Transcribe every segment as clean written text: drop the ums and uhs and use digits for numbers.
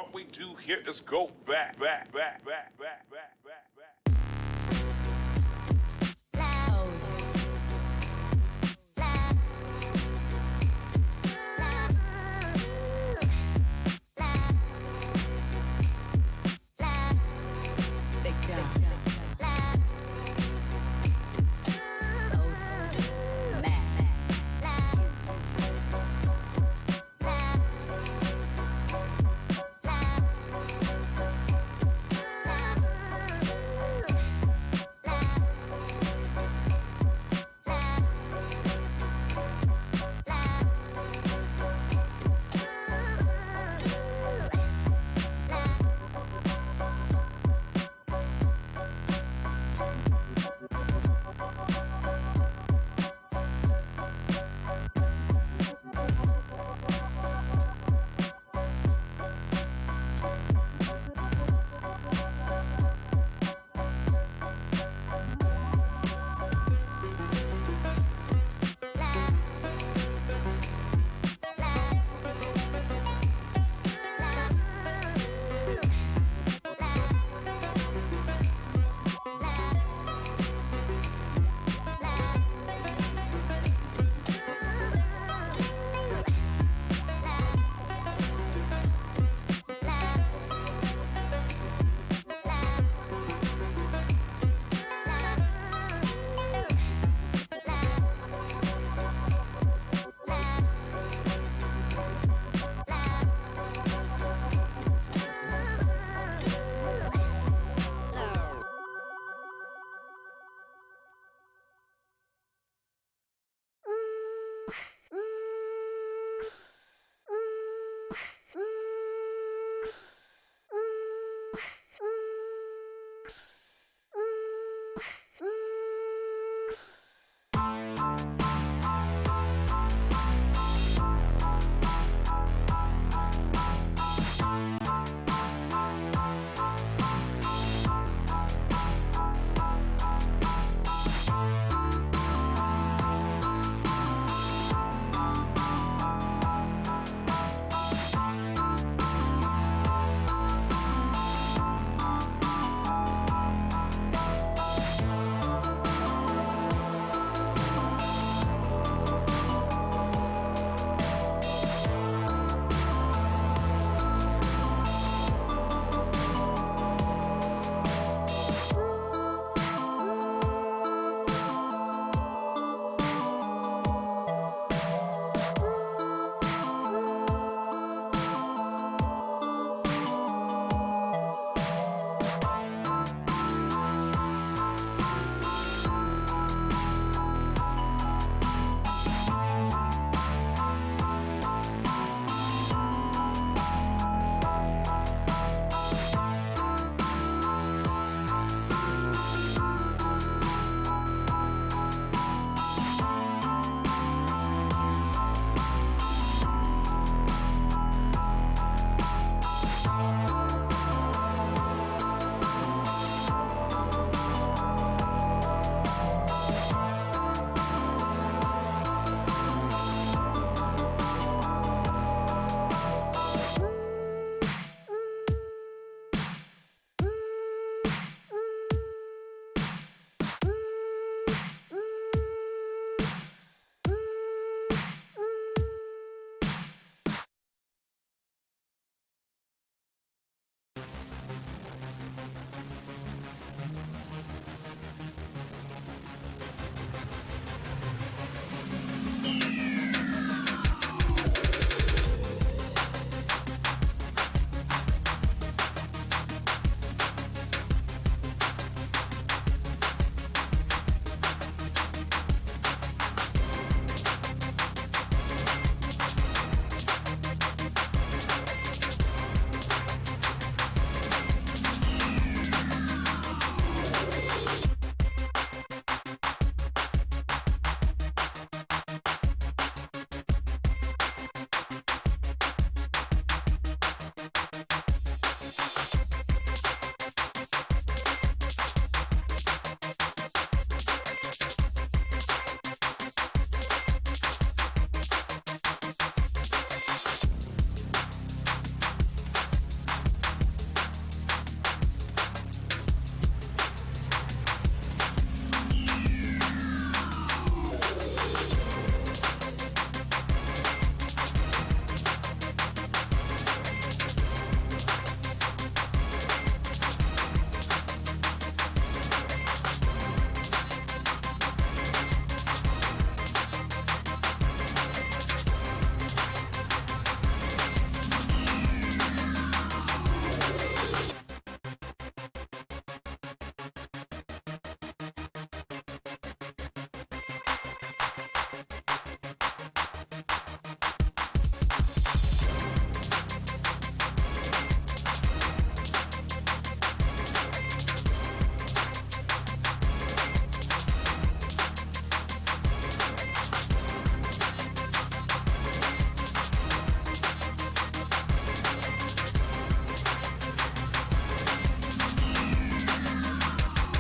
What we do here is go back.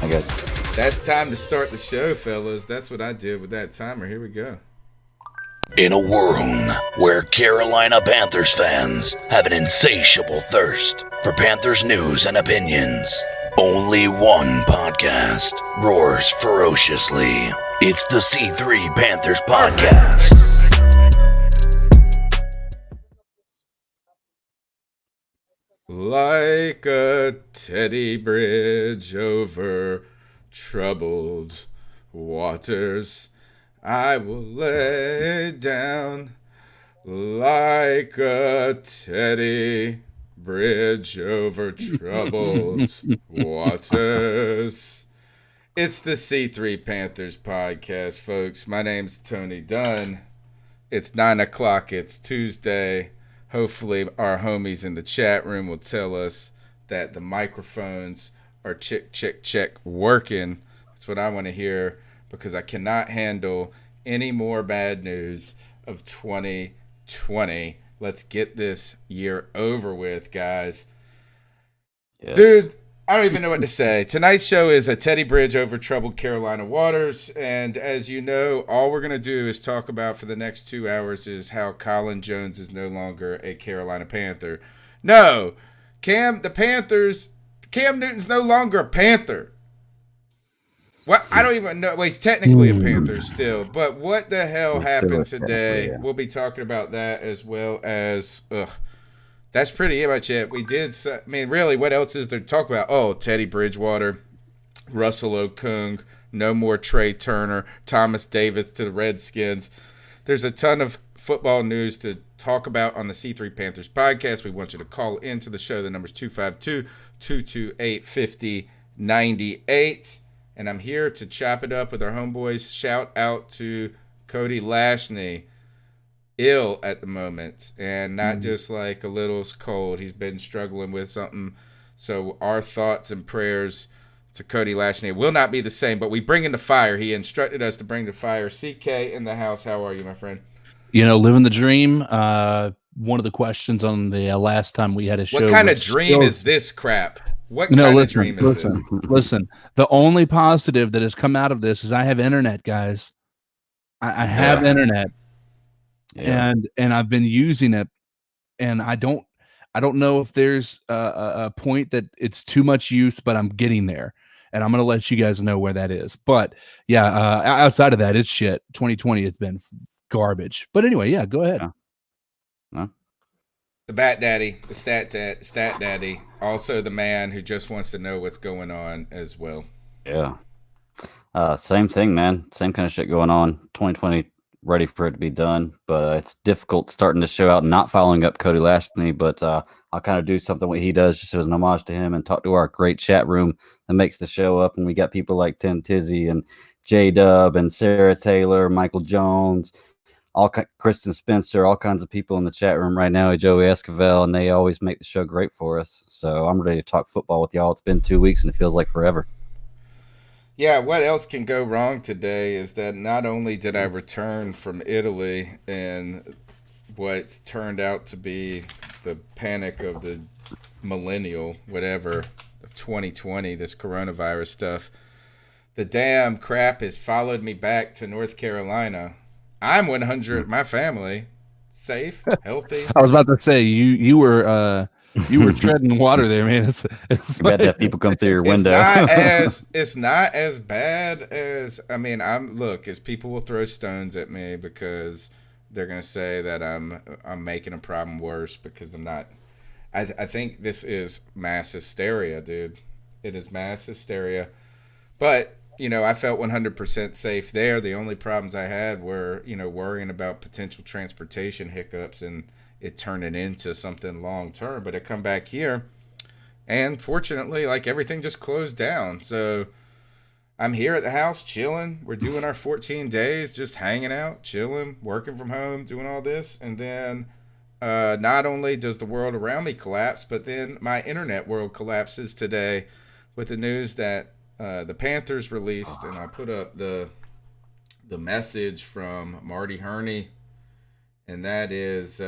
I guess. That's time to start the show, fellas. That's what I did with that timer. Here we go. In a world where Carolina Panthers fans have an insatiable thirst for Panthers news and opinions, only one podcast roars ferociously. It's the C3 Panthers Podcast. Like a Teddy Bridge over troubled waters, I will lay down like a Teddy Bridge over troubled waters. It's the C3 Panthers podcast, folks. My name's Tony Dunn. It's 9 o'clock. It's Tuesday. Hopefully, our homies in the chat room will tell us that the microphones are check working. That's what I want to hear because I cannot handle any more bad news of 2020. Let's get this year over with, guys. Yes. Dude, I don't even know what to say. Tonight's show is a Teddy Bridge over troubled Carolina waters. And as you know, all we're going to do is talk about for the next 2 hours is how Colin Jones is no longer a Carolina Panther. No, Cam Newton's no longer a Panther. What? I don't even know. Well, he's technically a Panther still. But what the hell happened today? Yeah. We'll be talking about that as well as... That's pretty much it. We did. I mean, really, what else is there to talk about? Oh, Teddy Bridgewater, Russell Okung, no more Trai Turner, Thomas Davis to the Redskins. There's a ton of football news to talk about on the C3 Panthers podcast. We want you to call into the show. The number's 252-228-5098. And I'm here to chop it up with our homeboys. Shout out to Cody Lashney. Ill at the moment and not just like a little cold. He's been struggling with something. So our thoughts and prayers to Cody Lashney will not be the same, but we bring in the fire. He instructed us to bring the fire. CK in the house. How are you, my friend? You know, living the dream. One of the questions on the last time we had a show. What kind of dream is this crap? What kind of dream is this? Listen, the only positive that has come out of this is I have internet, guys. I have internet. Yeah. And I've been using it, and I don't know if there's a point that it's too much use, but I'm getting there, and I'm gonna let you guys know where that is. But yeah, outside of that, it's shit. 2020 has been garbage. But anyway, yeah, go ahead. Yeah. The Bat Daddy, the Stat Daddy, also the man who just wants to know what's going on as well. Yeah. Same thing, man. Same kind of shit going on. 2020. Ready for it to be done, but it's difficult starting to show out and not following up Cody Lashney, but I'll kind of do something what he does just as an homage to him and talk to our great chat room that makes the show up. And we got people like Tim Tizzy and J-Dub and Sarah Taylor, Michael Jones, Kristen Spencer, all kinds of people in the chat room right now, Joey Esquivel, and they always make the show great for us. So I'm ready to talk football with y'all. It's been 2 weeks and it feels like forever. Yeah, what else can go wrong today is that not only did I return from Italy and what turned out to be the panic of the millennial, whatever, of 2020, this coronavirus stuff, the damn crap has followed me back to North Carolina. I'm 100, my family, safe, healthy. I was about to say, you were treading water there, man. It's you got to have people come through your window. It's not as bad as, I mean, as people will throw stones at me because they're gonna say that I'm making a problem worse because I'm not. I think this is mass hysteria, dude. It is mass hysteria, but I felt 100% safe there. The only problems I had were worrying about potential transportation hiccups and it turning into something long term. But I come back here and fortunately, like, everything just closed down. So I'm here at the house chilling. We're doing our 14 days, just hanging out, chilling, working from home, doing all this. And then not only does the world around me collapse, but then my internet world collapses today with the news that the Panthers released, and I put up the message from Marty Herney, and that is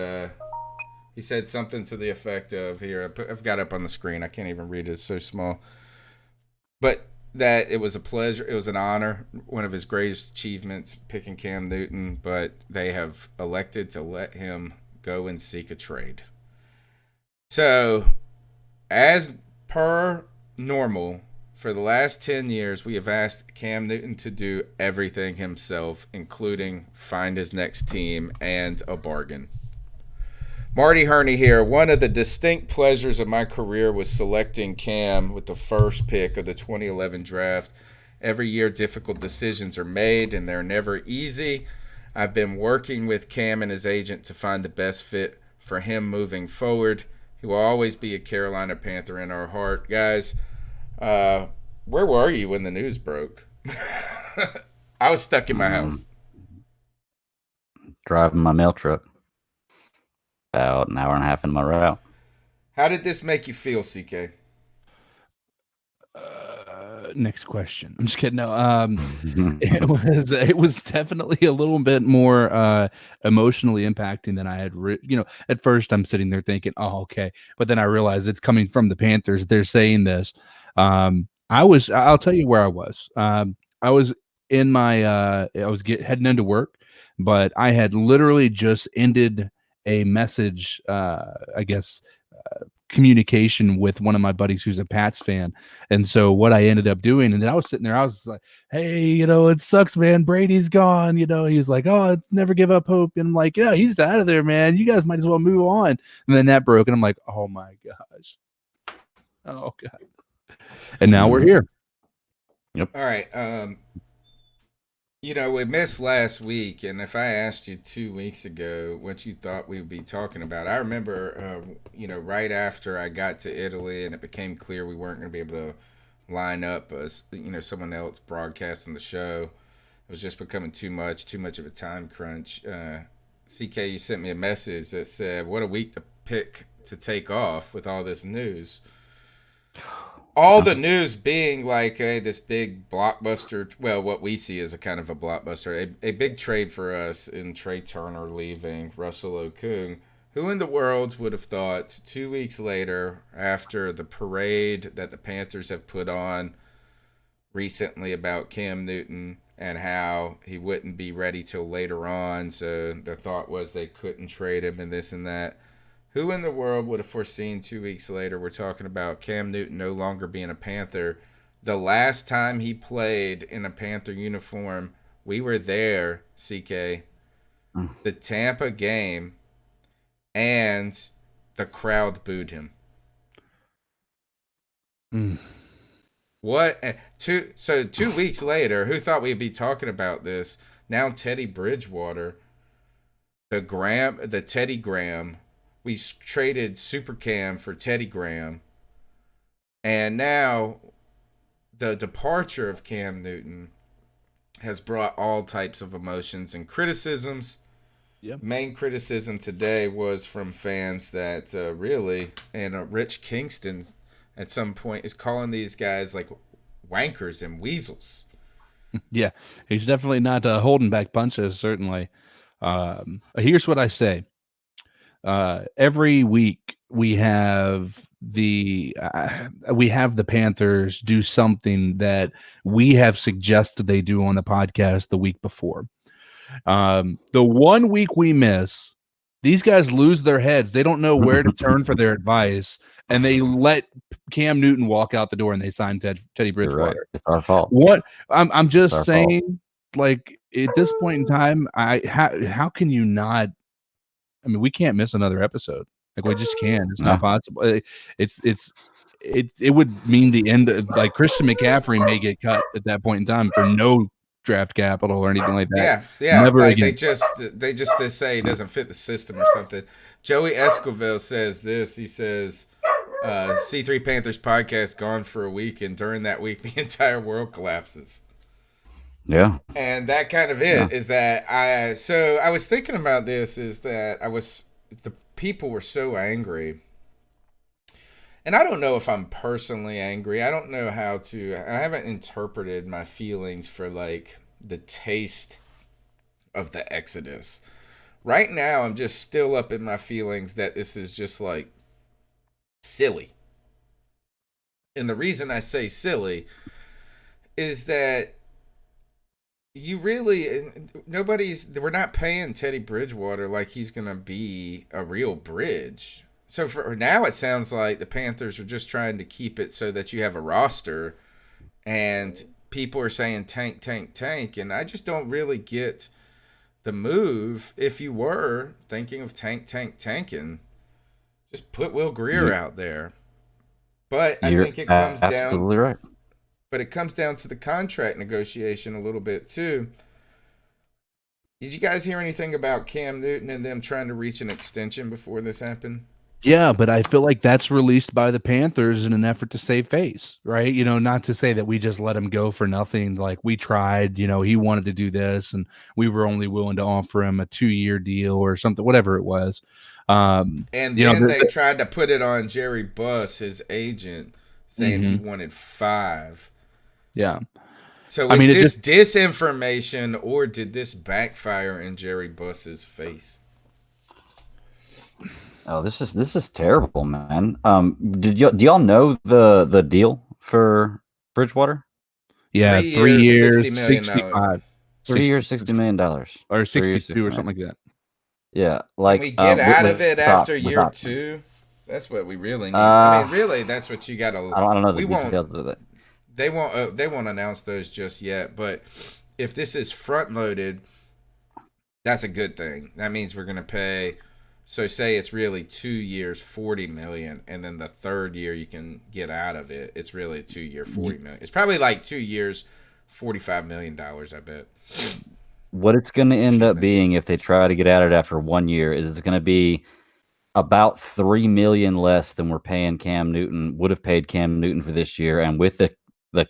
he said something to the effect of, here, I've got it up on the screen. I can't even read it. It's so small. But that it was a pleasure, it was an honor, one of his greatest achievements, picking Cam Newton, but they have elected to let him go and seek a trade. So, as per normal, for the last 10 years, we have asked Cam Newton to do everything himself, including find his next team and a bargain. Marty Herney here. One of the distinct pleasures of my career was selecting Cam with the first pick of the 2011 draft. Every year, difficult decisions are made, and they're never easy. I've been working with Cam and his agent to find the best fit for him moving forward. He will always be a Carolina Panther in our heart. Guys, where were you when the news broke? I was stuck in my house. Driving my mail truck. About an hour and a half in my route. How did this make you feel, CK? Next question. I'm just kidding. No, it was definitely a little bit more emotionally impacting than I had. At first I'm sitting there thinking, "Oh, okay," but then I realized it's coming from the Panthers. They're saying this. I'll tell you where I was. I was in my. I was heading into work, but I had literally just ended a message. I guess. Communication with one of my buddies who's a Pats fan. And so what I ended up doing, and then I was sitting there, I was like, hey, it sucks, man. Brady's gone. He was like, oh, never give up hope. And I'm like, yeah, he's out of there, man. You guys might as well move on. And then that broke, and I'm like, oh my gosh. Oh God. And now we're here. Yep. All right. We missed last week, and if I asked you 2 weeks ago what you thought we would be talking about, I remember, right after I got to Italy and it became clear we weren't going to be able to line up, someone else broadcasting the show. It was just becoming too much of a time crunch. CK, you sent me a message that said, what a week to pick to take off with all this news. All the news being like this big blockbuster, well, what we see as a kind of a blockbuster, a big trade for us in Trai Turner leaving, Russell Okung. Who in the world would have thought 2 weeks later, after the parade that the Panthers have put on recently about Cam Newton and how he wouldn't be ready till later on, so the thought was they couldn't trade him and this and that. Who in the world would have foreseen 2 weeks later we're talking about Cam Newton no longer being a Panther? The last time he played in a Panther uniform, we were there, CK. The Tampa game, and the crowd booed him. What? So 2 weeks later, who thought we'd be talking about this? Now Teddy Bridgewater, the Teddy Graham. We traded Super Cam for Teddy Graham. And now the departure of Cam Newton has brought all types of emotions and criticisms. Yep. Main criticism today was from fans that Rich Kingston at some point is calling these guys like wankers and weasels. Yeah, he's definitely not holding back punches, certainly. Here's what I say. Every week we have the Panthers do something that we have suggested they do on the podcast the week before. The 1 week we miss, these guys lose their heads. They don't know where to turn for their advice, and they let Cam Newton walk out the door, and they sign Teddy Bridgewater. Right. It's our fault. What I'm just saying, like at this point in time, how can you not? I mean, we can't miss another episode. Like we just can't. It's not possible. It would mean the end of, like, Christian McCaffrey may get cut at that point in time for no draft capital or anything like that. Yeah. Never like again. They say it doesn't fit the system or something. Joey Esquivel says this. He says, C3 Panthers podcast gone for a week, and during that week the entire world collapses. Yeah. And that kind of is that I was thinking about this, is that the people were so angry. And I don't know if I'm personally angry. I don't know I haven't interpreted my feelings for like the taste of the Exodus. Right now, I'm just still up in my feelings that this is just like silly. And the reason I say silly is that we're not paying Teddy Bridgewater like he's going to be a real bridge. So for now, it sounds like the Panthers are just trying to keep it so that you have a roster, and people are saying tank, tank, tank, and I just don't really get the move. If you were thinking of tanking, just put Will Greer out there. But I think it comes down. Absolutely right. But it comes down to the contract negotiation a little bit too. Did you guys hear anything about Cam Newton and them trying to reach an extension before this happened? Yeah, but I feel like that's released by the Panthers in an effort to save face, right? Not to say that we just let him go for nothing. Like, we tried, he wanted to do this, and we were only willing to offer him a 2-year deal or something, whatever it was. And then they tried to put it on Jerry Buss, his agent, saying he wanted 5. Yeah. So was this disinformation, or did this backfire in Jerry Buss's face? Oh, this is terrible, man. Do y'all know the deal for Bridgewater? Yeah, 3 years, $60 million. 65. 3 years, $60 million, or 62 or something like that. Yeah, like can we get out of it after year 2. That's what we really need. Really, that's what you got to. I don't know the details of that. They won't announce those just yet. But if this is front loaded, that's a good thing. That means we're gonna pay. So say it's really 2 years, $40 million, and then the third year you can get out of it. It's really a 2-year, $40 million. It's probably like 2 years, $45 million. I bet. What it's going to end up being if they try to get at it after 1 year is it's going to be about $3 million less than we're paying Cam Newton. Would have paid Cam Newton for this year, and with the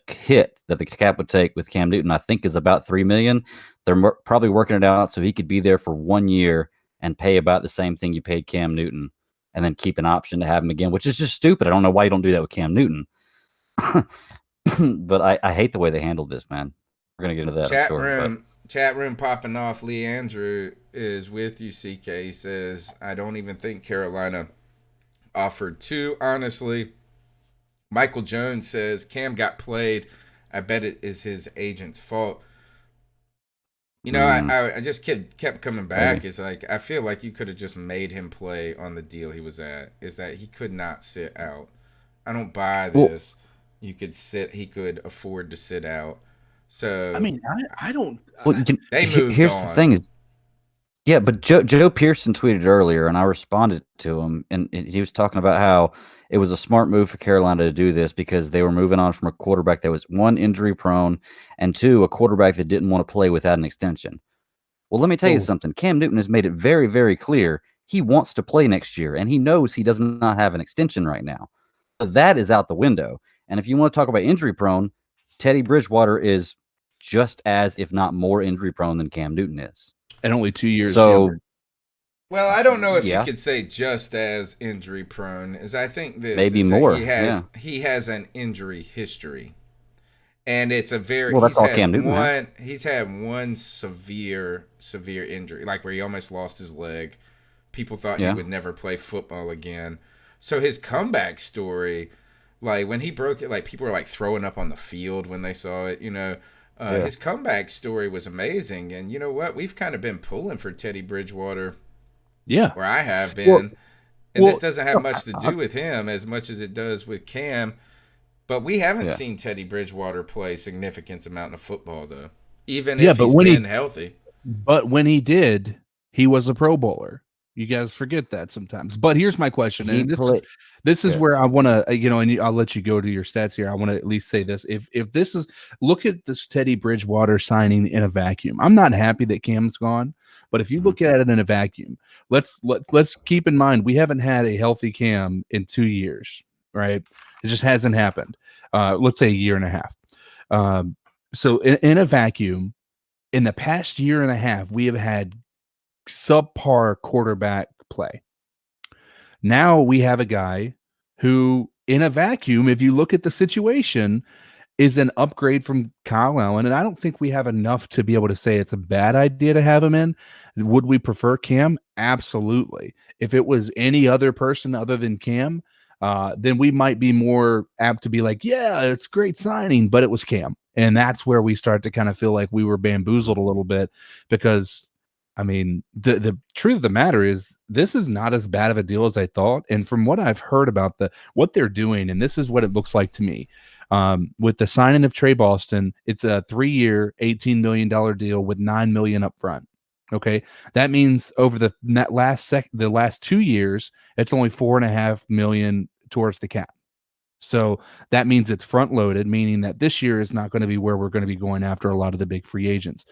hit that the cap would take with Cam Newton, I think is about $3 million. They're probably working it out so he could be there for 1 year and pay about the same thing you paid Cam Newton, and then keep an option to have him again, which is just stupid. I don't know why you don't do that with Cam Newton. But I hate the way they handled this, man. We're going to get into that. Chat room popping off. Lee Andrew is with you, CK. He says, I don't even think Carolina offered 2, honestly. Michael Jones says, Cam got played. I bet it is his agent's fault. I just kept coming back. It's like, I feel like you could have just made him play on the deal he was at. Is that he could not sit out. I don't buy this. You could sit. He could afford to sit out. So I don't. They moved here's on. The thing is, yeah, but Joe Pearson tweeted earlier, and I responded to him, and he was talking about how it was a smart move for Carolina to do this because they were moving on from a quarterback that was, 1, injury prone, and 2, a quarterback that didn't want to play without an extension. Well, let me tell you something. Cam Newton has made it very, very clear he wants to play next year, and he knows he does not have an extension right now. So that is out the window. And if you want to talk about injury prone, Teddy Bridgewater is just as, if not more, injury prone than Cam Newton is. And only 2 years. So, younger. Well, I don't know if you could say just as injury prone, as I think this maybe more. He has an injury history, and it's a very that's all Cam Newton. He's had one severe injury, like where he almost lost his leg. People thought he would never play football again. So his comeback story, like when he broke it, like people were like throwing up on the field when they saw it. His comeback story was amazing, and you know what? We've kind of been pulling for Teddy Bridgewater. Yeah, where I have been, this doesn't have much to do with him as much as it does with Cam. But we haven't seen Teddy Bridgewater play significant amount of football, though. Even if he's been healthy. But when he did, he was a Pro Bowler. You guys forget that sometimes. But here's my question, and this is where I want to, and I'll let you go to your stats here. I want to at least say this: if this is, look at this Teddy Bridgewater signing in a vacuum. I'm not happy that Cam's gone, but if you look at it in a vacuum, let's keep in mind we haven't had a healthy Cam in 2 years, right? It just hasn't happened. Let's say a year and a half. So in a vacuum, in the past year and a half, we have had subpar quarterback play. Now we have a guy who, in a vacuum, if you look at the situation, is an upgrade from Kyle Allen. And I don't think we have enough to be able to say it's a bad idea to have him in. Would we prefer Cam? Absolutely. If it was any other person other than Cam, then we might be more apt to be like, yeah, it's great signing, but it was Cam. And that's where we start to kind of feel like we were bamboozled a little bit, because I mean, the truth of the matter is this is not as bad of a deal as I thought. And from what I've heard about what they're doing, and this is what it looks like to me, with the signing of Trey Boston, it's a 3-year, $18 million deal with $9 million up front. Okay, that means over the last 2 years, it's only $4.5 million towards the cap. So that means it's front loaded, meaning that this year is not going to be where we're going to be going after a lot of the big free agents.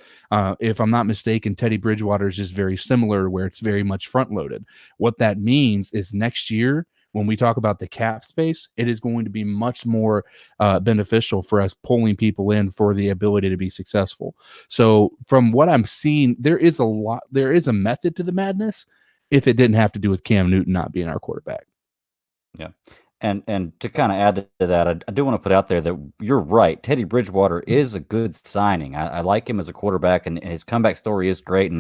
If I'm not mistaken, Teddy Bridgewater is just very similar, where it's very much front loaded. What that means is next year, when we talk about the cap space, it is going to be much more beneficial for us pulling people in for the ability to be successful. So from what I'm seeing, there is a method to the madness if it didn't have to do with Cam Newton not being our quarterback. Yeah. And to kind of add to that, I do want to put out there that you're right. Teddy Bridgewater is a good signing. I like him as a quarterback, and his comeback story is great.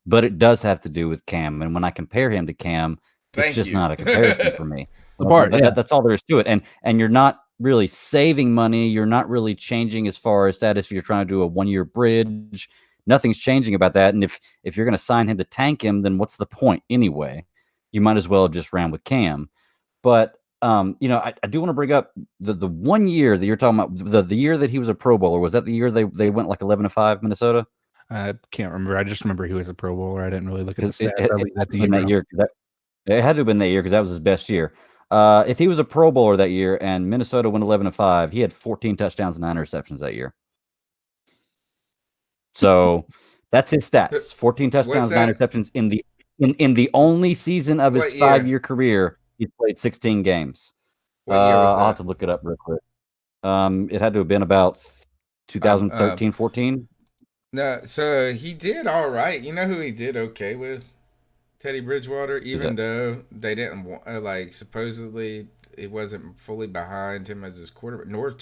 But it does have to do with Cam. And when I compare him to Cam, it's just not a comparison for me. That's all there is to it. And you're not really saving money. You're not really changing as far as that. If you're trying to do a 1-year bridge, nothing's changing about that. And if you're going to sign him to tank him, then what's the point anyway? You might as well have just ran with Cam. But I do want to bring up the 1 year that you're talking about, the year that he was a Pro Bowler. Was that the year they went like 11-5 Minnesota? I can't remember. I just remember he was a Pro Bowler. I didn't really look at the stats. It had to have been that year because that was his best year. If he was a Pro Bowler that year and Minnesota went 11-5, he had 14 touchdowns and 9 interceptions that year. So that's his stats: 14 touchdowns, 9 interceptions in the only season of his 5-year career. He played 16 games. What year was that? I'll have to look it up real quick. It had to have been about 2013, 14. No, so he did all right. You know who he did okay with? Teddy Bridgewater, even though they didn't supposedly it wasn't fully behind him as his quarterback. North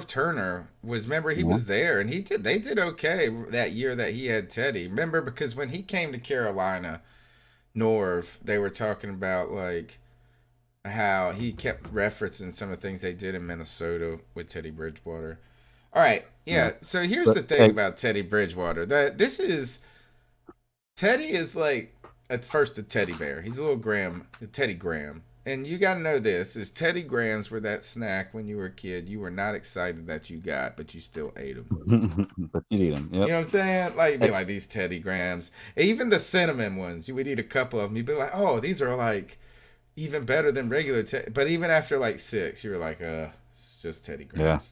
Turner was, remember, he was there, and they did okay that year that he had Teddy. Remember, because when he came to Carolina, Norv, they were talking about like how he kept referencing some of the things they did in Minnesota with Teddy Bridgewater. All right, yeah. So here's the thing about Teddy Bridgewater: Teddy is like at first a teddy bear. He's a Teddy Graham, and you got to know this: is Teddy Grahams were that snack when you were a kid. You were not excited that you got, but you still ate them. But you eat them. Yep. You know what I'm saying? Like, you'd be like, these Teddy Grahams. Even the cinnamon ones, you would eat a couple of them. You'd be like, oh, these are like even better than regular Teddy. But even after like 6, you were like, it's just Teddy Grahams. Yeah.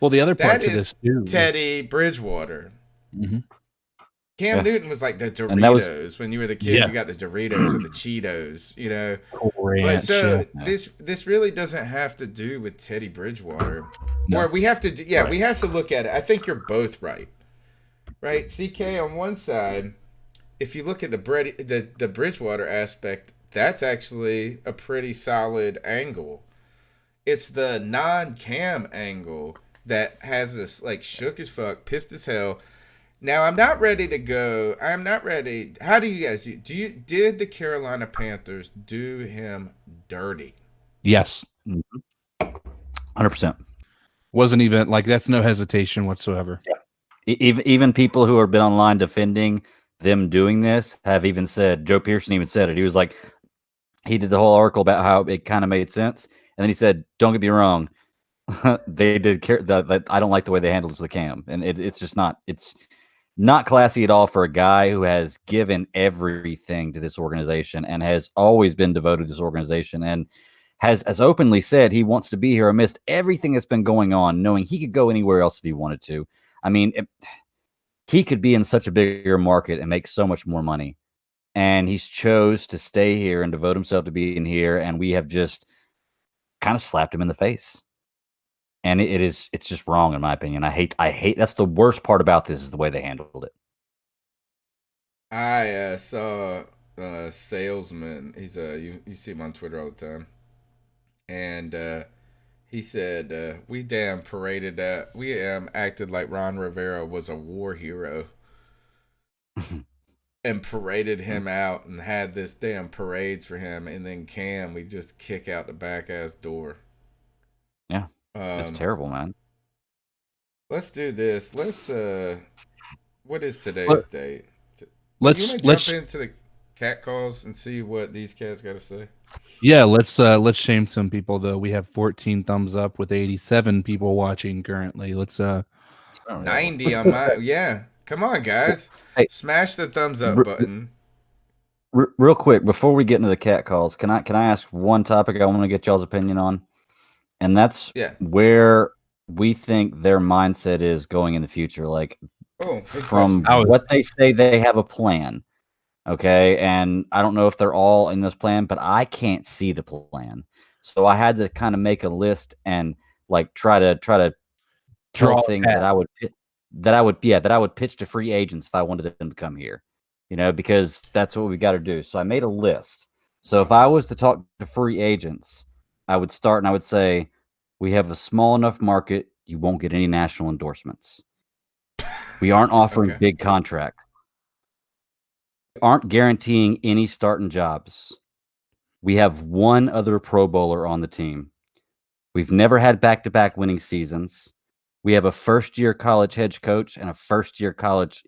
Well, the other part to this too, Teddy Bridgewater. Mm-hmm. Cam Newton was like the Doritos. When you were the kid, you got the Doritos or the Cheetos, you know. But so this really doesn't have to do with Teddy Bridgewater. No. Or we have to we have to look at it. I think you're both right. Right? CK, on one side, if you look at the Bridgewater aspect, that's actually a pretty solid angle. It's the non-Cam angle that has us like shook as fuck, pissed as hell. Now, I'm not ready to go. I'm not ready. How do you guys did the Carolina Panthers do him dirty? Yes. 100%. Wasn't even like, that's no hesitation whatsoever. Yeah. Even people who have been online defending them doing this have even said, Joe Pearson even said it. He was like, he did the whole article about how it kind of made sense. And then he said, don't get me wrong. They did care that I don't like the way they handled the Cam. And it's just not, it's not classy at all for a guy who has given everything to this organization and has always been devoted to this organization and has openly said he wants to be here amidst everything that's been going on, knowing he could go anywhere else if he wanted to. I mean, he could be in such a bigger market and make so much more money. And he's chose to stay here and devote himself to being here. And we have just kind of slapped him in the face. And it's just wrong, in my opinion. I hate that's the worst part about this is the way they handled it. I saw a salesman. He's you see him on Twitter all the time. And he said, we damn paraded that. We acted like Ron Rivera was a war hero. And paraded him out and had this damn parades for him. And then Cam, we just kick out the back ass door. Yeah. It's terrible, man. Let's do this. Let's what is today's date? You want to Let's jump into the cat calls and see what these cats got to say? yeah, let's shame some people though. We have 14 thumbs up with 87 people watching currently. Let's 90 on my Come on, guys. Hey, Smash the thumbs up button. Real quick before we get into the cat calls, can I ask one topic I want to get y'all's opinion on, and that's where we think their mindset is going in the future. Like, from what they say, they have a plan. Okay, and I don't know if they're all in this plan, but I can't see the plan, so I had to kind of make a list and like try to draw things that I would pitch to free agents if I wanted them to come here. Because that's what we got to do. So I made a list. So if I was to talk to free agents, I would start and I would say, we have a small enough market, you won't get any national endorsements. We aren't offering big contracts. We aren't guaranteeing any starting jobs. We have one other Pro Bowler on the team. We've never had back-to-back winning seasons. We have a first-year college head coach and a first-year college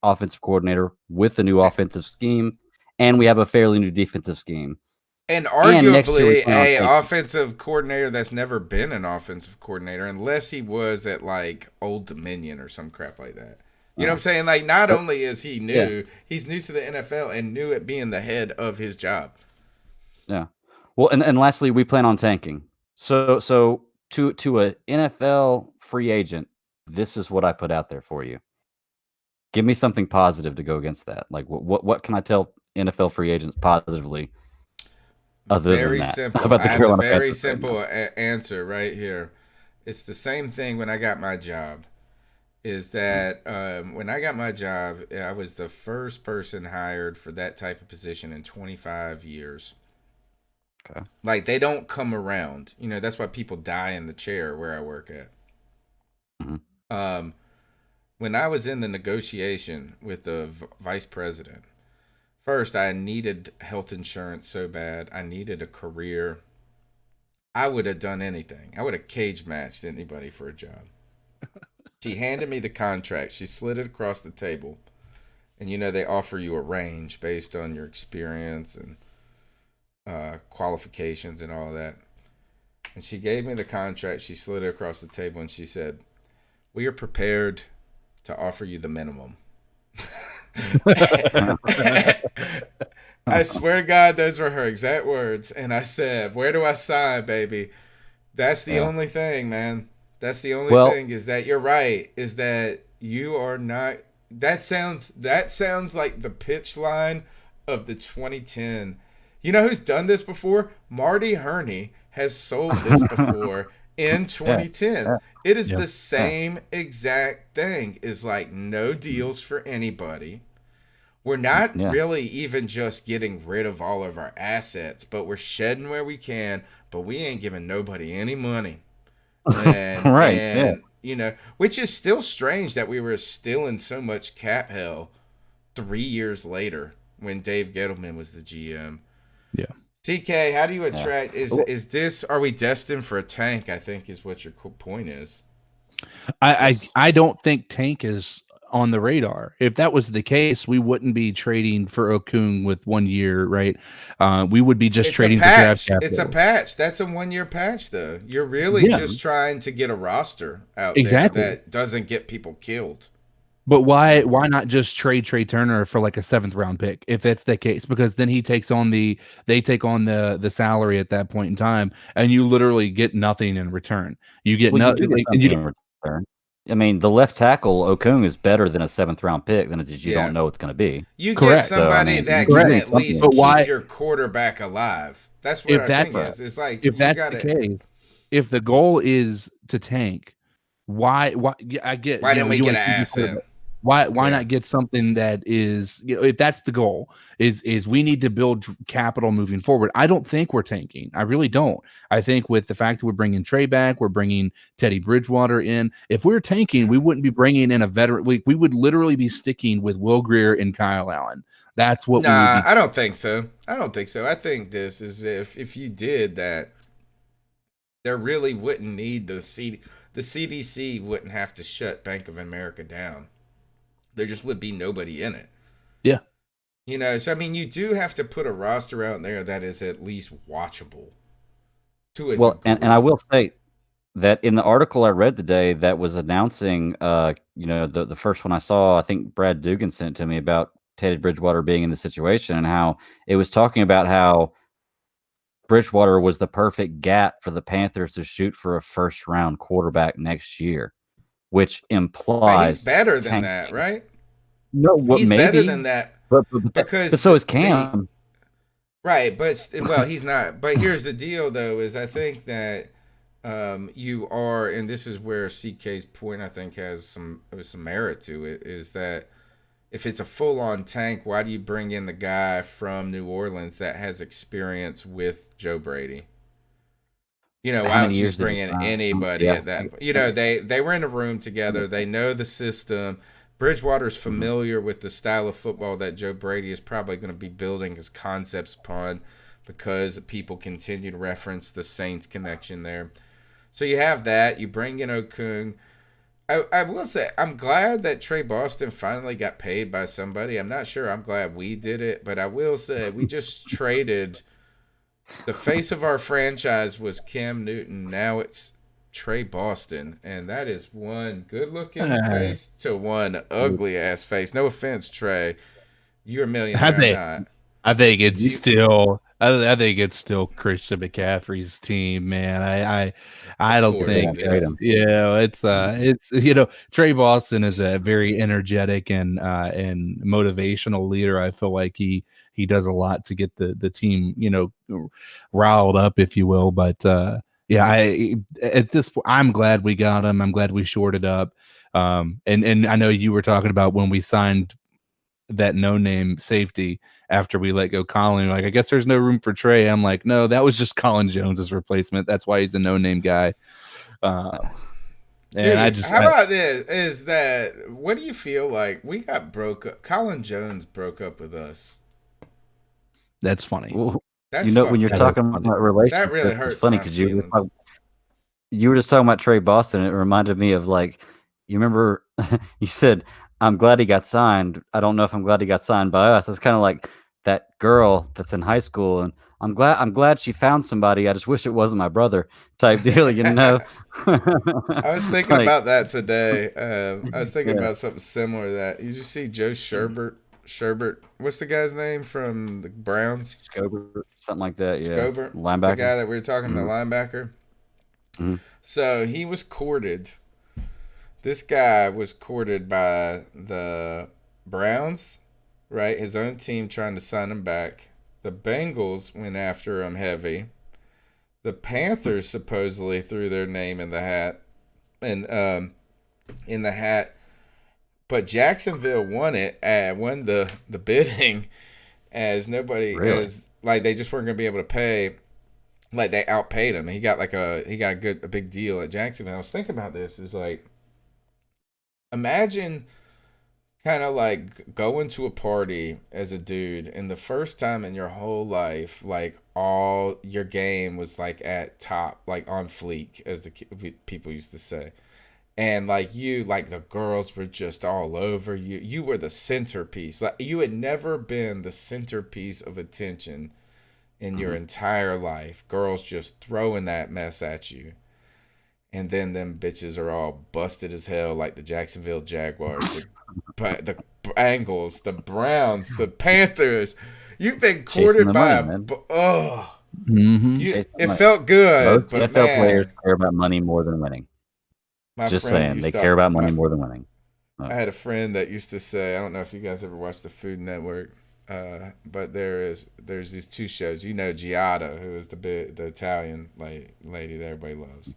offensive coordinator with a new offensive scheme, and we have a fairly new defensive scheme. And arguably a offensive coordinator that's never been an offensive coordinator, unless he was at like Old Dominion or some crap like that. You know what I'm saying? Like, not only is he new, he's new to the NFL and new at being the head of his job. Yeah. Well, and lastly, we plan on tanking. So to an NFL free agent, this is what I put out there for you. Give me something positive to go against that. Like, what can I tell NFL free agents positively? Other very than that? simple. About the I have a very simple answer right here. It's the same thing when I got my job. Is that when I got my job, I was the first person hired for that type of position in 25 years. Okay. Like, they don't come around. That's why people die in the chair where I work at. Mm-hmm. When I was in the negotiation with the vice president, first, I needed health insurance so bad. I needed a career. I would have done anything. I would have cage matched anybody for a job. She handed me the contract. She slid it across the table. And, they offer you a range based on your experience and qualifications and all of that. And she gave me the contract. She slid it across the table and she said, "We are prepared to offer you the minimum." I swear to God, those were her exact words. And I said, "Where do I sign, baby?" That's the only thing, man. That's the only thing, is that you're right, is that you are not. That sounds like the pitch line of the 2010. You know who's done this before? Marty Herney has sold this before in 2010. It is the same exact thing. Is like, no deals for anybody. We're not really even just getting rid of all of our assets, but we're shedding where we can, but we ain't giving nobody any money. And which is still strange that we were still in so much cap hell 3 years later when Dave Gettleman was the GM. Yeah. TK, how do you attract? Are we destined for a tank? I think is what your point is. I don't think tank is on the radar. If that was the case, we wouldn't be trading for Okung with 1 year, right? We would be just trading for draft capital. It's a patch. That's a 1 year patch, though. You're really just trying to get a roster out there that doesn't get people killed. But why not just trade Trai Turner for like a 7th round pick if that's the case? Because then they take on the salary at that point in time, and you literally get nothing in return. You get nothing in return. I mean, the left tackle Okung is better than a 7th round pick than it is you don't know it's going to be. You get somebody that can at least keep your quarterback alive. That's what our thing is. It's like, if that's the case, if the goal is to tank, why I get why didn't we get an asset? Why not get something that is, if that's the goal, is we need to build capital moving forward. I don't think we're tanking. I really don't. I think with the fact that we're bringing Trai back, we're bringing Teddy Bridgewater in. If we were tanking, we wouldn't be bringing in a veteran. We would literally be sticking with Will Grier and Kyle Allen. That's what we would be. I don't think so. I think this is if you did that, there really wouldn't need the CD. the CDC wouldn't have to shut Bank of America down. There just would be nobody in it. Yeah. So I mean, you do have to put a roster out there that is at least watchable. To a degree. And I will say that in the article I read today that was announcing, the first one I saw, I think Brad Dugan sent it to me about Teddy Bridgewater being in the situation and how it was talking about how Bridgewater was the perfect gap for the Panthers to shoot for a first-round quarterback next year, which implies he's better than that, right? No, he's maybe better than that, but so is Cam. Right, but he's not. But here's the deal, though: is I think that you are, and this is where CK's point I think has some merit to it, is that if it's a full-on tank, why do you bring in the guy from New Orleans that has experience with Joe Brady? Why don't you just bring in anybody at that? They were in a room together. They know the system. Bridgewater's familiar with the style of football that Joe Brady is probably going to be building his concepts upon, because people continue to reference the Saints connection there. So you have that. You bring in Okung. I will say, I'm glad that Trey Boston finally got paid by somebody. I'm not sure I'm glad we did it, but I will say we just traded. The face of our franchise was Cam Newton. Now it's Trey Boston, and that is one good-looking face to one ugly-ass face. No offense, Trey. You're a millionaire. Not. I think it's still. I think it's still Christian McCaffrey's team, man. I don't think it's Trey Boston is a very energetic and motivational leader. I feel like he does a lot to get the team riled up, if you will. But at this point, I'm glad we got him. I'm glad we shorted up. And I know you were talking about when we signed that no-name safety after we let go Colin. Like, I guess there's no room for Trey. I'm like, no, that was just Colin Jones's replacement. That's why he's a no-name guy. Dude, how about this? Is that what do you feel like? We got broke up. Colin Jones broke up with us. That's funny. Well, when you're talking about relationships, that really hurts. It's funny because you were just talking about Trey Boston. It reminded me of, like, you remember you said, I'm glad he got signed. I don't know if I'm glad he got signed by us. It's kind of like that girl that's in high school, and I'm glad she found somebody. I just wish it wasn't my brother type deal, I was thinking about that today. I was thinking about something similar to that. You just see Joe Sherbert. What's the guy's name from the Browns? Scobert, something like that. Yeah, Scobert, linebacker. The guy that we were talking about, linebacker. Mm-hmm. So he was courted. This guy was courted by the Browns, right? His own team trying to sign him back. The Bengals went after him heavy. The Panthers supposedly threw their name in the hat, but Jacksonville won the bidding, as nobody as like they just weren't going to be able to pay. Like, they outpaid him. He got a big deal at Jacksonville. I was thinking about this. Is like, imagine kind of like going to a party as a dude, and the first time in your whole life, like, all your game was like at top, like on fleek, as the people used to say. And like the girls were just all over you. You were the centerpiece. Like, you had never been the centerpiece of attention in your entire life. Girls just throwing that mess at you. And then them bitches are all busted as hell, like the Jacksonville Jaguars, the Bengals, the Browns, the Panthers. You've been courted by it felt good. Most NFL players care about money more than winning. Just saying, they care about money more than winning. I had a friend that used to say, I don't know if you guys ever watched the Food Network, but there's these two shows. Giada, who is the Italian lady that everybody loves.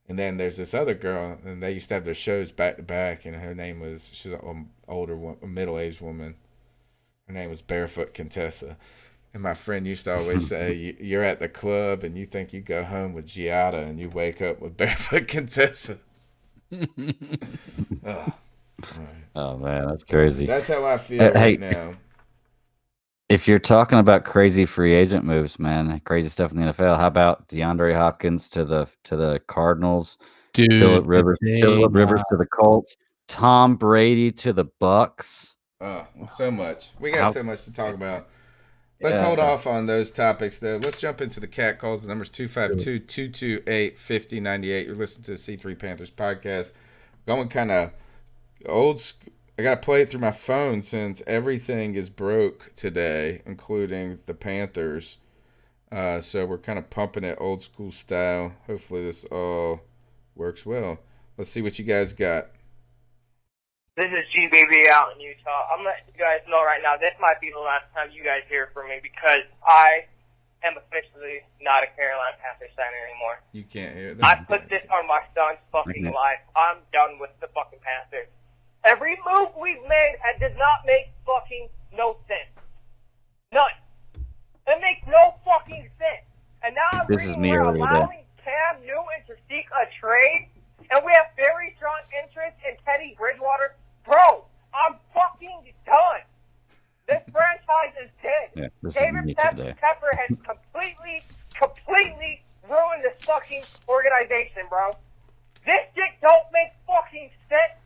And then there's this other girl, and they used to have their shows back to back, and her name was, she's an older, middle-aged woman. Her name was Barefoot Contessa. And my friend used to always say, you're at the club, and you think you go home with Giada, and you wake up with Barefoot Contessa. Oh, man, that's crazy. That's how I feel right now. If you're talking about crazy free agent moves, man, crazy stuff in the NFL, how about DeAndre Hopkins to the Cardinals? Dude, Phillip Rivers to the Colts. Tom Brady to the Bucs. Oh, so much. We got so much to talk about. Let's Yeah. hold off on those topics, though. Let's jump into the cat calls. The number's 252-228-5098. You're listening to the C3 Panthers podcast. Going kind of old school. I got to play it through my phone since everything is broke today, including the Panthers. So we're kind of pumping it old school style. Hopefully this all works well. Let's see what you guys got. This is G-Baby out in Utah. I'm letting you guys know right now, this might be the last time you guys hear from me because I am officially not a Carolina Panthers fan anymore. You can't hear that. I put this on my son's fucking life. I'm done with the fucking Panthers. Every move we've made does not make fucking no sense. None. It makes no fucking sense. And now I'm reading we're allowing Cam Newton to seek a trade, and we have very strong interest in Teddy Bridgewater. Bro, I'm fucking done. This franchise is dead. Yeah, David Tepper has completely ruined this fucking organization, bro. This shit don't make fucking sense.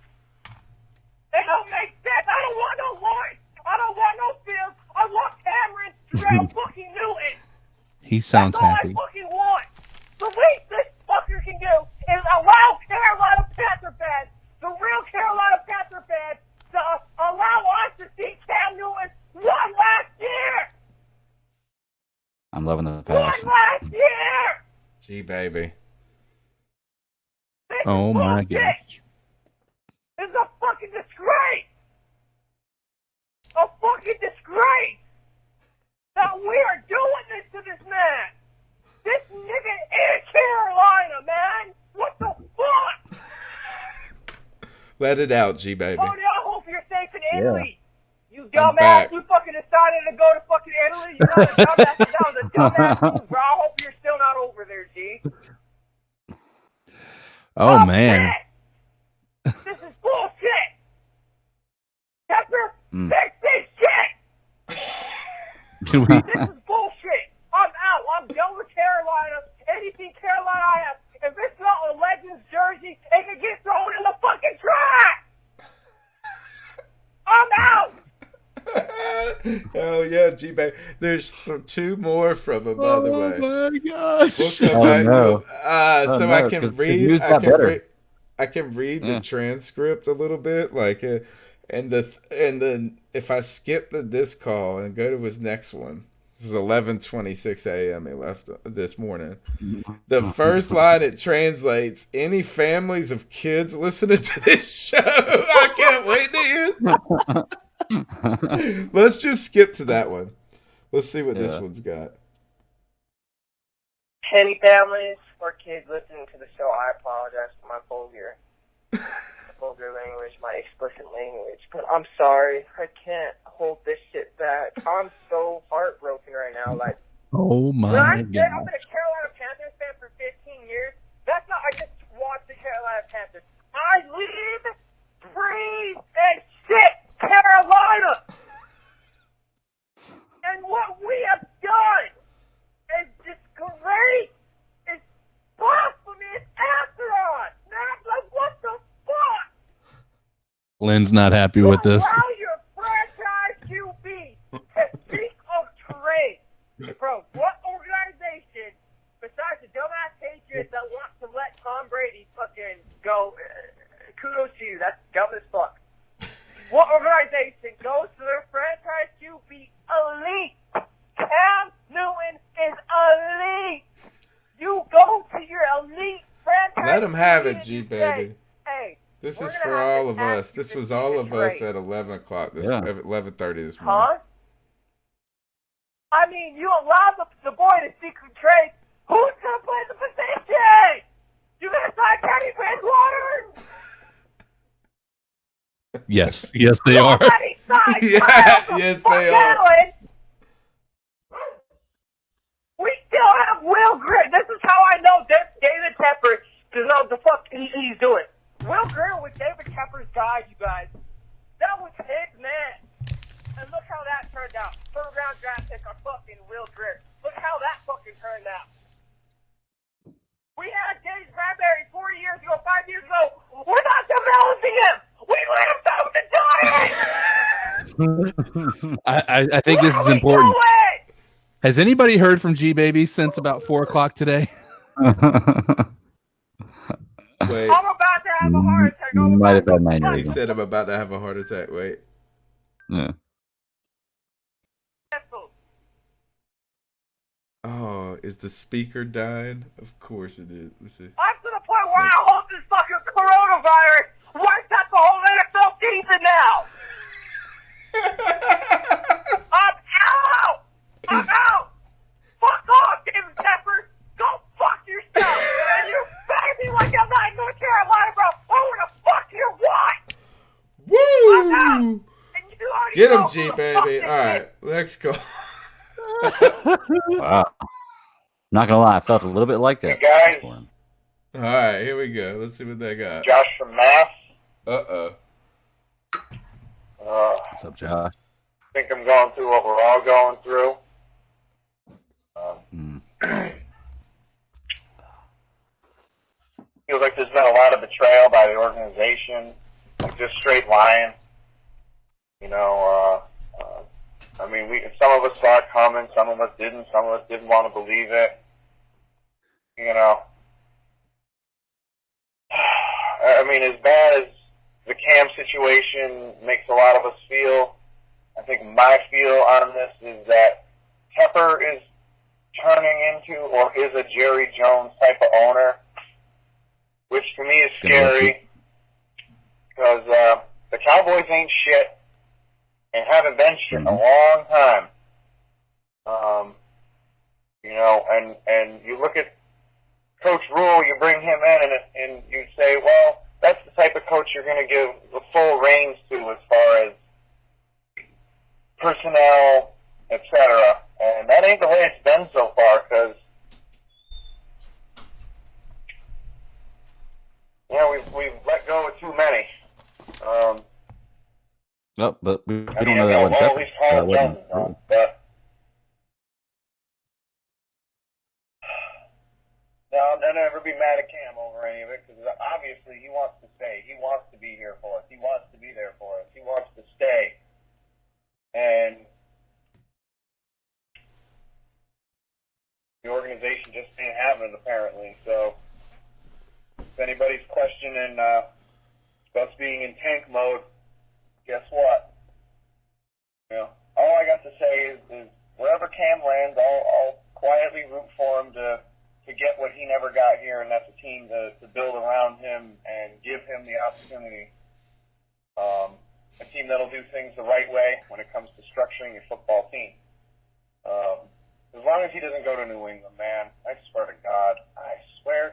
It don't make sense. I don't want no Lawrence. I don't want no Fields. I want Cameron Stroud fucking Newton. He sounds happy. That's all I fucking want. The least this fucker can do is allow Carolina Panther fans, the real Carolina Panther fans, to allow us to see Cam Newton one last year. I'm loving the passion. One last year. Gee, baby. Oh my gosh. This is a fucking disgrace. A fucking disgrace. That we are doing this to this man. This nigga in Carolina, man. What the fuck? Let it out, G baby. Oh, I hope you're safe in Italy. Yeah. You dumbass. You fucking decided to go to fucking Italy. You're not a dumbass. That was a dumbass move, bro. I hope you're still not over there, G. Oh, man. This is bullshit. Tepper, fix this shit. Can we? This is bullshit. I'm out. I'm done with Carolina. Anything Carolina I have. If it's not a Legends jersey, it can get thrown in the fucking trash. I'm out. Oh yeah, G baby. There's two more from him, by the way. Oh my gosh. We'll come back to so I can read. I can read the transcript a little bit, like, and then if I skip the disc call and go to his next one. This is 11:26 a.m. He left this morning. The first line it translates: "Any families of kids listening to this show?" I can't wait to hear. Let's just skip to that one. Let's see what this one's got. Any families or kids listening to the show, I apologize for my vulgar language, my explicit language, but I'm sorry. I can't hold this shit back. I'm so heartbroken right now. Like, oh my when I God. said I've been a Carolina Panthers fan for 15 years, that's not, I just watch the Carolina Panthers. I live, breathe, and shit Carolina. And what we have done is disgrace. It's blasphemy. It's asinine. Man, like, what the fuck? Lynn's not happy with this. Allow your franchise QB to speak of trade. Bro, what organization, besides the dumbass Patriots that want to let Tom Brady fucking go, kudos to you, that's dumb as fuck. What organization goes to their franchise QB elite? Cam Newton is elite. You go to your elite franchise. Let him have it, QB G and you baby. say, hey, This we're is gonna for have all to of ask us. you This to was see all the of us trade. at 11 o'clock. This Yeah. 11:30 this morning. Huh? I mean, you allow the boy to secret trade. Who's gonna play the position? You gonna sign Teddy Bridgewater? Yes, yes, they are. Somebody sign Yeah, Kyle yes, the they fuck are. Allen. We still have Will Grier. This is how I know David Tepper does know the fuck he's doing. Will Grier was David Tepper's guy, you guys. That was his man. And look how that turned out. Third round draft pick on fucking Will Grier. Look how that fucking turned out. We had James Bradbury 4 years ago years ago. We're not developing him. We let him go to dying. I think this is important. Has anybody heard from G Baby since about 4 o'clock today? Wait, I'm about to have a heart attack. Might have been he manual. said I'm about to have a heart attack. Wait. Yeah. Oh, is the speaker dying? Of course it is. Let's see. I'm to the point where I hope this fucking coronavirus wipes out the whole NFL season now. I'm out. Fuck off, David Tepper. Go fuck yourself. And you better be like I'm not in North Carolina, bro. I want to fuck your wife. I'm out. Woo! And you already Get him, know G who the fuck baby. this All right, is. let's go. Wow. Not gonna lie, I felt a little bit like that. Hey, guys. for him. All right, here we go. Let's see what they got. Josh from Mass. Uh-oh. What's up, Josh? I think I'm going through what we're all going through. Feels like there's been a lot of betrayal by the organization, like just straight lying. You know, I mean, some of us saw it coming, some of us didn't want to believe it. You know, I mean, as bad as the Cam situation makes a lot of us feel, I think my feel on this is that Tepper is turning into or is a Jerry Jones type of owner, which to me is scary because the Cowboys ain't shit and haven't been shit in a long time. You know, and you look at Coach Rule, you bring him in and you say, well, that's the type of coach you're going to give the full reins to as far as personnel, etc. And that ain't the way it's been so far because, you know, we've let go of too many. No, but we I don't know that one. well, at least Colin Jones is gone, but no, I'll never be mad at Cam over any of it because obviously he wants to stay. He wants to be here for us. He wants to be there for us. He wants to stay. And the organization just ain't having it apparently. So if anybody's questioning us being in tank mode, guess what? You know, all I got to say is wherever Cam lands, I'll quietly root for him to get what he never got here, and that's a team to build around him and give him the opportunity. A team that'll do things the right way when it comes to structuring your football team. As long as he doesn't go to New England, man, I swear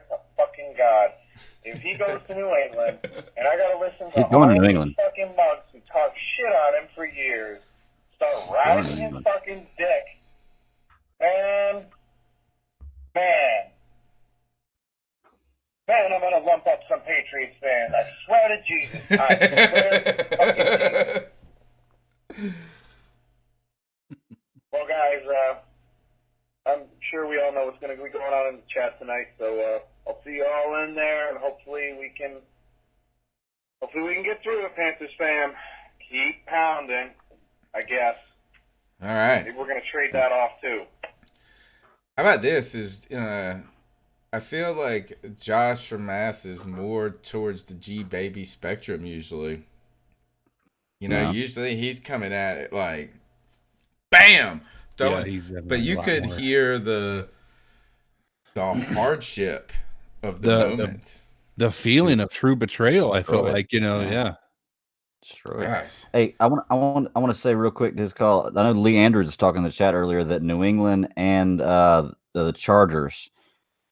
to fucking God, if he goes to New England, and I gotta listen to all these fucking mugs who talk shit on him for years, start riding his fucking dick, man, I'm gonna lump up some Patriots fans. I swear to Jesus. I swear to fucking Jesus. Well, guys, I'm sure we all know what's going to be going on in the chat tonight, so I'll see you all in there, and hopefully we can get through it, Panthers fam. Keep pounding, I guess. All right. Maybe we're going to trade that off, too. How about this? I feel like Josh from Mass is more towards the G Baby spectrum usually. You know, usually he's coming at it like, bam! But you could hear the hardship of the moment. The feeling of true betrayal, I felt like, you know, Hey, I want to say real quick this call. I know Lee Andrews was talking in the chat earlier that New England and the Chargers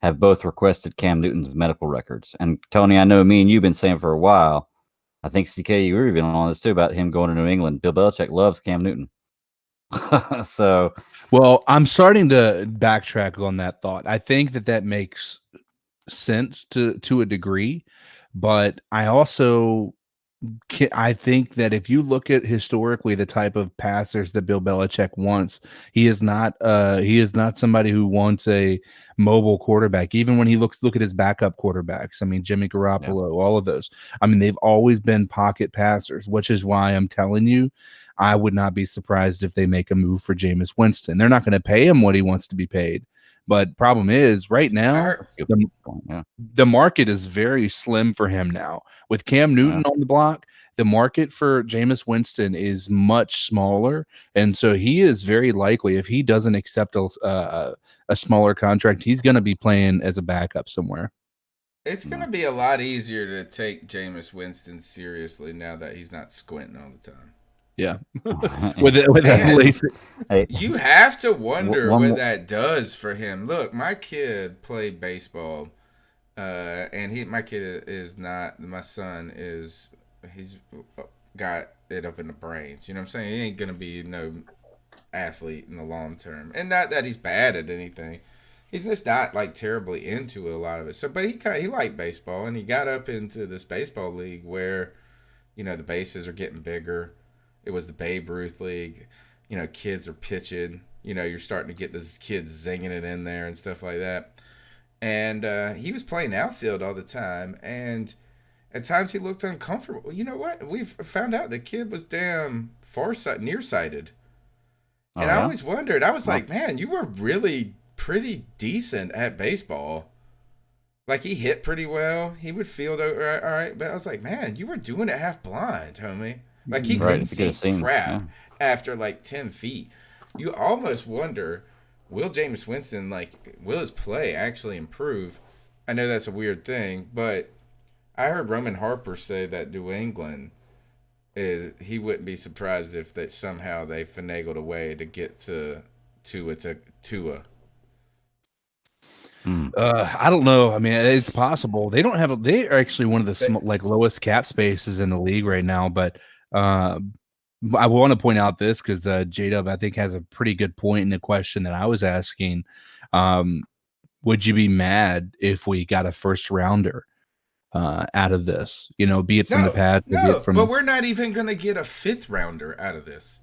have both requested Cam Newton's medical records. And Tony, I know me and you've been saying for a while. I think CK, you were even on this too about him going to New England. Bill Belichick loves Cam Newton. So, well, I'm starting to backtrack on that thought. I think that makes sense to a degree, but I also I think that if you look at historically the type of passers that Bill Belichick wants, he is not somebody who wants a mobile quarterback. Even when look at his backup quarterbacks, I mean Jimmy Garoppolo, all of those. I mean, they've always been pocket passers, which is why I'm telling you, I would not be surprised if they make a move for Jameis Winston. They're not going to pay him what he wants to be paid. But problem is, right now, the market is very slim for him now. With Cam Newton on the block, the market for Jameis Winston is much smaller. And so he is very likely, if he doesn't accept a smaller contract, he's going to be playing as a backup somewhere. It's going to be a lot easier to take Jameis Winston seriously now that he's not squinting all the time. Yeah. with that LASIK. You have to wonder what that does for him. Look, my kid played baseball, and my son he's got it up in the brains. You know what I'm saying? He ain't going to be no athlete in the long term. And not that he's bad at anything. He's just not like terribly into a lot of it. So, but he liked baseball, and he got up into this baseball league where, you know, the bases are getting bigger. It was the Babe Ruth League. You know, kids are pitching. You know, you're starting to get these kids zinging it in there and stuff like that. And he was playing outfield all the time. And at times he looked uncomfortable. You know what? We've found out the kid was damn nearsighted. And I always wondered. I was like, man, you were really pretty decent at baseball. Like, he hit pretty well. He would field all right. But I was like, man, you were doing it half blind, homie. Like, he couldn't see crap after, like, 10 feet. You almost wonder, will Jameis Winston, will his play actually improve? I know that's a weird thing, but I heard Roman Harper say that New England, he wouldn't be surprised if that somehow they finagled a way to get to Tua. I don't know. I mean, it's possible. They are actually one of the lowest cap spaces in the league right now, but I want to point out this because J-Dub, I think, has a pretty good point in the question that I was asking. Would you be mad if we got a first rounder out of this? You know, be it from the past. But we're not even going to get a fifth rounder out of this.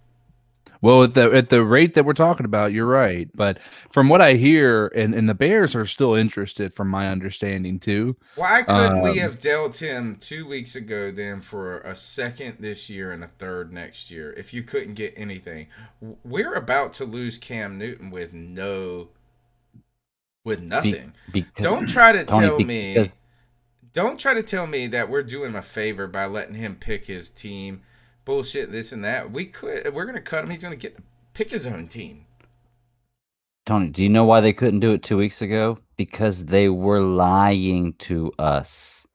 Well, at the rate that we're talking about, you're right. But from what I hear, and the Bears are still interested, from my understanding too. Why couldn't we have dealt him 2 weeks ago then for a second this year and a third next year if you couldn't get anything? We're about to lose Cam Newton with nothing. Don't try to tell me that we're doing him a favor by letting him pick his team. Bullshit, this and that. We're going to cut him. He's going to get to pick his own team. Tony, do you know why they couldn't do it 2 weeks ago? Because they were lying to us.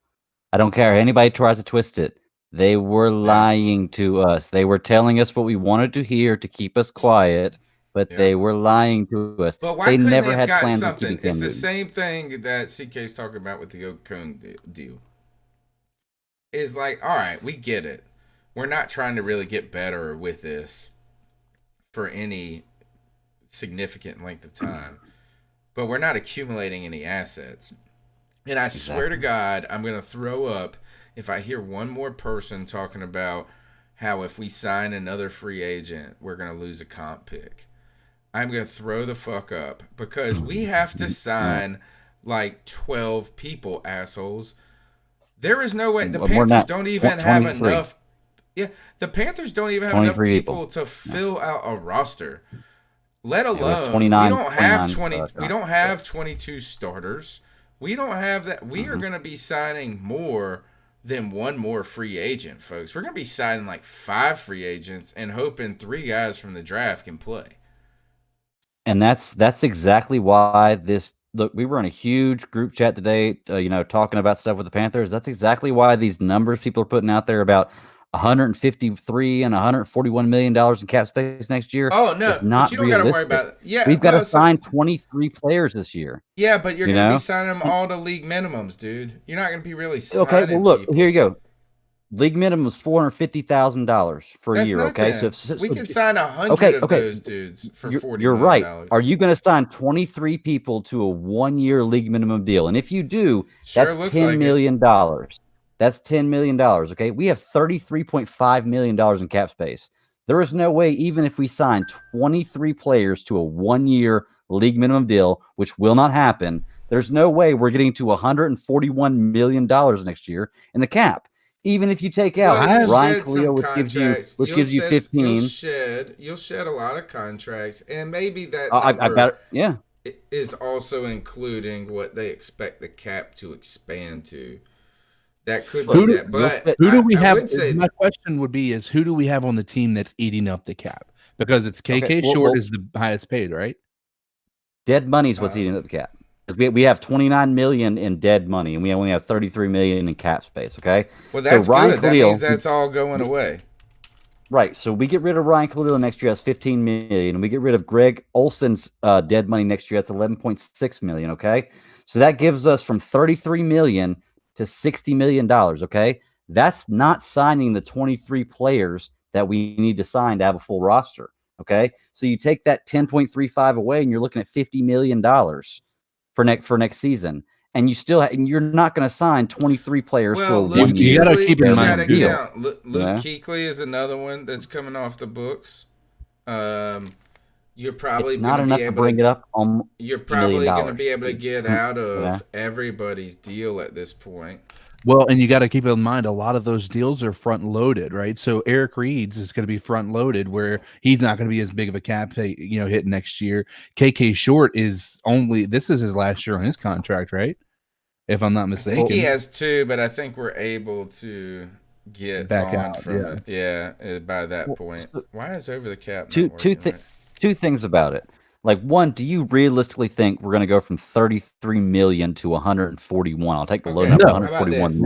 I don't care. Anybody tries to twist it. They were lying to us. They were telling us what we wanted to hear to keep us quiet, but they were lying to us. But why they couldn't never they have had gotten plans something? to It's the same thing that CK's talking about with the Okung deal. Is like, all right, we get it. We're not trying to really get better with this for any significant length of time, but we're not accumulating any assets. And I swear to God, I'm going to throw up if I hear one more person talking about how if we sign another free agent, we're going to lose a comp pick. I'm going to throw the fuck up because we have to sign like 12 people, assholes. There is no way. The Panthers don't even have enough. Yeah, the Panthers don't even have enough people to fill out a roster. Let alone we don't have 20. We don't have 22 starters. We don't have that. We are going to be signing more than one more free agent, folks. We're going to be signing like 5 free agents and hoping 3 guys from the draft can play. And that's exactly why this. Look, we were in a huge group chat today, talking about stuff with the Panthers. That's exactly why these numbers people are putting out there about $153 and $141 million in cap space next year. Oh no, is not but you don't got to worry about it. Yeah, we've got to sign 23 players this year. Yeah, but you're going to be signing them all to league minimums, dude. You're not going to be really signing. Okay, well look, here you go. League minimum is $450,000 for a year. Okay, so we can sign 100 of those dudes for $40 You're right. Are you going to sign 23 people to a 1-year league minimum deal? And if you do, that's $10 million. That's $10 million. Okay. We have $33.5 million in cap space. There is no way, even if we sign 23 players to a 1-year league minimum deal, which will not happen, there's no way we're getting to $141 million next year in the cap. Even if you take out Ryan Khalil, which gives you 15, you'll shed a lot of contracts, and maybe that I bet, yeah, is also including what they expect the cap to expand to. That could be that. But who do we have? My question would be: is who do we have on the team that's eating up the cap? Because it's KK Short is the highest paid, right? Dead money is what's eating up the cap. We have 29 million in dead money, and we only have 33 million in cap space. Okay, well that's good. That means that's all going away. Right. So we get rid of Ryan Khalil next year. That's 15 million, and we get rid of Greg Olson's dead money next year. That's 11.6 million. Okay, so that gives us from 33 million to $60 million. Okay, that's not signing the 23 players that we need to sign to have a full roster. Okay, so you take that 10.35 away, and you're looking at $50 million for next season, and you're not going to sign 23 players for a 1 year. You got to keep in mind deal. Luke Kuechly is another one that's coming off the books. You're probably not enough to bring it up on. You're probably going to be able to get out of everybody's deal at this point. Well, and you got to keep in mind a lot of those deals are front loaded, right? So Eric Reed's is going to be front loaded, where he's not going to be as big of a cap hit next year. KK Short this is his last year on his contract, right? If I'm not mistaken, he has 2, but I think we're able to get back on out from it. Yeah, by that point. Why is over the cap? Two things about it. Like, one, do you realistically think we're going to go from 33 million to 141? I'll take the low number, 141 next year.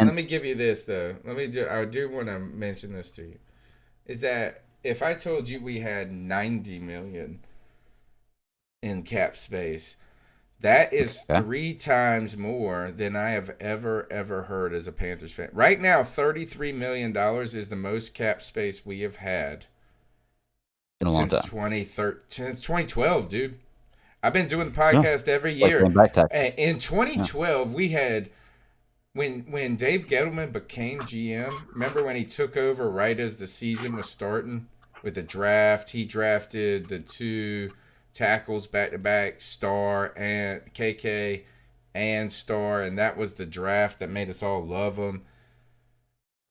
Let me give you this though. I do want to mention this to you. Is that if I told you we had 90 million in cap space, that is 3 times more than I have ever heard as a Panthers fan. Right now, $33 million is the most cap space we have had in a long time. Since 2012, dude. I've been doing the podcast every year. In 2012, we had when Dave Gettleman became GM. Remember when he took over right as the season was starting with the draft? He drafted the 2 tackles back to back, Star and KK and Star, and that was the draft that made us all love him.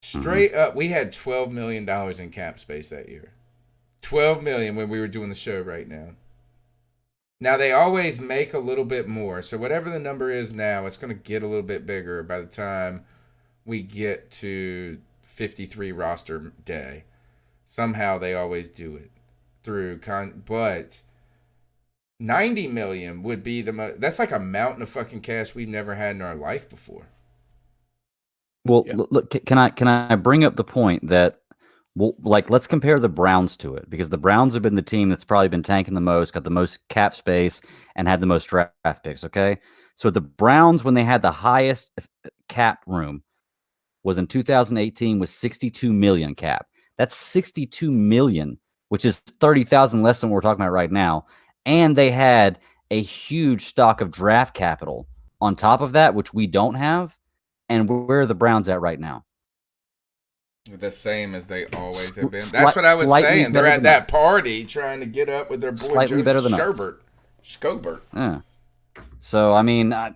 Straight up, we had $12 million in cap space that year. 12 million when we were doing the show right now. Now they always make a little bit more. So whatever the number is now, it's going to get a little bit bigger by the time we get to 53 roster day. Somehow they always do it through but 90 million would be the most. That's like a mountain of fucking cash we've never had in our life before. Well, look, can I bring up the point that, well, like, let's compare the Browns to it, because the Browns have been the team that's probably been tanking the most, got the most cap space, and had the most draft picks, okay? So the Browns, when they had the highest cap room, was in 2018 with 62 million cap. That's 62 million, which is 30,000 less than what we're talking about right now. And they had a huge stock of draft capital on top of that, which we don't have. And where are the Browns at right now? The same as they always have been. That's what I was saying. They're at that party trying to get up with their boy slightly better than Scobert. Yeah. So, I mean, I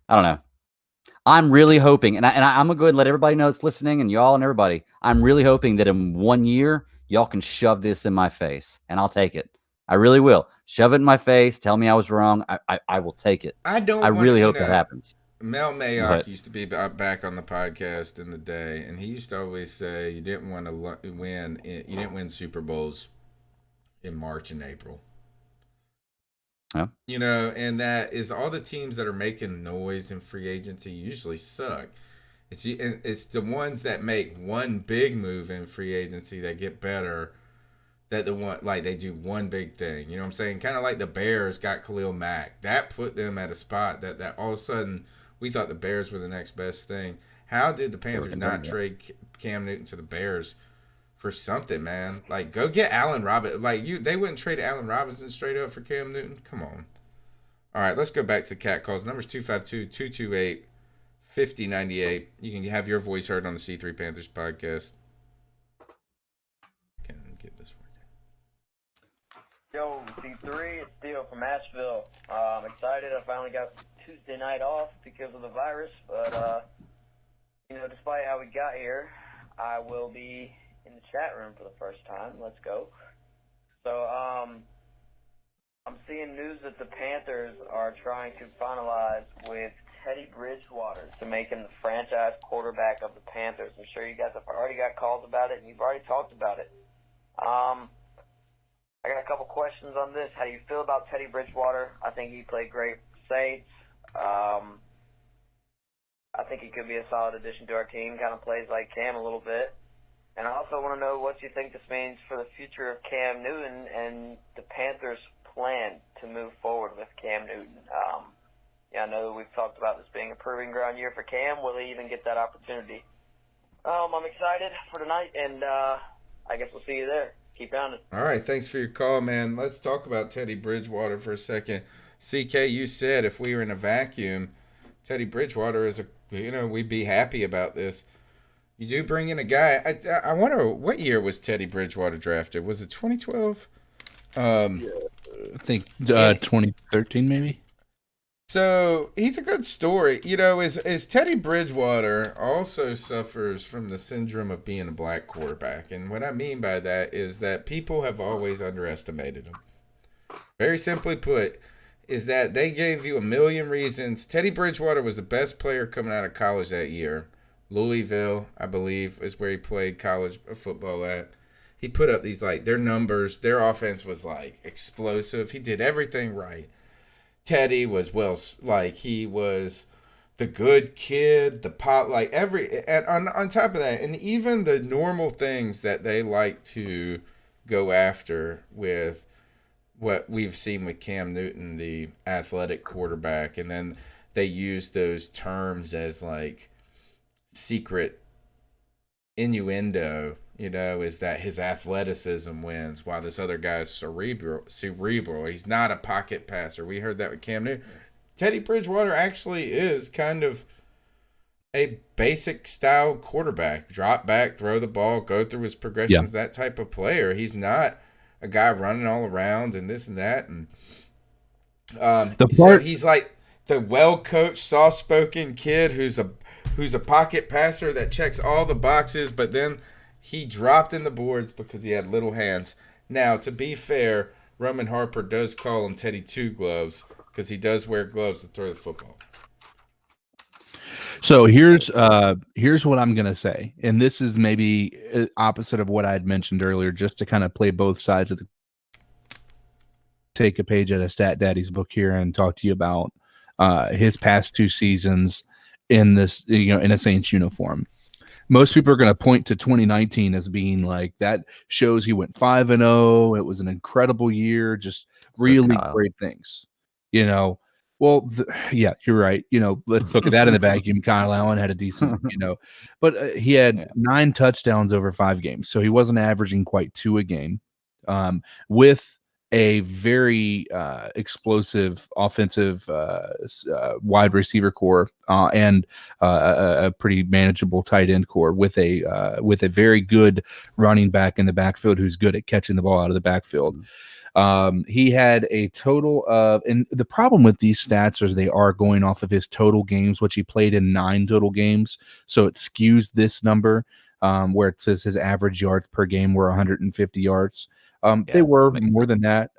don't know. I'm really hoping, and I'm going to go ahead and let everybody know that's listening, and y'all and everybody, I'm really hoping that in 1 year, y'all can shove this in my face, and I'll take it. I really will. Shove it in my face. Tell me I was wrong. I will take it. I really hope that happens. Mel Mayock used to be back on the podcast in the day, and he used to always say you didn't want to win. You didn't win Super Bowls in March and April. Yeah. You know, and that is all the teams that are making noise in free agency usually suck. It's the ones that make one big move in free agency that get better. That they do one big thing. You know what I'm saying? Kind of like the Bears got Khalil Mack. That put them at a spot that all of a sudden we thought the Bears were the next best thing. How did the Panthers not trade Cam Newton to the Bears for something, man? Like, go get Allen Robinson. They wouldn't trade Allen Robinson straight up for Cam Newton. Come on. All right, let's go back to cat calls. Numbers 252-228-5828. 5098. You can have your voice heard on the C3 Panthers podcast. Can get this working. Yo, C3, it's Theo from Asheville. I'm excited. I finally got Tuesday night off because of the virus, but despite how we got here, I will be in the chat room for the first time. Let's go. So, I'm seeing news that the Panthers are trying to finalize with Teddy Bridgewater to make him the franchise quarterback of the Panthers. I'm sure you guys have already got calls about it, and you've already talked about it. I got a couple questions on this. How do you feel about Teddy Bridgewater? I think he played great for Saints. I think he could be a solid addition to our team, kind of plays like Cam a little bit. And I also want to know what you think this means for the future of Cam Newton and the Panthers' plan to move forward with Cam Newton. I know we've talked about this being a proving ground year for Cam. Will he even get that opportunity? I'm excited for tonight, and I guess we'll see you there. Keep pounding. All right, thanks for your call, man. Let's talk about Teddy Bridgewater for a second. CK, you said if we were in a vacuum, Teddy Bridgewater is we'd be happy about this. You do bring in a guy. I wonder, what year was Teddy Bridgewater drafted? Was it 2012? I think 2013 maybe. So he's a good story. Is Teddy Bridgewater also suffers from the syndrome of being a black quarterback. And what I mean by that is that people have always underestimated him. Very simply put, is that they gave you a million reasons. Teddy Bridgewater was the best player coming out of college that year. Louisville, I believe, is where he played college football at. He put up these, their numbers. Their offense was, explosive. He did everything right. Teddy was, he was the good kid, the pop, and on top of that, and even the normal things that they like to go after with what we've seen with Cam Newton, the athletic quarterback, and then they use those terms as secret innuendo, is that his athleticism wins while this other guy's cerebral. He's not a pocket passer. We heard that with Cam Newton. Teddy Bridgewater actually is kind of a basic style quarterback. Drop back, throw the ball, go through his progressions, that type of player. He's not a guy running all around and this and that. And so he's like the well-coached, soft-spoken kid who's a pocket passer that checks all the boxes, but then he dropped in the boards because he had little hands. Now, to be fair, Roman Harper does call him Teddy Two Gloves because he does wear gloves to throw the football. So here's what I'm gonna say, and this is maybe opposite of what I had mentioned earlier, just to kind of play both sides of the. Take a page out of Stat Daddy's book here and talk to you about his past two seasons in this, in a Saints uniform. Most people are going to point to 2019 as being that shows he went 5-0. It was an incredible year, just really great things. Well, yeah, you're right. Let's look at that in the vacuum. Kyle Allen had a decent, but he had 9 touchdowns over 5 games. So he wasn't averaging quite 2 a game with a very explosive offensive wide receiver core and a pretty manageable tight end core with a very good running back in the backfield who's good at catching the ball out of the backfield. He had a total of, and the problem with these stats is they are going off of his total games, which he played in 9 total games. So it skews this number where it says his average yards per game were 150 yards. They were more than that,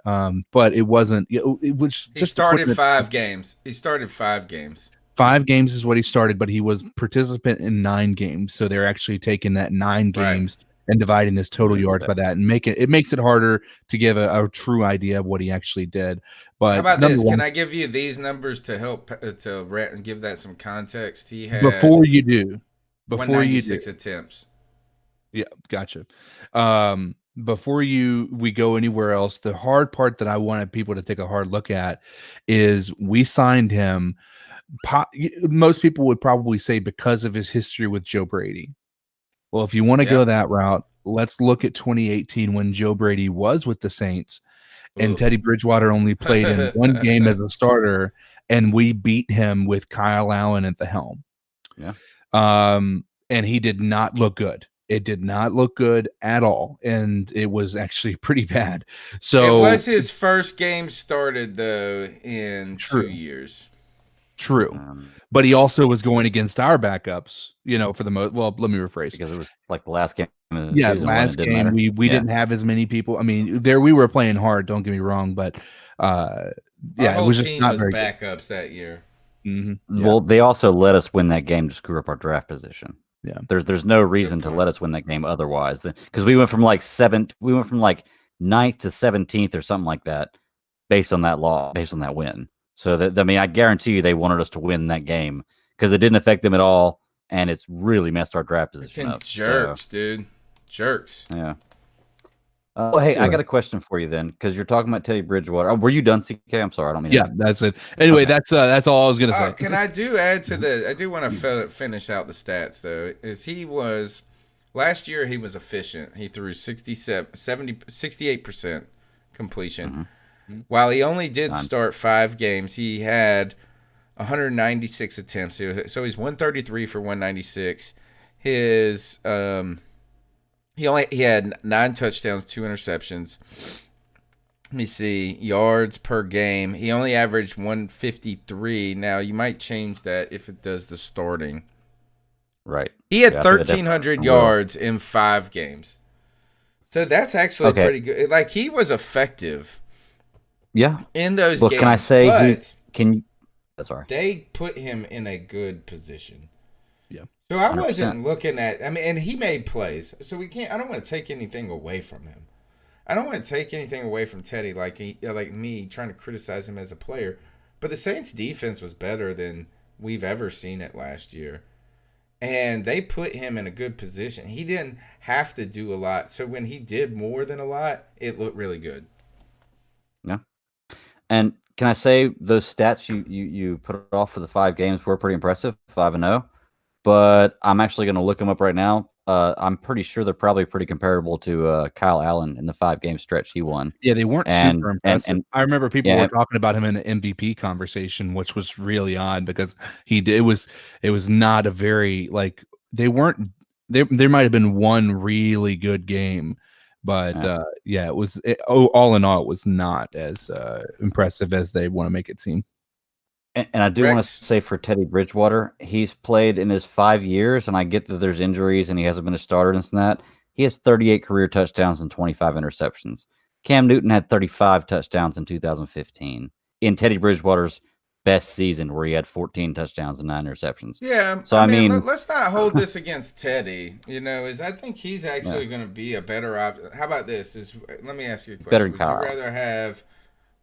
but it wasn't. It was. He started 5 games. He started 5 games. 5 games is what he started, but he was participant in 9 games. So they're actually taking that 9 games and dividing his total yards by that, and makes it harder to give a true idea of what he actually did. But how about this? Can I give you these numbers to help to give that some context? He had before you do 196 attempts. Yeah, gotcha. Before we go anywhere else, the hard part that I wanted people to take a hard look at is we signed him. Most people would probably say because of his history with Joe Brady. Well, if you want to go that route, let's look at 2018 when Joe Brady was with the Saints and Teddy Bridgewater only played in 1 game as a starter, and we beat him with Kyle Allen at the helm. Yeah. And he did not look good. It did not look good at all, and it was actually pretty bad. So it was his first game started though in True. 2 years. True, but he also was going against our backups. For the most. Well, let me rephrase. Because it was like the last game of the Yeah, season when it last didn't game matter. we didn't have as many people. I mean, we were playing hard. Don't get me wrong, but Our it whole was just team not was very good. backups that year. Mm-hmm. Well, they also let us win that game to screw up our draft position. Yeah, there's no reason to let us win that game otherwise, because we went from like 9th to 17th or something like that, based on that win. So I guarantee you they wanted us to win that game because it didn't affect them at all, and it's really messed our draft position up. Jerks, dude, jerks. Yeah. Oh, hey, I got a question for you then, because you're talking about Teddy Bridgewater. Oh, were you done, CK? I'm sorry, I don't mean. Yeah, that's it. Anyway, Okay. that's all I was gonna say. Can I add to the? I do want to finish out the stats though. Last year he was efficient. He threw 68% completion. Mm-hmm. While he only did start 5 games, he had 196 attempts. So he's 133 for 196. His he had 9 touchdowns, 2 interceptions. Let me see, yards per game. He only averaged 153. Now, you might change that if it does the starting. Right. He had 1,300 yards in 5 games. So that's actually pretty good. Like, he was effective. Yeah. In those games. Can I say sorry. They put him in a good position. Yeah. So I wasn't looking at, and he made plays. So I don't want to take anything away from him. I don't want to take anything away from Teddy like me trying to criticize him as a player. But the Saints defense was better than we've ever seen it last year. And they put him in a good position. He didn't have to do a lot. So when he did more than a lot, it looked really good. Yeah. And can I say those stats you put off for the 5 games were pretty impressive, 5-0. But I'm actually going to look them up right now. I'm pretty sure they're probably pretty comparable to Kyle Allen in the 5-game stretch he won. Yeah, they weren't super impressive. And I remember people were talking about him in an MVP conversation, which was really odd because it was not a very there might have been one really good game, but all in all it was not as impressive as they want to make it seem. And I do want to say for Teddy Bridgewater, he's played in his 5 years, and I get that there's injuries and he hasn't been a starter and that. He has 38 career touchdowns and 25 interceptions. Cam Newton had 35 touchdowns in 2015 in Teddy Bridgewater's best season, where he had 14 touchdowns and 9 interceptions. Yeah, so I mean let's not hold this against Teddy. I think he's actually going to be a better option. How about this? Let me ask you a question.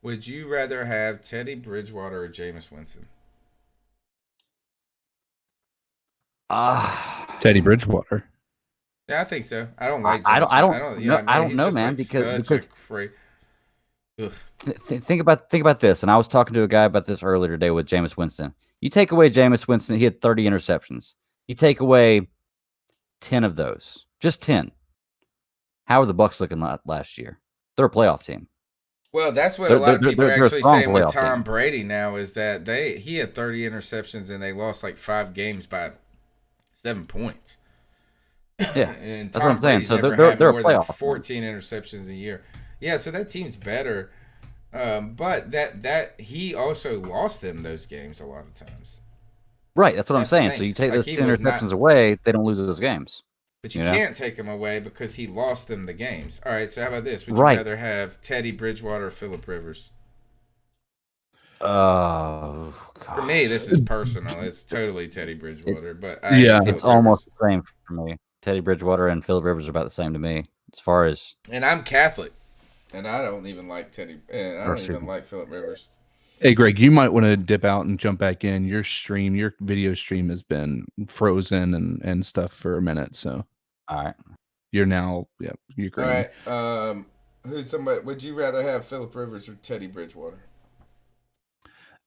Would you rather have Teddy Bridgewater or Jameis Winston? Teddy Bridgewater. Yeah, I think so. I don't like. I don't know, man. Because think about this. And I was talking to a guy about this earlier today with Jameis Winston. You take away Jameis Winston, he had 30 interceptions. You take away 10 of those, just 10. How are the Bucs looking last year? They're a playoff team. Well, that's what a lot of people are actually saying with Tom Brady now is that he had 30 interceptions and they lost like 5 games by 7 points. Yeah, and that's what I'm saying. So they're a playoff. 14 interceptions a year. Yeah, so that team's better. But that he also lost them those games a lot of times. Right, that's what I'm saying. So you take those 10 interceptions away, they don't lose those games. But you can't take him away because he lost them the games. All right, so how about this? Would you rather have Teddy Bridgewater or Phillip Rivers? Oh, for me, this is personal. It's totally Teddy Bridgewater, but it's almost the same for me. Teddy Bridgewater and Phillip Rivers are about the same to me as far as. And I'm Catholic, and I don't even like Teddy. And I don't even like Phillip Rivers. Hey, Greg, you might want to dip out and jump back in. Your video stream has been frozen and stuff for a minute. So, all right, you're now, you're great. All right. Would you rather have Phillip Rivers or Teddy Bridgewater?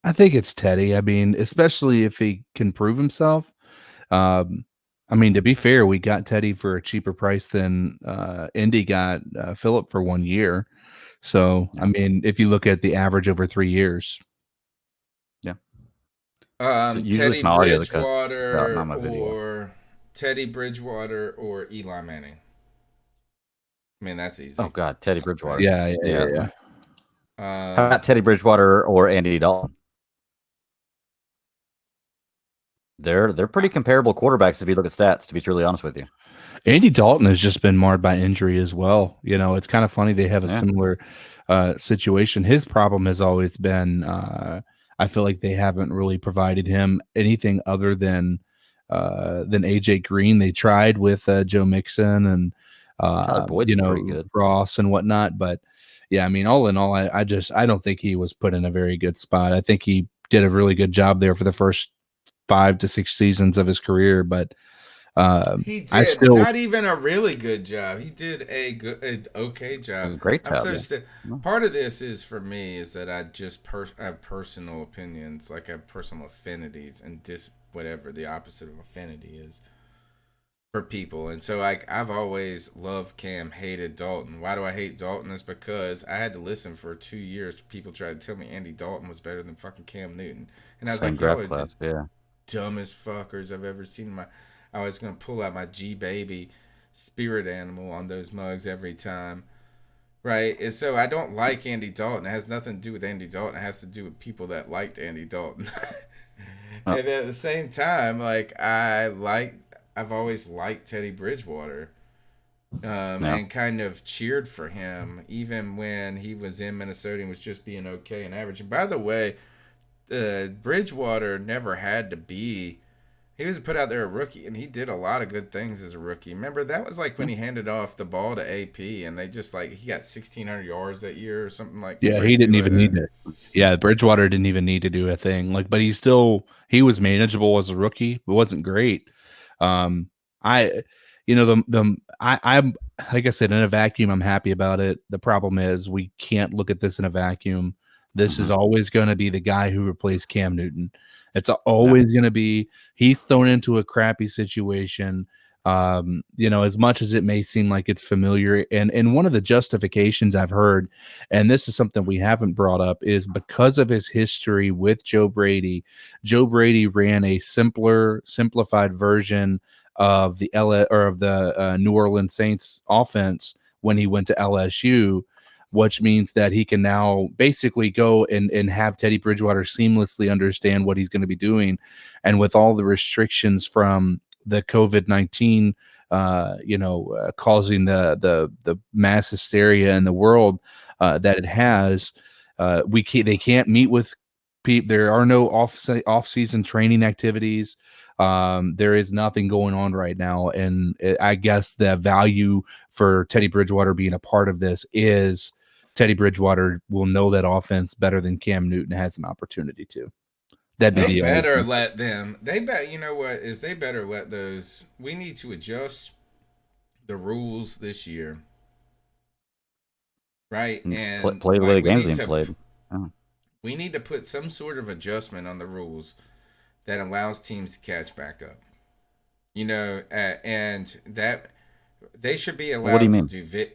I think it's Teddy. I mean, especially if he can prove himself. I mean, to be fair, we got Teddy for a cheaper price than Indy got Phillip for 1 year. So, I mean, if you look at the average over 3 years. Yeah. usually Teddy it's my audio that cuts out, Bridgewater not my video. or Teddy Bridgewater or Eli Manning. I mean, that's easy. Oh God, Teddy Bridgewater. Yeah. How about Teddy Bridgewater or Andy Dalton? They're pretty comparable quarterbacks if you look at stats. To be truly honest with you, Andy Dalton has just been marred by injury as well. You know, it's kind of funny they have a similar situation. His problem has always been I feel like they haven't really provided him anything other than AJ Green. They tried with Joe Mixon and Boyd's pretty good. Ross and whatnot, but yeah, I mean, all in all, I don't think he was put in a very good spot. I think he did a really good job there for the first 5 to 6 seasons of his career, but he did not even a really good job. He did an okay job. Great job. Part of this is for me is that I just have personal opinions, like I have personal affinities, and whatever the opposite of affinity is for people. And so like I've always loved Cam, hated Dalton. Why do I hate Dalton? Is because I had to listen for 2 years. People tried to tell me Andy Dalton was better than fucking Cam Newton, and I was like, yo, dumbest fuckers I've ever seen. I was gonna pull out my G-Baby spirit animal on those mugs every time, right? And so I don't like Andy Dalton. It has nothing to do with Andy Dalton. It has to do with people that liked Andy Dalton. And at the same time, like I've always liked Teddy Bridgewater, and kind of cheered for him even when he was in Minnesota and was just being okay and average. And by the way, Bridgewater never had to be. He was put out there a rookie, and he did a lot of good things as a rookie. Remember, that was like when he handed off the ball to AP, and they just like he got 1,600 yards that year or something like. Yeah, he didn't even need it. Yeah, Bridgewater didn't even need to do a thing. Like, but he was manageable as a rookie. It wasn't great. I'm like I said, in a vacuum, I'm happy about it. The problem is we can't look at this in a vacuum. This is always going to be the guy who replaced Cam Newton. It's always going to be he's thrown into a crappy situation. As much as it may seem like it's familiar, and one of the justifications I've heard, and this is something we haven't brought up, is because of his history with Joe Brady. Joe Brady ran a simplified version of the New Orleans Saints offense when he went to LSU, which means that he can now basically go and have Teddy Bridgewater seamlessly understand what he's going to be doing. And with all the restrictions from the COVID-19, causing the mass hysteria in the world that it has, they can't meet with people. There are no off-season training activities. There is nothing going on right now. And I guess the value for Teddy Bridgewater being a part of this is Teddy Bridgewater will know that offense better than Cam Newton has an opportunity to. They better let them. You know what is? They better let those. We need to adjust the rules this year, right? And play the way the game's being played. We need to put some sort of adjustment on the rules that allows teams to catch back up. And that they should be allowed what do you mean? To do.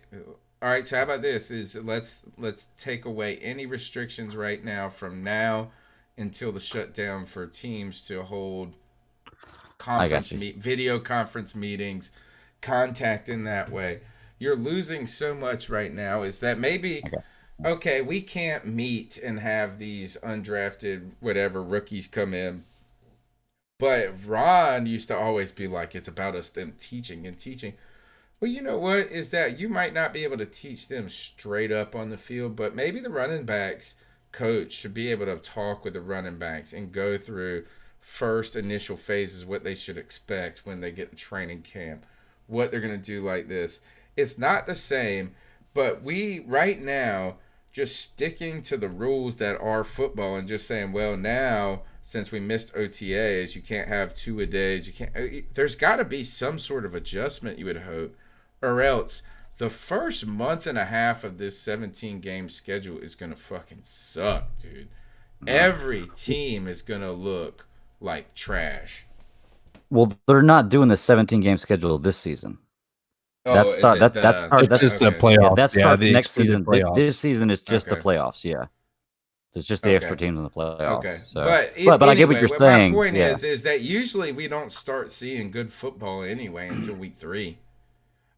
All right, so how about this? Is let's take away any restrictions right now from now until the shutdown for teams to hold video conference meetings, contact in that way. You're losing so much right now. Is that maybe okay? We can't meet and have these undrafted whatever rookies come in. But Ron used to always be like, it's about them teaching and teaching. Well, you know what is that you might not be able to teach them straight up on the field, but maybe the running backs coach should be able to talk with the running backs and go through first initial phases, what they should expect when they get to training camp, what they're going to do like this. It's not the same, but we right now just sticking to the rules that are football and just saying, well, now since we missed OTAs, you can't have 2-a-days. You can't. There's got to be some sort of adjustment, you would hope, or else the first month and a half of this 17-game schedule is going to fucking suck, dude. Every team is going to look like trash. Well, they're not doing the 17-game schedule this season. That's just the playoffs. Yeah, that's next season. This season is just the playoffs. Yeah. It's just the Okay. extra teams in the playoffs. Okay, So. but I get what you're saying. My point yeah. is that usually we don't start seeing good football anyway until week 3.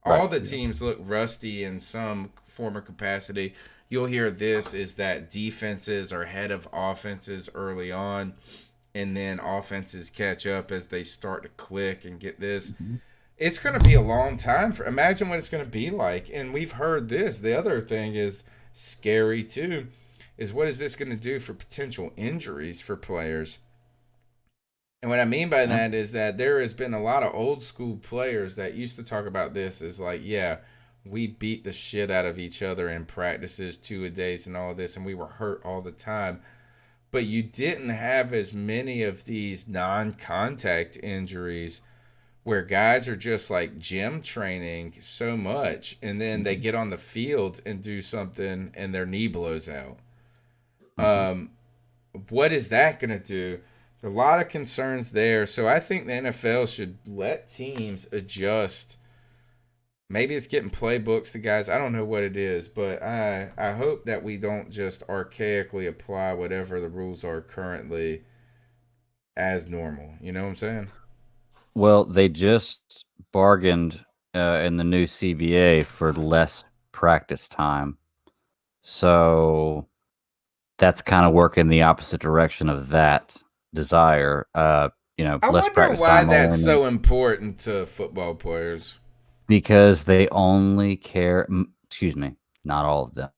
Right. All the teams look rusty in some form or capacity. You'll hear this is that defenses are ahead of offenses early on, and then offenses catch up as they start to click and get this. Mm-hmm. It's going to be a long time. Imagine what it's going to be like. And we've heard this. The other thing is scary too, is what is this going to do for potential injuries for players? And what I mean by that is that there has been a lot of old school players that used to talk about this as like, yeah, we beat the shit out of each other in practices 2-a-days and all of this, and we were hurt all the time. But you didn't have as many of these non-contact injuries where guys are just like gym training so much, and then they get on the field and do something and their knee blows out. What is that going to do? A lot of concerns there. So I think the NFL should let teams adjust. Maybe it's getting playbooks to guys. I don't know what it is, but I hope that we don't just archaically apply whatever the rules are currently as normal. You know what I'm saying? Well, they just bargained in the new CBA for less practice time. So that's kind of working the opposite direction of that desire. I less wonder practice why time that's only, so important to football players. because they only care. Excuse me, not all of them.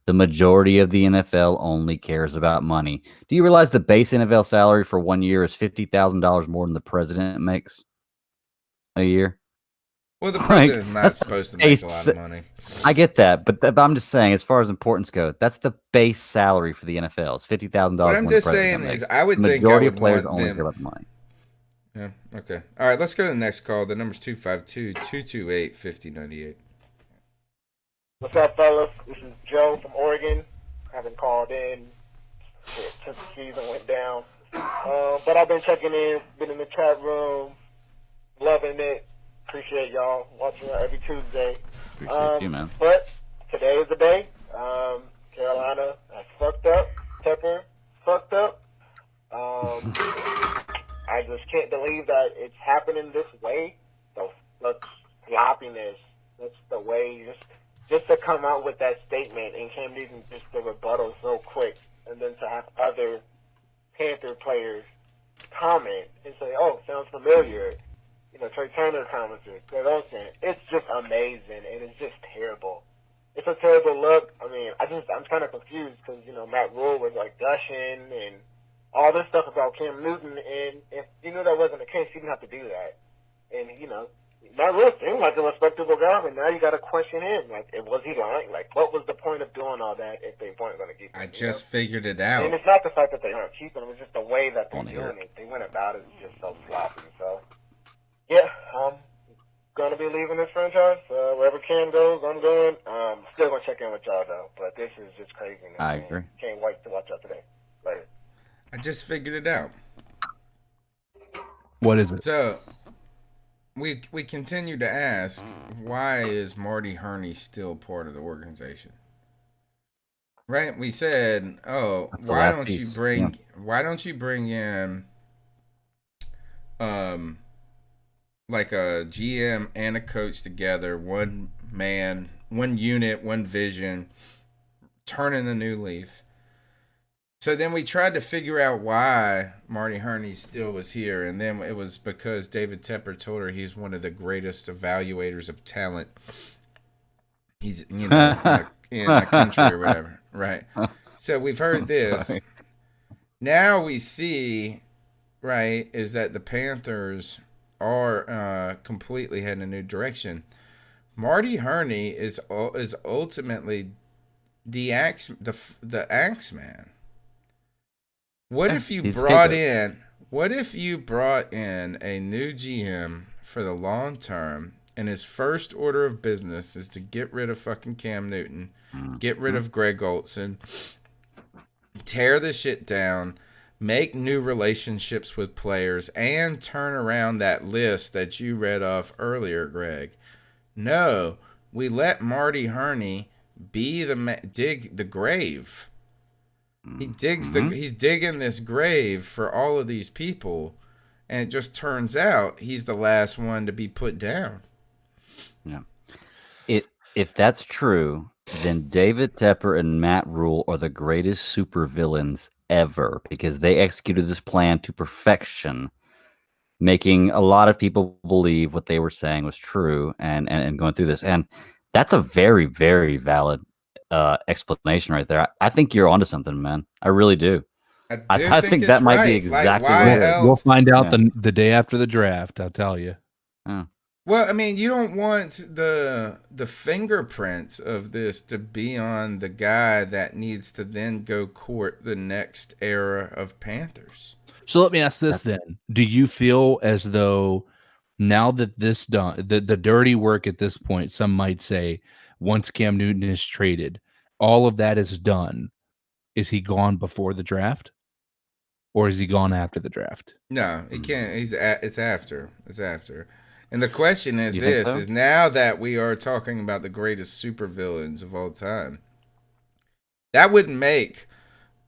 The majority of the NFL only cares about money. Do you realize the base NFL salary for 1 year is $50,000 more than the president makes a year? Well, the Like, president's not that's supposed to the make a base- lot of money. I get that, but I'm just saying, as far as importance goes, that's the base salary for the NFL. It's $50,000 What more I'm than the just saying president is makes. I would The think I majority would of players want only them. care about the money. Yeah, okay. All right, let's go to the next call. The number's 252-228-5098. What's up, fellas? This is Joe from Oregon. Haven't called in since the season went down. But I've been checking in, been in the chat room, loving it. Appreciate y'all watching every Tuesday. Appreciate you, man. But today is the day. Carolina has fucked up. Tepper fucked up. I just can't believe that it's happening this way. The sloppiness. That's the way. Just to come out with that statement and Cam Newton just the rebuttal so quick, and then to have other Panther players comment and say, "Oh, sounds familiar." Trai Turner commented. It's just amazing, and it's just terrible. It's a terrible look. I mean, I'm kind of confused because Matt Rule was like gushing and all this stuff about Cam Newton, and if you knew that wasn't the case, you didn't have to do that. And Matt Rule seemed like a respectable guy, but now you got to question him. Like, was he lying? Like, what was the point of doing all that if they weren't going to keep him? I just figured it out. And it's not the fact that they aren't keeping him; it's just the way that they're doing it. They went about it just so sloppy. So, yeah, I'm gonna be leaving this franchise. Wherever Cam goes, I'm going. Still gonna check in with y'all though. But this is just crazy. I agree. Can't wait to watch y'all today. Later. I just figured it out. What is it? So, we continue to ask, why is Marty Hurney still part of the organization? Right? We said, That's the why last don't you piece. bring in like a GM and a coach together, one man, one unit, one vision, turning the new leaf. So then we tried to figure out why Marty Hurney still was here, and then it was because David Tepper told her he's one of the greatest evaluators of talent. He's, in the country or whatever, right? So we've heard this. Sorry. Now we see, right, is that the Panthers are completely heading a new direction. Marty Hurney is ultimately the axe man. What if you brought in a new GM for the long term, and his first order of business is to get rid of fucking Cam Newton, get rid of Greg Olson, tear the shit down, make new relationships with players, and turn around that list that you read off earlier, Greg? No, we let Marty Hurney be dig the grave. He's digging this grave for all of these people, and it just turns out he's the last one to be put down. Yeah. If that's true, then David Tepper and Matt Rule are the greatest supervillains ever because they executed this plan to perfection, making a lot of people believe what they were saying was true and going through this. And that's a very, very valid explanation right there. I think you're onto something, man. I really do. I think that might be exactly what it is. We'll find out the day after the draft, I'll tell you. Yeah. Well, I mean, you don't want the fingerprints of this to be on the guy that needs to then go court the next era of Panthers. So let me ask this then. Do you feel as though now that this done, the dirty work at this point, some might say, once Cam Newton is traded, all of that is done. Is he gone before the draft? Or is he gone after the draft? No, he can't. It's after. It's after. And the question is is now that we are talking about the greatest supervillains of all time, that would make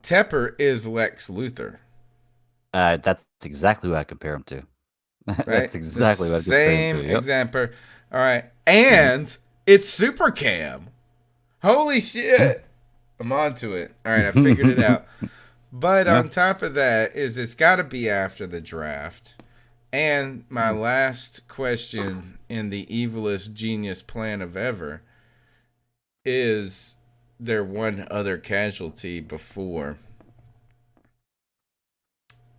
Tepper is Lex Luthor. That's exactly what I compare him to. Right? That's exactly what I compare him to. Same example. All right. And it's Super Cam. Holy shit. I'm onto it. All right, I figured it out. But on top of that is it's got to be after the draft. And my last question in the evilest genius plan of ever is there one other casualty before?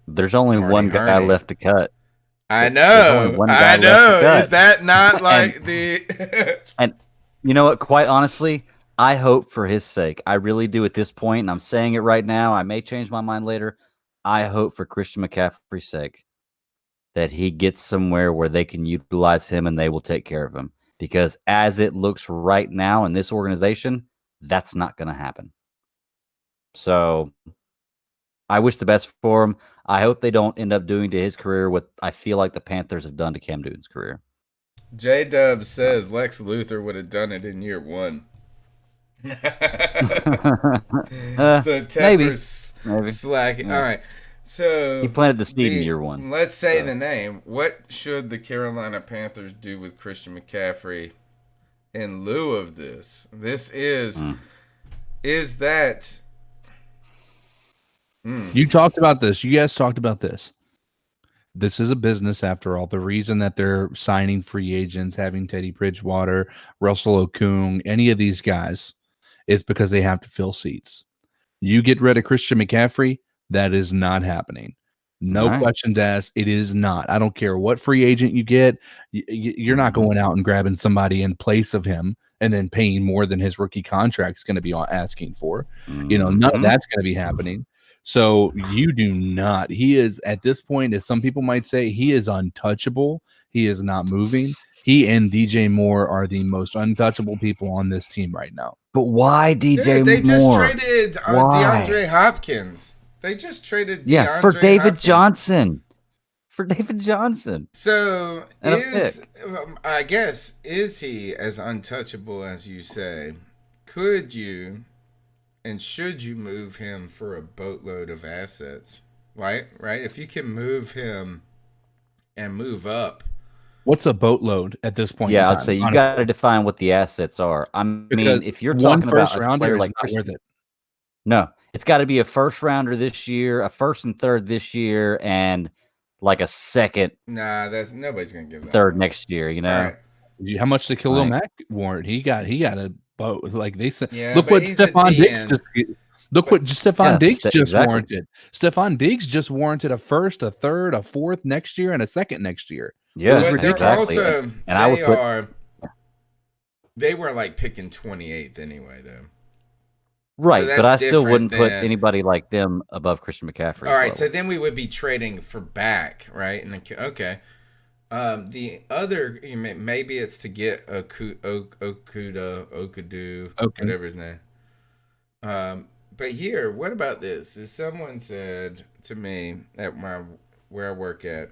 There's only one guy left to cut. I know. I know. Is that not like And you know what? Quite honestly, I hope for his sake. I really do at this point, and I'm saying it right now. I may change my mind later. I hope for Christian McCaffrey's sake that he gets somewhere where they can utilize him and they will take care of him. Because as it looks right now in this organization, that's not going to happen. So I wish the best for him. I hope they don't end up doing to his career what I feel like the Panthers have done to Cam Newton's career. J-Dub says Lex Luthor would have done it in year one. So Tepper's maybe. slacking. Yeah. All right. So he planted the seed in year one. Let's say the name. What should the Carolina Panthers do with Christian McCaffrey in lieu of this? This is that You talked about this. You guys talked about this. This is a business after all. The reason that they're signing free agents, having Teddy Bridgewater, Russell Okung, any of these guys, is because they have to fill seats. You get rid of Christian McCaffrey, that is not happening. No questions asked. It is not. I don't care what free agent you get. You're not going out and grabbing somebody in place of him and then paying more than his rookie contract is going to be asking for. You know, none of that's going to be happening. So you do not. He is, at this point, as some people might say, he is untouchable. He is not moving. He and DJ Moore are the most untouchable people on this team right now. But why DJ Moore? They just traded DeAndre Hopkins. They just traded DeAndre for David Hopkins. Johnson. For David Johnson. So I guess, is he as untouchable as you say? Could you and should you move him for a boatload of assets? Right? If you can move him and move up. What's a boatload at this point? Yeah, I'd say you got to define what the assets are. I mean, if you're talking about a player like not worth it. No, it's got to be a first rounder this year, a first and third this year, and like a second. Nah, nobody's gonna give that. Third next year, you know. Right. How much did Khalil Mack warrant? He got a boat. Like they said. Yeah, look what Stephon Diggs just. Look what Stephon Diggs just warranted. Stephon Diggs just warranted a first, a third, a fourth next year, and a second next year. Yeah, exactly. Also, and they were like picking 28th anyway, though. Right, so but I still wouldn't put anybody like them above Christian McCaffrey. All right, so then we would be trading for back, right? And then the other maybe it's to get Okudu, whatever his name. But here, what about this? Someone said to me at where I work at,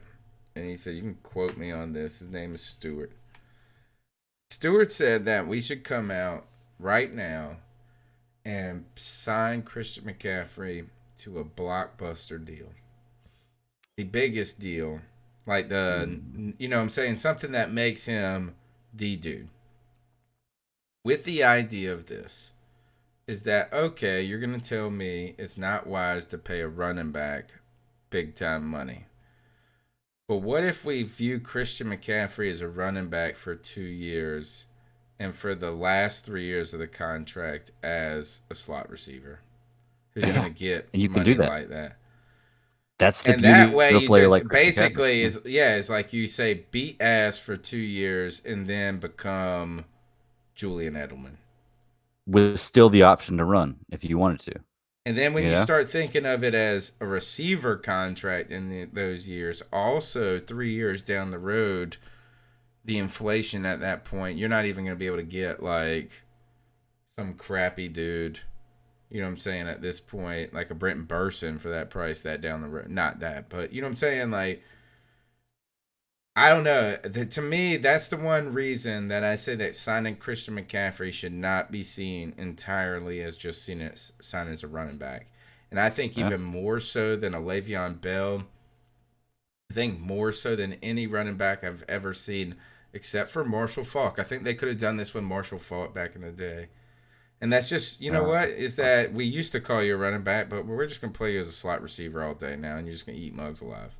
and he said, you can quote me on this. His name is Stewart. Stewart said that we should come out right now and sign Christian McCaffrey to a blockbuster deal. The biggest deal. Like you know what I'm saying? Something that makes him the dude. With the idea of this is that, okay, you're going to tell me it's not wise to pay a running back big time money. But what if we view Christian McCaffrey as a running back for 2 years and for the last 3 years of the contract as a slot receiver who's going to get And you can money do that. like that? That's the And beauty that way of a you player just like Christian basically McCaffrey. it's like you say beat ass for 2 years and then become Julian Edelman. With still the option to run if you wanted to. And then when you Yeah. start thinking of it as a receiver contract in those years, also 3 years down the road, the inflation at that point, you're not even going to be able to get like some crappy dude, you know what I'm saying, at this point, like a Brenton Burson for that price that down the road. Not that, but you know what I'm saying? Like, I don't know. To me, that's the one reason that I say that signing Christian McCaffrey should not be seen entirely as just signing as a running back. And I think even more so than a Le'Veon Bell, I think more so than any running back I've ever seen, except for Marshall Faulk. I think they could have done this with Marshall Faulk back in the day. And that's just, you know what, is that we used to call you a running back, but we're just going to play you as a slot receiver all day now, and you're just going to eat mugs alive.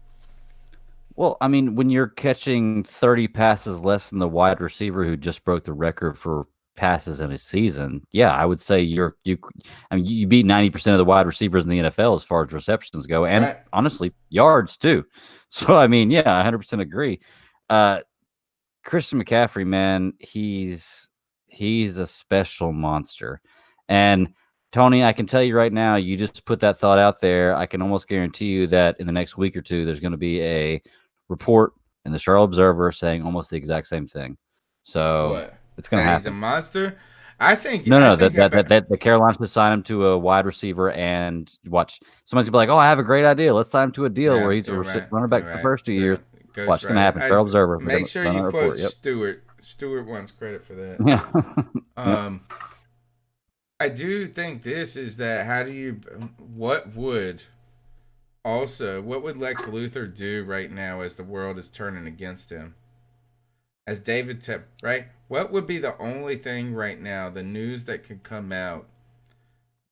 Well, I mean, when you're catching 30 passes less than the wide receiver who just broke the record for passes in a season, yeah, I would say you beat 90% of the wide receivers in the NFL as far as receptions go, and honestly, yards too. So, I mean, yeah, I 100% agree. Christian McCaffrey, man, he's a special monster. And Tony, I can tell you right now, you just put that thought out there. I can almost guarantee you that in the next week or two, there's going to be a report in the Charlotte Observer saying almost the exact same thing. So What? it's going to happen. He's a monster. I think that the Carolina should sign him to a wide receiver, and watch somebody's gonna be like, "Oh, I have a great idea. Let's sign him to a deal where he's a running back for the first 2 years." Watch, it's gonna happen. Charlotte Observer. Make sure you quote Stewart. Stewart wants credit for that. Yeah. I do think this is that. What would Lex Luthor do right now as the world is turning against him? As David said, right? What would be the only thing right now, the news that could come out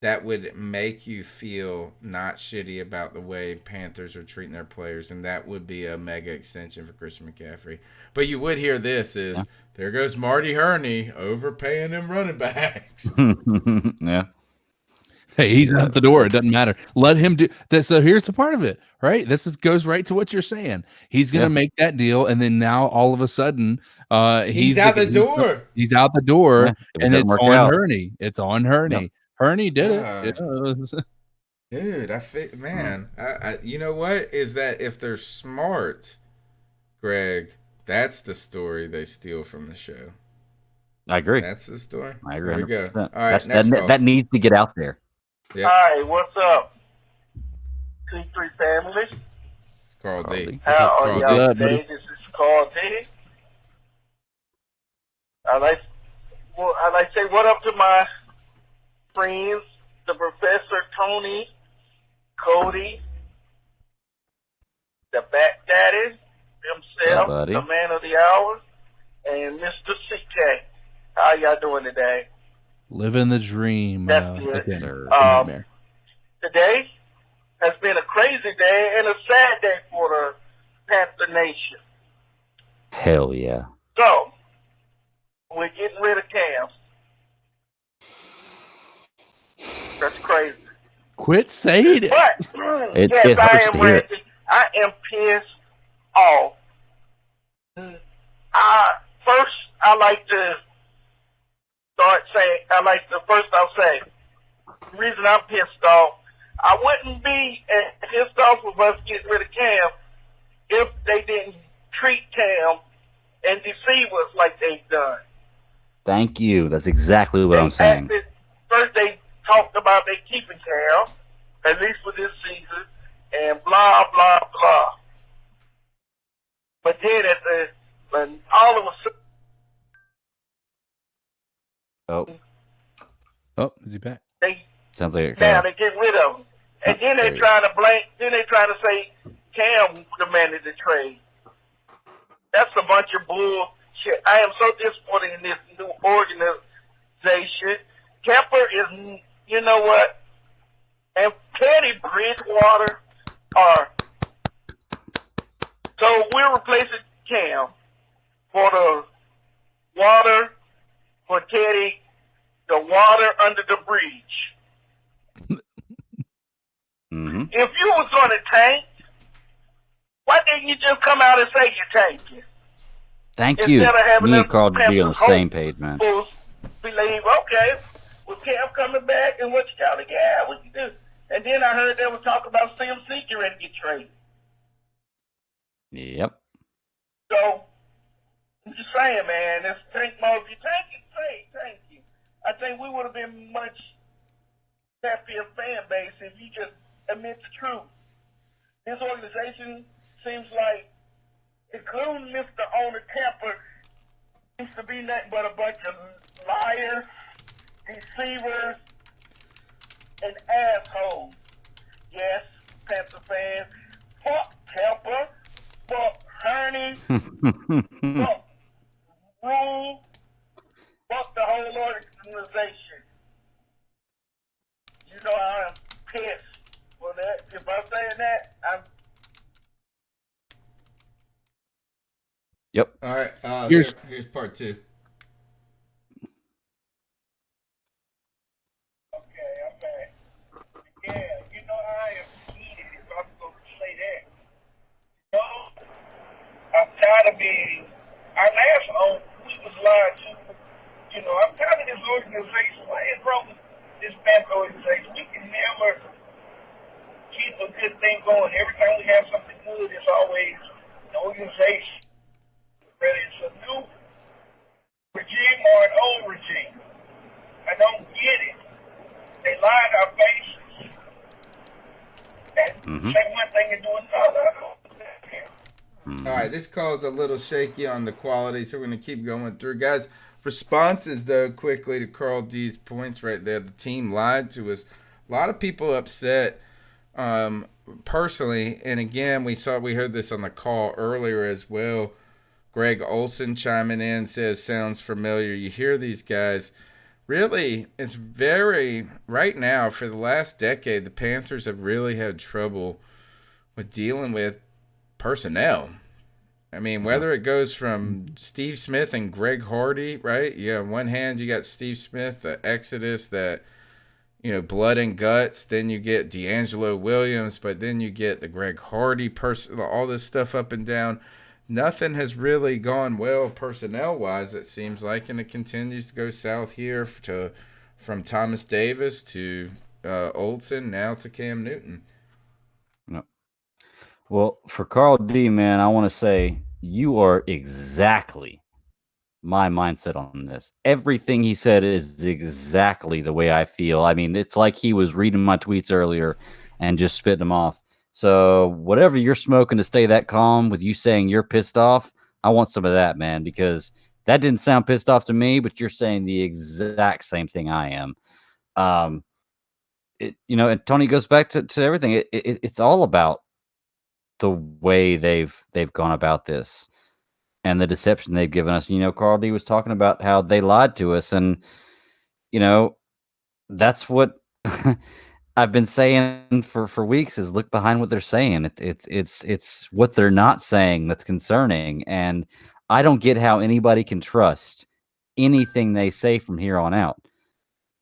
that would make you feel not shitty about the way Panthers are treating their players? And that would be a mega extension for Christian McCaffrey. But you would hear this is, there goes Marty Herney overpaying them running backs. Yeah. Hey, he's out the door. It doesn't matter. Let him do this. So here's the part of it, right? This goes right to what you're saying. He's going to make that deal, and then now all of a sudden, he's out the door. He's out the door, and it's on Herney. It's on Herney. Yep. Herney did it. Dude, I you know what is that? If they're smart, Greg, that's the story they steal from the show. I agree. That's the story. I agree. There we go. 100%. All right, that needs to get out there. Yep. Hi, what's up? C3 family. It's Carl D. How are y'all today? This is Carl D. I like to say what up to my friends, the Professor Tony, Cody, the Bat Daddy himself, the man of the hour, and Mr. CK. How y'all doing today? Living the dream. That's good. Today has been a crazy day and a sad day for the Panther Nation. Hell yeah. So, we're getting rid of Cam. That's crazy. Quit saying it. But, yes, I am ready. I am pissed off. First, I like to start saying, I'll say, the reason I'm pissed off, I wouldn't be pissed off with us getting rid of Cam if they didn't treat Cam and deceive us like they've done. Thank you. That's exactly what I'm saying. First, they talked about they keeping Cam, at least for this season, and blah, blah, blah. But then when all of a sudden... Oh, is he back? They Sounds like now they get rid of him. And then they try to blame. Then they try to say Cam demanded the trade. That's a bunch of bullshit. I am so disappointed in this new organization. Kemper is, you know what? And Teddy Bridgewater are. So we're replacing Cam for the water for Teddy, the water under the bridge. Mm-hmm. If you was going to tank, why didn't you just come out and say you're tanking? Thank you. Instead of having Me them and Carl to be on the hope- same page, man. Believe, okay, with Cam coming back and what you got to get, what you do. And then I heard they were talking about CMC getting ready to get traded. Yep. So, I'm just saying, man, this tank mode, if you tank it, thank you. I think we would have been much happier fan base if you just admit the truth. This organization seems like, including Mr. Owner Tampa, seems to be nothing but a bunch of liars, deceivers, and assholes. Yes, Panther fans, fuck Tampa, fuck Herney, fuck Rule, fuck the whole organization. You know I'm pissed for that. If I'm saying that, I'm. Yep. All right. Here's- Here's part two. Okay, I'm back. Yeah, you know I am heated if I'm going to say that. No, I'm tired of being. Our last own, we was lied to. You know, I'm tired of this organization. What is wrong with this Panther organization? We can never keep a good thing going. Every time we have something good, it's always the organization. Whether it's a new regime or an old regime. I don't get it. They lie to our faces. And say one thing and do another. I don't understand. All right, this call is a little shaky on the quality, so we're going to keep going through. Guys, responses, though, quickly to Carl D's points right there. The team lied to us. A lot of people upset personally, and again, we heard this on the call earlier as well. Greg Olson chiming in says, sounds familiar. You hear these guys. Really, it's very, right now, for the last decade, the Panthers have really had trouble with dealing with personnel. I mean, whether it goes from Steve Smith and Greg Hardy, right? Yeah, on one hand, you got Steve Smith, the Exodus, that, you know, blood and guts. Then you get D'Angelo Williams, but then you get the Greg Hardy person, all this stuff up and down. Nothing has really gone well personnel-wise, it seems like, and it continues to go south here from Thomas Davis to Olsen, now to Cam Newton. Yep. Well, for Carl D, man, I want to say you are exactly my mindset on this. Everything he said is exactly the way I feel. I mean, it's like he was reading my tweets earlier and just spitting them off. So whatever you're smoking to stay that calm with you saying you're pissed off, I want some of that, man, because that didn't sound pissed off to me, but you're saying the exact same thing I am. And Tony goes back to everything. It's all about the way they've gone about this and the deception they've given us. Carl D was talking about how they lied to us, and that's what I've been saying for weeks is look behind what they're saying. It's what they're not saying that's concerning. And I don't get how anybody can trust anything they say from here on out,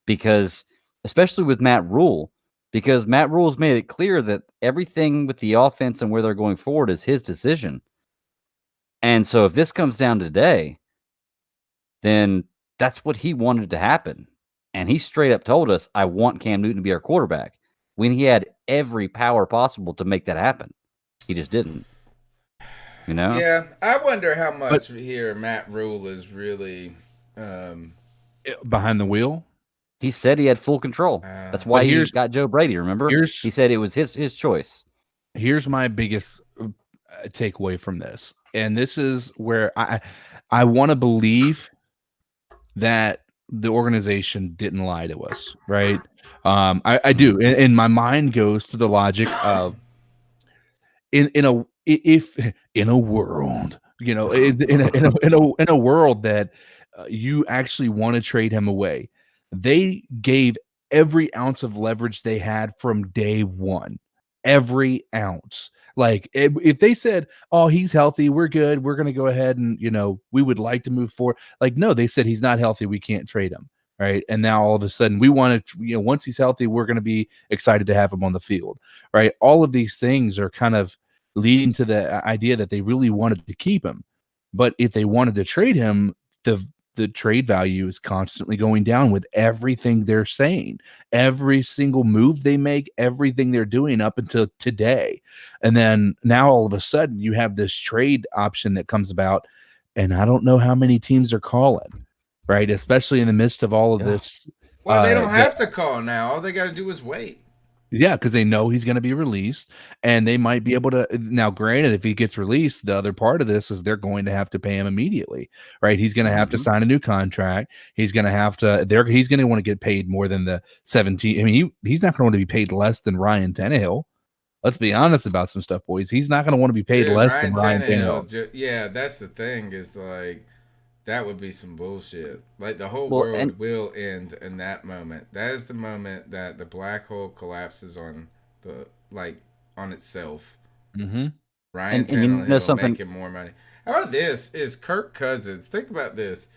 because especially with Matt Rule, because Matt Rule's made it clear that everything with the offense and where they're going forward is his decision. And so if this comes down today, then that's what he wanted to happen. And he straight up told us, I want Cam Newton to be our quarterback, when he had every power possible to make that happen. He just didn't. Yeah, I wonder how much here Matt Rule is really behind the wheel. He said he had full control. That's why he got Joe Brady, remember? He said it was his choice. Here's my biggest takeaway from this. And this is where I want to believe that the organization didn't lie to us, right? I do. And my mind goes to the logic of in a world, in a world that you actually want to trade him away, they gave every ounce of leverage they had from day one, every ounce. Like if they said, "Oh, he's healthy, we're good, we're going to go ahead and we would like to move forward." Like, no, they said he's not healthy, we can't trade him. Right. And now all of a sudden we want to, once he's healthy, we're going to be excited to have him on the field. Right. All of these things are kind of leading to the idea that they really wanted to keep him. But if they wanted to trade him, the trade value is constantly going down with everything they're saying, every single move they make, everything they're doing up until today. And then now all of a sudden you have this trade option that comes about, and I don't know how many teams are calling, right? Especially in the midst of all of this. Well, they don't have to call now. All they got to do is wait. Yeah, because they know he's going to be released, and they might be able to. Now, granted, if he gets released, the other part of this is they're going to have to pay him immediately, right? He's going to have to sign a new contract. He's going to have to. He's going to want to get paid more than the 17. I mean, he's not going to want to be paid less than Ryan Tannehill. Let's be honest about some stuff, boys. He's not going to want to be paid less than Ryan Tannehill. Yeah, that's the thing. Is like. That would be some bullshit. Like the whole world will end in that moment. That is the moment that the black hole collapses on itself. Mm-hmm. Ryan Tannehill making more money. How about this? Is Kirk Cousins? Think about this.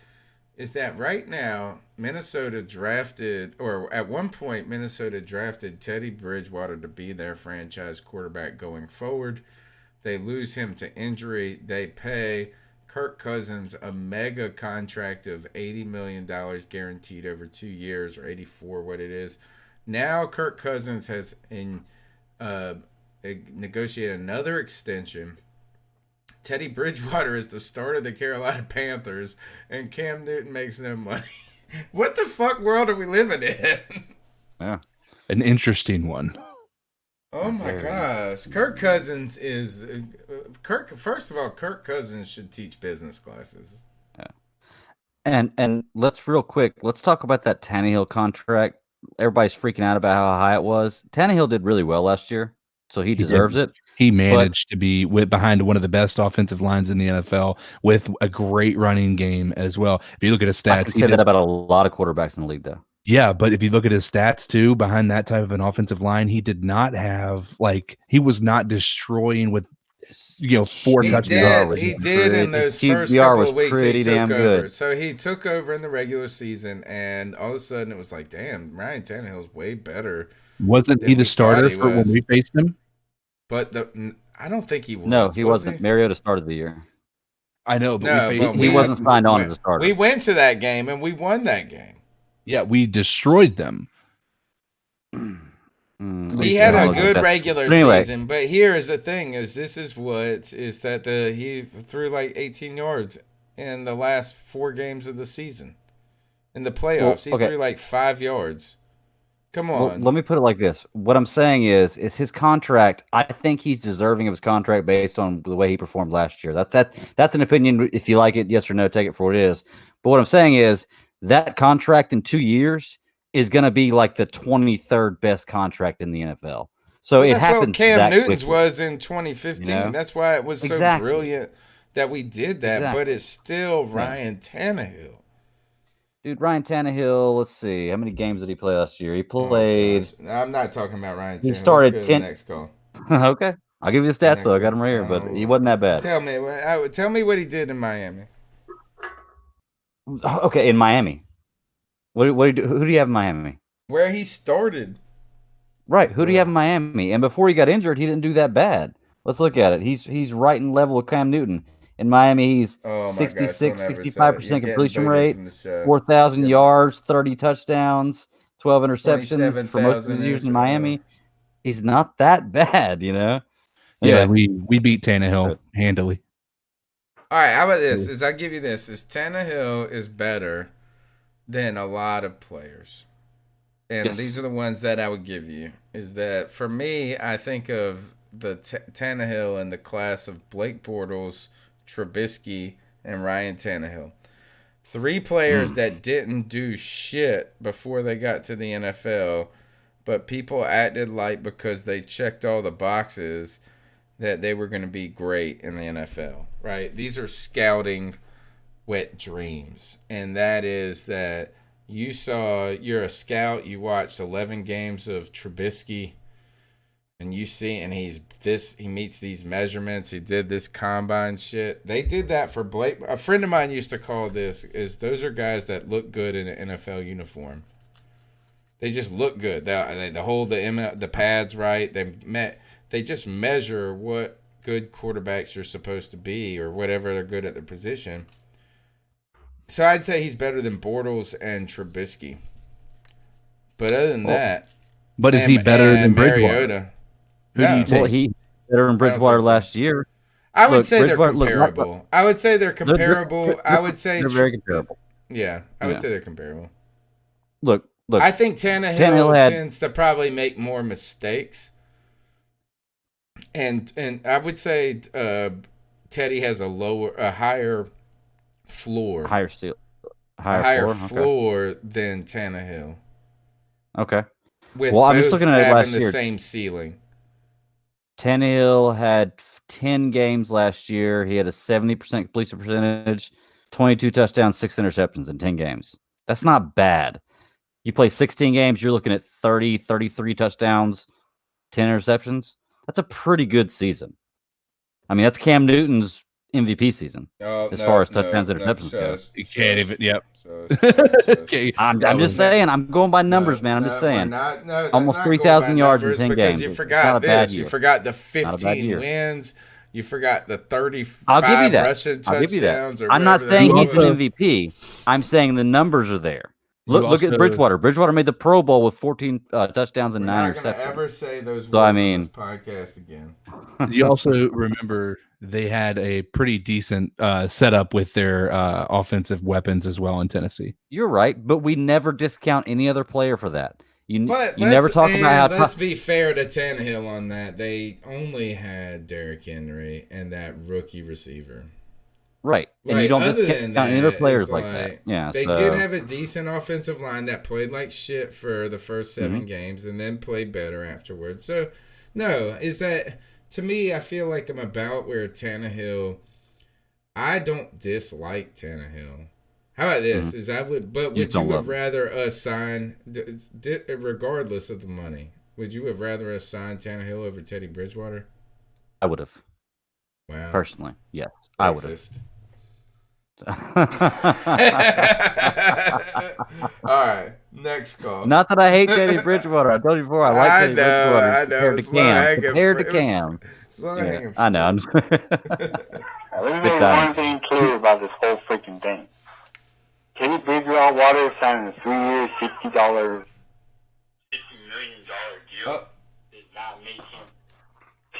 Is that right now Minnesota drafted, or at one point Minnesota drafted Teddy Bridgewater to be their franchise quarterback going forward. They lose him to injury. They pay Kirk Cousins a mega contract of $80 million guaranteed over 2 years, or 84, what it is. Now Kirk Cousins has negotiated another extension. Teddy Bridgewater is the starter of the Carolina Panthers, and Cam Newton makes no money. What the fuck world are we living in? Yeah, an interesting one. Oh my gosh. Kirk Cousins is first of all, Kirk Cousins should teach business classes. Yeah. And let's talk about that Tannehill contract. Everybody's freaking out about how high it was. Tannehill did really well last year, so he deserves it. He managed to be behind one of the best offensive lines in the NFL with a great running game as well. If you look at his stats, I can say that about a lot of quarterbacks in the league, though. Yeah, but if you look at his stats too, behind that type of an offensive line, he did not have he was not destroying with 4 touchdowns. He did in those first couple of weeks he took over. So he took over in the regular season, and all of a sudden it was like, damn, Ryan Tannehill's way better. Wasn't he the starter for when we faced him? But I don't think he was. No, he wasn't. Mariota started the year. I know, but he wasn't signed on as a starter. We went to that game and we won that game. Yeah, we destroyed them. He had a good regular season, but here is the thing: he threw 18 yards in the last 4 games of the season. In the playoffs, he threw 5 yards. Come on. Well, let me put it like this: what I'm saying is his contract. I think he's deserving of his contract based on the way he performed last year. That's an opinion. If you like it, yes or no, take it for what it is. But what I'm saying is that contract in 2 years is going to be like the 23rd best contract in the NFL. So it happens. What Cam Newton's was in 2015. That's why it was so brilliant that we did that. But it's still Ryan Tannehill. Dude, Ryan Tannehill, let's see. How many games did he play last year? He played... I'm not talking about Ryan Tannehill. He started 10... Next call. Okay. I'll give you the stats, though. I got him right here, but he wasn't that bad. Tell me what he did in Miami. Okay, in Miami. Who do you have in Miami? Where he started. Right. Who do you have in Miami? And before he got injured, he didn't do that bad. Let's look at it. He's right in level with Cam Newton. In Miami, he's 65% completion rate, 4,000 yards, 30 touchdowns, 12 interceptions for most of his years in Miami. He's not that bad, Yeah, we beat Tannehill handily. All right, how about this? I give you this. Tannehill is better than a lot of players. And these are the ones that I would give you. Is that, for me, I think of the Tannehill in the class of Blake Bortles, Trubisky, and Ryan Tannehill. 3 players that didn't do shit before they got to the NFL, but people acted like because they checked all the boxes that they were going to be great in the NFL, right? These are scouting wet dreams. And that is that you're a scout, you watched 11 games of Trubisky, and you see, and he meets these measurements, he did this combine shit. They did that for Blake. A friend of mine used to call those are guys that look good in an NFL uniform. They just look good. They hold the pads right. They just measure what good quarterbacks are supposed to be or whatever they're good at their position. So I'd say he's better than Bortles and Trubisky. But other than that, but is he better than Bridgewater? Mariota? Who do you take? Well, he better than Bridgewater last year. I would say they're comparable. I would say they're comparable. I would say they're very comparable. Yeah, I would say they're comparable. Look. I think Tannehill tends to probably make more mistakes, and I would say Teddy has a higher floor, higher floor than Tannehill. Okay. I'm just looking at it last year. The same ceiling. Tannehill had 10 games last year. He had a 70% completion percentage, 22 touchdowns, 6 interceptions in 10 games. That's not bad. You play 16 games, you're looking at 30, 33 touchdowns, 10 interceptions. That's a pretty good season. I mean, that's Cam Newton's MVP season as far as touchdowns and interceptions go. You can't even. Yep. I'm just saying. I'm going by numbers, man. I'm just saying. Almost 3,000 yards in 10 games. You forgot this. You forgot the 15 wins. You forgot the 35 rushing touchdowns. I'll give you that. I'm not saying he's an MVP. I'm saying the numbers are there. Look at Bridgewater. Bridgewater made the Pro Bowl with 14 touchdowns and 9 interceptions. I'm not going to ever say those words on this podcast again. You also remember they had a pretty decent setup with their offensive weapons as well in Tennessee. You're right, but we never discount any other player for that. You never talk about how. Let's be fair to Tannehill on that. They only had Derrick Henry and that rookie receiver. Right. And you don't discount any other players like that. Yeah. They did have a decent offensive line that played like shit for the first 7 games and then played better afterwards. So, no, to me, I feel like I'm about where Tannehill, I don't dislike Tannehill. How about this? Would you have rather us sign, regardless of the money, would you have rather us sign Tannehill over Teddy Bridgewater? I would have. Wow. Personally, yes. I would have. All right, next call. Not that I hate Teddy Bridgewater. I told you before, I like Teddy Bridgewater compared to Cam. I know. Let me make one thing clear about this whole freaking thing. Teddy Bridgewater signing a 3-year, $60 $50 million deal did not make him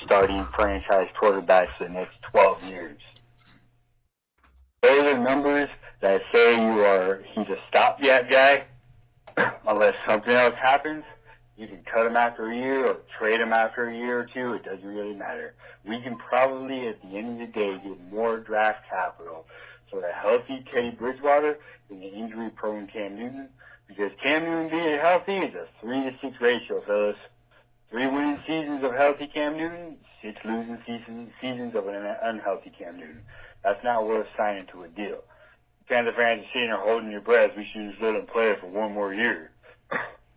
starting franchise quarterback for the next 12 years. Those are numbers that say he's a stopgap guy. Unless something else happens, you can cut him after a year or trade him after a year or two. It doesn't really matter. We can probably, at the end of the day, get more draft capital for a healthy Teddy Bridgewater than the injury-prone Cam Newton. Because Cam Newton being healthy is a 3-to-6 ratio, fellas. 3 winning seasons of healthy Cam Newton, 6 losing seasons of an unhealthy Cam Newton. That's not worth signing to a deal. Panther fans are sitting there holding your breath. We should just let him play for 1 more year.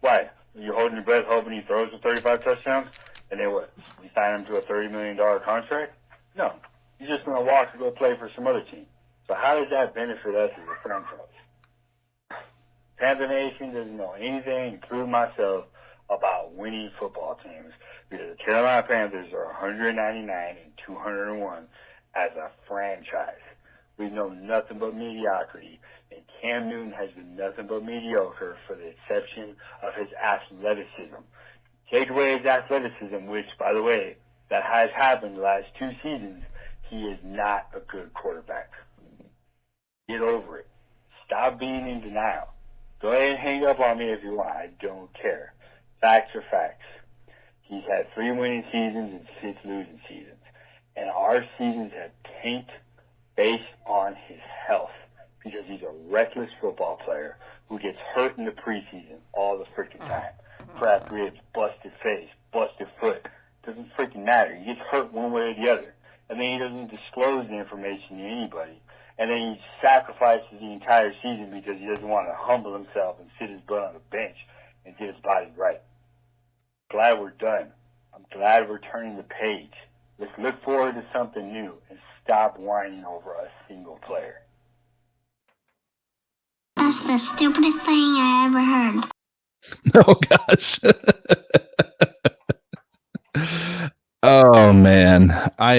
Why? You're holding your breath hoping he throws for 35 touchdowns? And then what? You sign him to a $30 million contract? No. He's just going to walk and go play for some other team. So how does that benefit us as a franchise? Panther Nation doesn't know anything, including myself, about winning football teams. Because the Carolina Panthers are 199 and 201 as a franchise. We know nothing but mediocrity, and Cam Newton has been nothing but mediocre for the exception of his athleticism. Take away his athleticism, which, by the way, that has happened the last 2 seasons, he is not a good quarterback. Get over it. Stop being in denial. Go ahead and hang up on me if you want. I don't care. Facts are facts. He's had 3 winning seasons and 6 losing seasons. And our seasons have tanked based on his health because he's a reckless football player who gets hurt in the preseason all the freaking time. Cracked ribs, busted face, busted foot. Doesn't freaking matter. He gets hurt one way or the other. And then he doesn't disclose the information to anybody. And then he sacrifices the entire season because he doesn't want to humble himself and sit his butt on the bench and get his body right. Glad we're done. I'm glad we're turning the page. Let's look forward to something new and stop whining over a single player. That's the stupidest thing I ever heard. Oh gosh. Oh man. All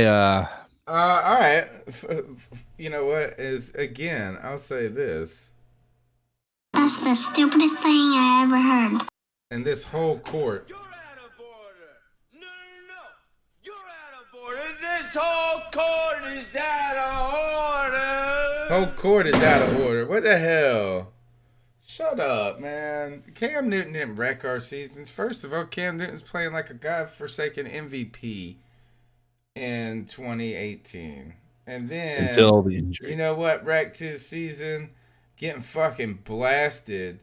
right. You know what is, again, I'll say this. That's the stupidest thing I ever heard. And this whole court. You're out of order. No. You're out of order. This whole court is out of order. Whole court is out of order. What the hell? Shut up, man. Cam Newton didn't wreck our seasons. First of all, Cam Newton's playing like a godforsaken MVP in 2018. And then, until the injury. You know what wrecked his season? Getting fucking blasted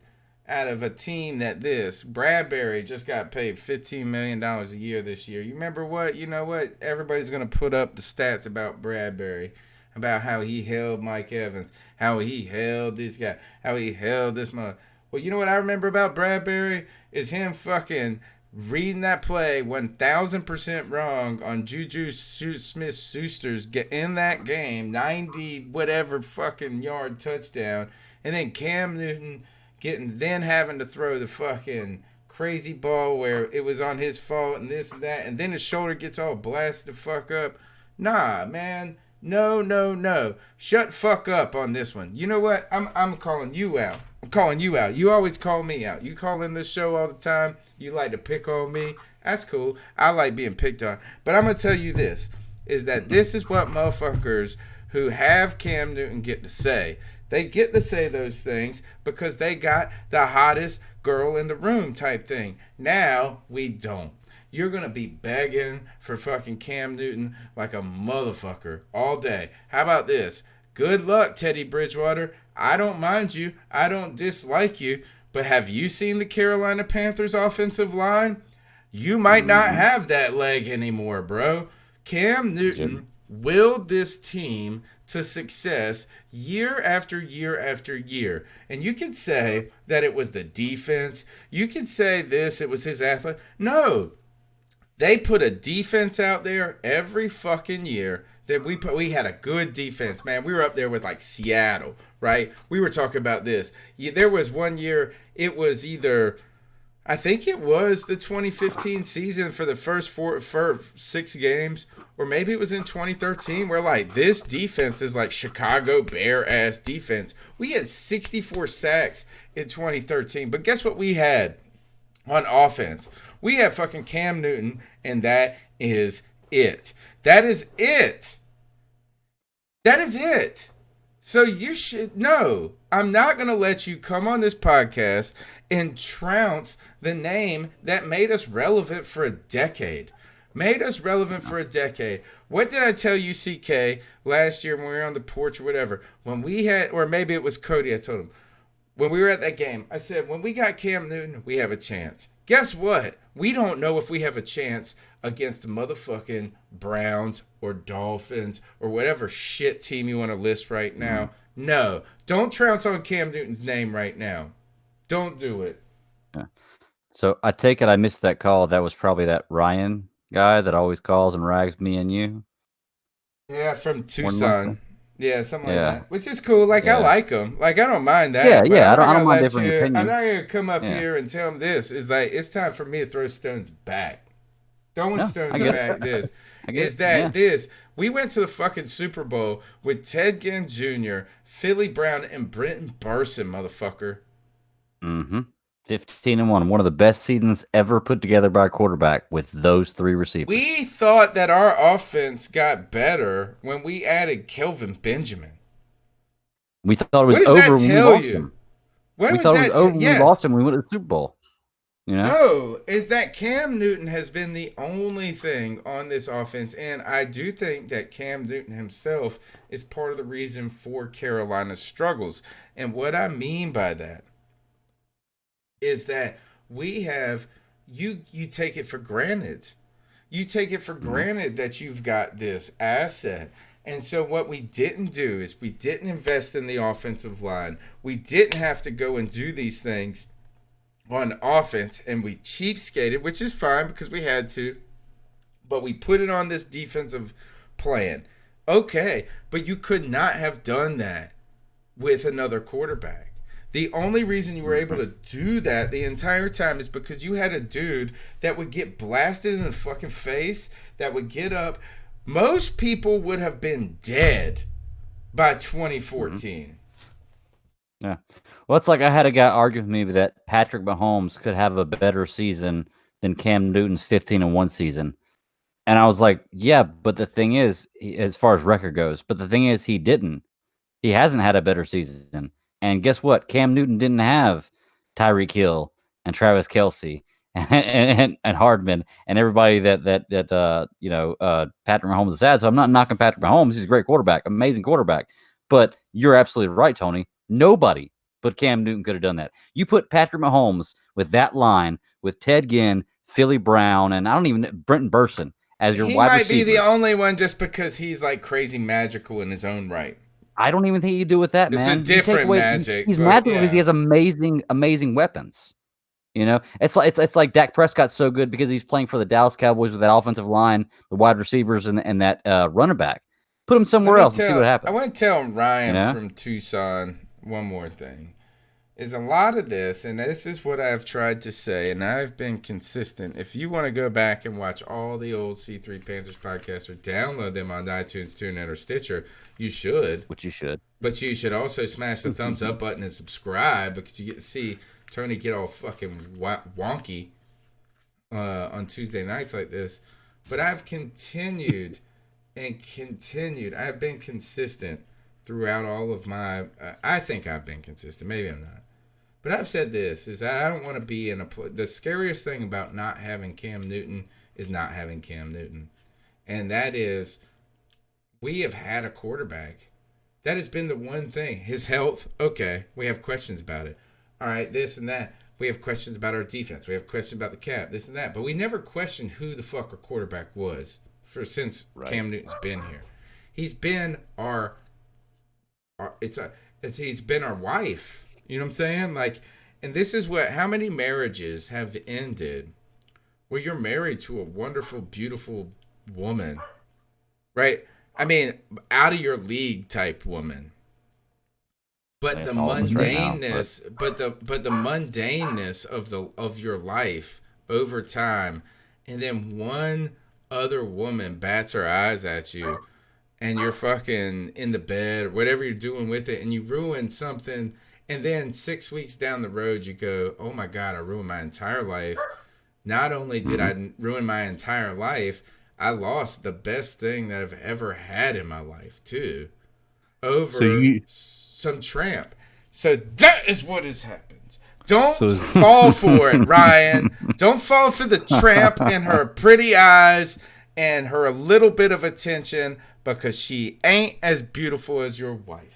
out of a team that Bradbury just got paid $15 million a year this year. You remember what? You know what? Everybody's going to put up the stats about Bradbury, about how he held Mike Evans, how he held this guy, how he held this mother. Well, you know what I remember about Bradbury is him fucking reading that play 1,000% wrong on Juju Smith-Schuster's in that game, 90 whatever fucking yard touchdown, and then Cam Newton having to throw the fucking crazy ball where it was on his fault and this and that, and then his shoulder gets all blasted the fuck up. Nah, man. No. Shut fuck up on this one. You know what? I'm calling you out. I'm calling you out. You always call me out. You call in this show all the time. You like to pick on me. That's cool. I like being picked on. But I'm going to tell you this, is that this is what motherfuckers who have Cam Newton get to say. They get to say those things because they got the hottest girl in the room type thing. Now we don't. You're going to be begging for fucking Cam Newton like a motherfucker all day. How about this? Good luck, Teddy Bridgewater. I don't mind you. I don't dislike you. But have you seen the Carolina Panthers offensive line? You might not have that leg anymore, bro. Cam Newton willed this team to success year after year after year. And you could say that it was the defense. You could say this, it was his athlete. No. They put a defense out there every fucking year that we had a good defense, man. We were up there with like Seattle, right? We were talking about this. There was one year, it was either, I think it was the 2015 season for the first 6 games, or maybe it was in 2013 where like this defense is like Chicago Bear ass defense. We had 64 sacks in 2013, but guess what we had on offense? We have fucking Cam Newton, and that is it. That is it. That is it. So you should know, I'm not going to let you come on this podcast and trounce the name that made us relevant for a decade. What did I tell you, CK, last year when we were on the porch or whatever? When we had, or maybe it was Cody, I told him, when we were at that game, I said, when we got Cam Newton, we have a chance. Guess what? We don't know if we have a chance against the motherfucking Browns or Dolphins or whatever shit team you want to list right now. No. Don't trounce on Cam Newton's name right now. Don't do it. Yeah. So I take it I missed that call. That was probably that Ryan guy that always calls and rags me and you. Yeah, from Tucson. Yeah, something like Yeah. that. Which is cool. Like, I like him. Like, I don't mind that. Yeah, but yeah, I'm I not don't gonna mind let different you- opinions. I'm not going to come up Yeah. here and tell him this. It's like, it's time for me to throw stones back. Throwing No, stones I get back it. this. I get Is it, that yeah. this. We went to the fucking Super Bowl with Ted Ginn Jr., Philly Brown, and Brenton Burson, motherfucker. 15-1, one of the best seasons ever put together by a quarterback with those 3 receivers. We thought that our offense got better when we added Kelvin Benjamin. We thought it was What does over that when we tell lost you? him. What We was thought it that was over when yes. we lost him. We went to the Super Bowl. You know? No, is that Cam Newton has been the only thing on this offense, and I do think that Cam Newton himself is part of the reason for Carolina's struggles. And what I mean by that is that we have you take it for granted. You take it for granted that you've got this asset. And so what we didn't do is we didn't invest in the offensive line. We didn't have to go and do these things on offense, and we cheapskated, which is fine because we had to, but we put it on this defensive plan. Okay, but you could not have done that with another quarterback. The only reason you were able to do that the entire time is because you had a dude that would get blasted in the fucking face, that would get up. Most people would have been dead by 2014. Yeah. Well, it's like I had a guy argue with me that Patrick Mahomes could have a better season than Cam Newton's 15-1 season. And I was like, yeah, but the thing is, as far as record goes, but the thing is, he didn't. He hasn't had a better season. And guess what? Cam Newton didn't have Tyreek Hill and Travis Kelce and Hardman and everybody that Patrick Mahomes has had. So I'm not knocking Patrick Mahomes. He's a great quarterback, amazing quarterback. But you're absolutely right, Tony. Nobody but Cam Newton could have done that. You put Patrick Mahomes with that line with Ted Ginn, Philly Brown, and Brenton Burson as your wide receiver. He might be the only one just because he's like crazy magical in his own right. I don't even think you do with that, man. It's a different magic. He's magical because he has amazing weapons. You know, it's like Dak Prescott's so good because he's playing for the Dallas Cowboys with that offensive line, the wide receivers, and that running back. Put him somewhere else and see what happens. I want to tell Ryan from Tucson one more thing. Is a lot of this, and this is what I've tried to say, and I've been consistent. If you want to go back and watch all the old C3 Panthers podcasts or download them on iTunes, TuneIn, or Stitcher, you should. Which you should. But you should also smash the thumbs up button and subscribe because you get to see Tony get all fucking wonky on Tuesday nights like this. But I've continued and continued. I've been consistent throughout all of my I think I've been consistent. Maybe I'm not. But I've said this, is that I don't want to be in the scariest thing about not having Cam Newton is not having Cam Newton. And that is, we have had a quarterback. That has been the one thing. His health, okay, we have questions about it. All right, this and that. We have questions about our defense. We have questions about the cap, this and that. But we never questioned who the fuck our quarterback was since Cam Newton's been here. He's been he's been our wife. You know what I'm saying? Like, and this is how many marriages have ended where you're married to a wonderful, beautiful woman, right? I mean, out of your league type woman. But the mundaneness, but the mundaneness of your life over time, and then one other woman bats her eyes at you, and you're fucking in the bed or whatever you're doing with it, and you ruin something. And then 6 weeks down the road, you go, oh, my God, I ruined my entire life. Not only did I ruin my entire life, I lost the best thing that I've ever had in my life, too, over some tramp. So that is what has happened. Don't fall for it, Ryan. Don't fall for the tramp and her pretty eyes and her little bit of attention because she ain't as beautiful as your wife.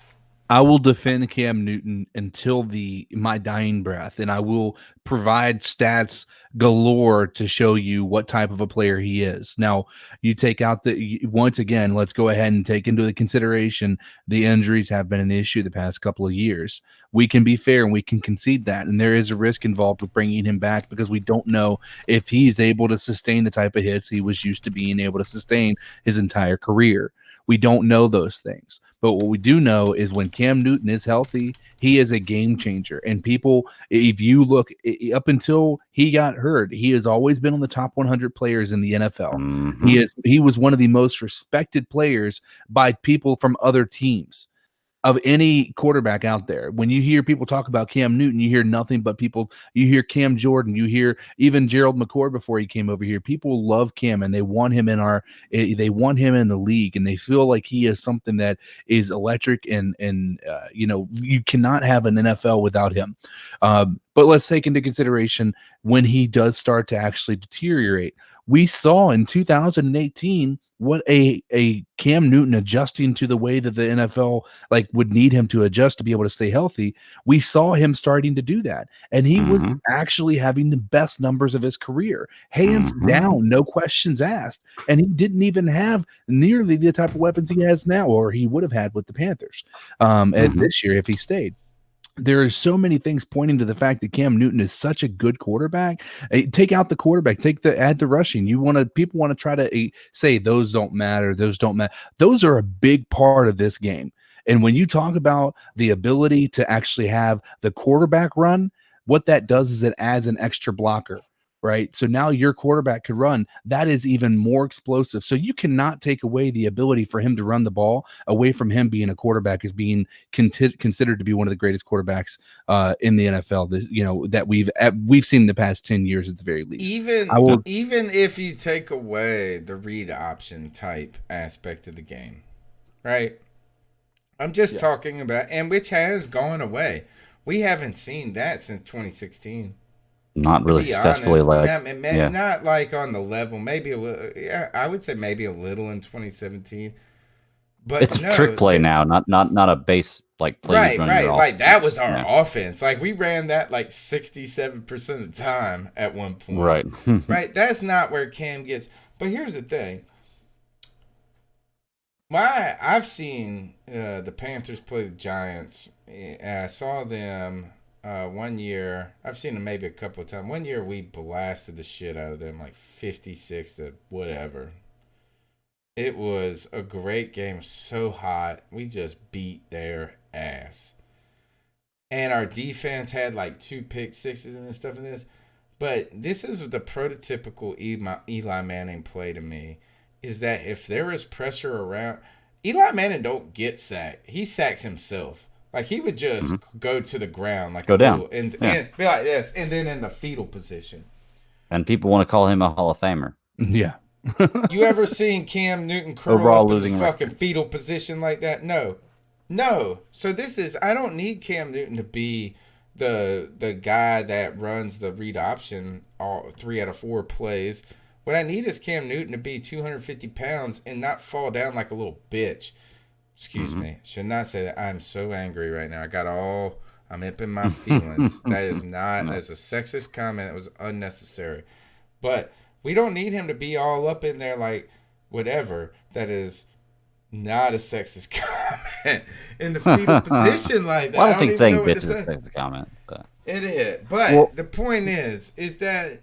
I will defend Cam Newton until my dying breath, and I will provide stats galore to show you what type of a player he is. Now, you take out once again, let's go ahead and take into consideration the injuries have been an issue the past couple of years. We can be fair and we can concede that, and there is a risk involved with bringing him back because we don't know if he's able to sustain the type of hits he was used to being able to sustain his entire career. We don't know those things. But what we do know is when Cam Newton is healthy, he is a game changer. And people, if you look up until he got hurt, he has always been on the top 100 players in the NFL. Mm-hmm. He was one of the most respected players by people from other teams. of any quarterback out there. When you hear people talk about Cam Newton, you hear nothing but people. You hear Cam Jordan, you hear even Gerald McCoy before he came over here. People love Cam and they want him in they want him in the league, and they feel like he is something that is electric, and you cannot have an NFL without him. But let's take into consideration when he does start to actually deteriorate. We saw in 2018 what a Cam Newton adjusting to the way that the NFL would need him to adjust to be able to stay healthy. We saw him starting to do that, and he was actually having the best numbers of his career, hands down, no questions asked. And he didn't even have nearly the type of weapons he has now, or he would have had with the Panthers and this year if he stayed. There are so many things pointing to the fact that Cam Newton is such a good quarterback. Take out the quarterback, add the rushing. People want to try to say those don't matter. Those don't matter. Those are a big part of this game. And when you talk about the ability to actually have the quarterback run, what that does is it adds an extra blocker, right? So now your quarterback could run. That is even more explosive. So you cannot take away the ability for him to run the ball away from him being a quarterback as being considered to be one of the greatest quarterbacks in the NFL that we've seen in the past 10 years at the very least. Even if you take away the read option type aspect of the game, right? I'm just talking about, and which has gone away. We haven't seen that since 2016. Not really successfully, not like on the level. Maybe a little. Yeah, I would say maybe a little in 2017. But it's a trick play now, not a base play. Right. Like that was our offense. Like we ran that 67% of the time at one point. Right. Right. That's not where Cam gets. But here's the thing. I've seen the Panthers play the Giants. I saw them. 1 year, I've seen them maybe a couple of times. 1 year we blasted the shit out of them, 56 to whatever. It was a great game, so hot. We just beat their ass. And our defense had 2 pick sixes and stuff in this. But this is the prototypical Eli Manning play to me, is that if there is pressure around, Eli Manning don't get sacked. He sacks himself. He would just go to the ground, go down, and be like this, and then in the fetal position. And people want to call him a Hall of Famer. Yeah. You ever seen Cam Newton curl up in the fucking fetal position like that? No. So I don't need Cam Newton to be the guy that runs the read option all 3 out of 4 plays. What I need is Cam Newton to be 250 pounds and not fall down like a little bitch. Excuse me. Should not say that. I'm so angry right now. I'm up in my feelings. That is not as a sexist comment. It was unnecessary. But we don't need him to be all up in there whatever. That is not a sexist comment in the fetal position like that. Well, I don't think saying bitch is a sexist comment. But. It is. But the point is that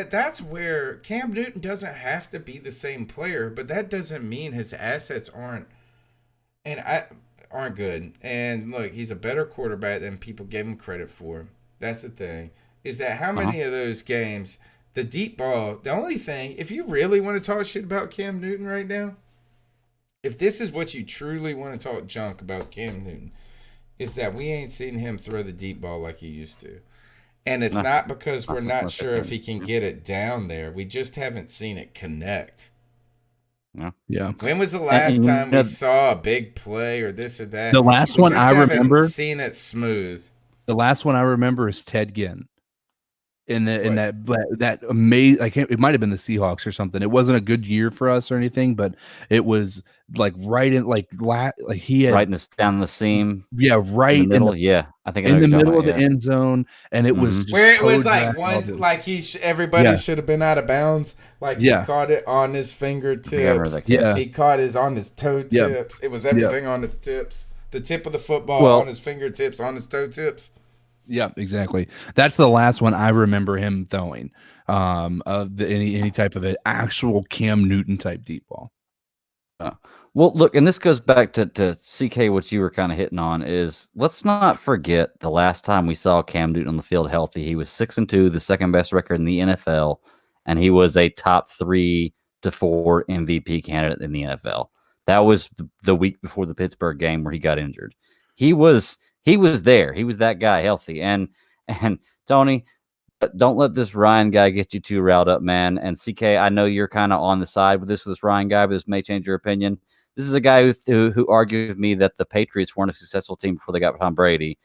that's where Cam Newton doesn't have to be the same player, but that doesn't mean his assets aren't good. And look, he's a better quarterback than people gave him credit for. That's the thing. Is that how many of those games, the deep ball, the only thing, if you really want to talk shit about Cam Newton right now, if this is what you truly want to talk junk about Cam Newton, is that we ain't seen him throw the deep ball like he used to. And it's not because we're not sure if he can get it down there. We just haven't seen it connect. Yeah. When was the last time we saw a big play or this or that? The last one I remember, seen it smooth. The last one I remember is Ted Ginn. In that amazing, it might have been the Seahawks or something. It wasn't a good year for us or anything, but it was right in he had right down the seam. Yeah, right in the middle. I think in the middle of the end zone, and it was just where it was everybody should have been out of bounds. He caught it on his fingertips. He caught it on his toe tips. It was everything on his tips. The tip of the football on his fingertips, on his toe tips. Yeah, exactly. That's the last one I remember him throwing. Any type of an actual Cam Newton type deep ball. Well, look, and this goes back to CK. What you were kind of hitting on is, let's not forget the last time we saw Cam Newton on the field healthy. He was 6-2, the second best record in the NFL, and he was a top 3 to 4 MVP candidate in the NFL. That was the week before the Pittsburgh game where he got injured. He was there. He was that guy, healthy. And Tony, don't let this Ryan guy get you too riled up, man. And CK, I know you're kind of on the side with this Ryan guy, but this may change your opinion. This is a guy who argued with me that the Patriots weren't a successful team before they got Tom Brady.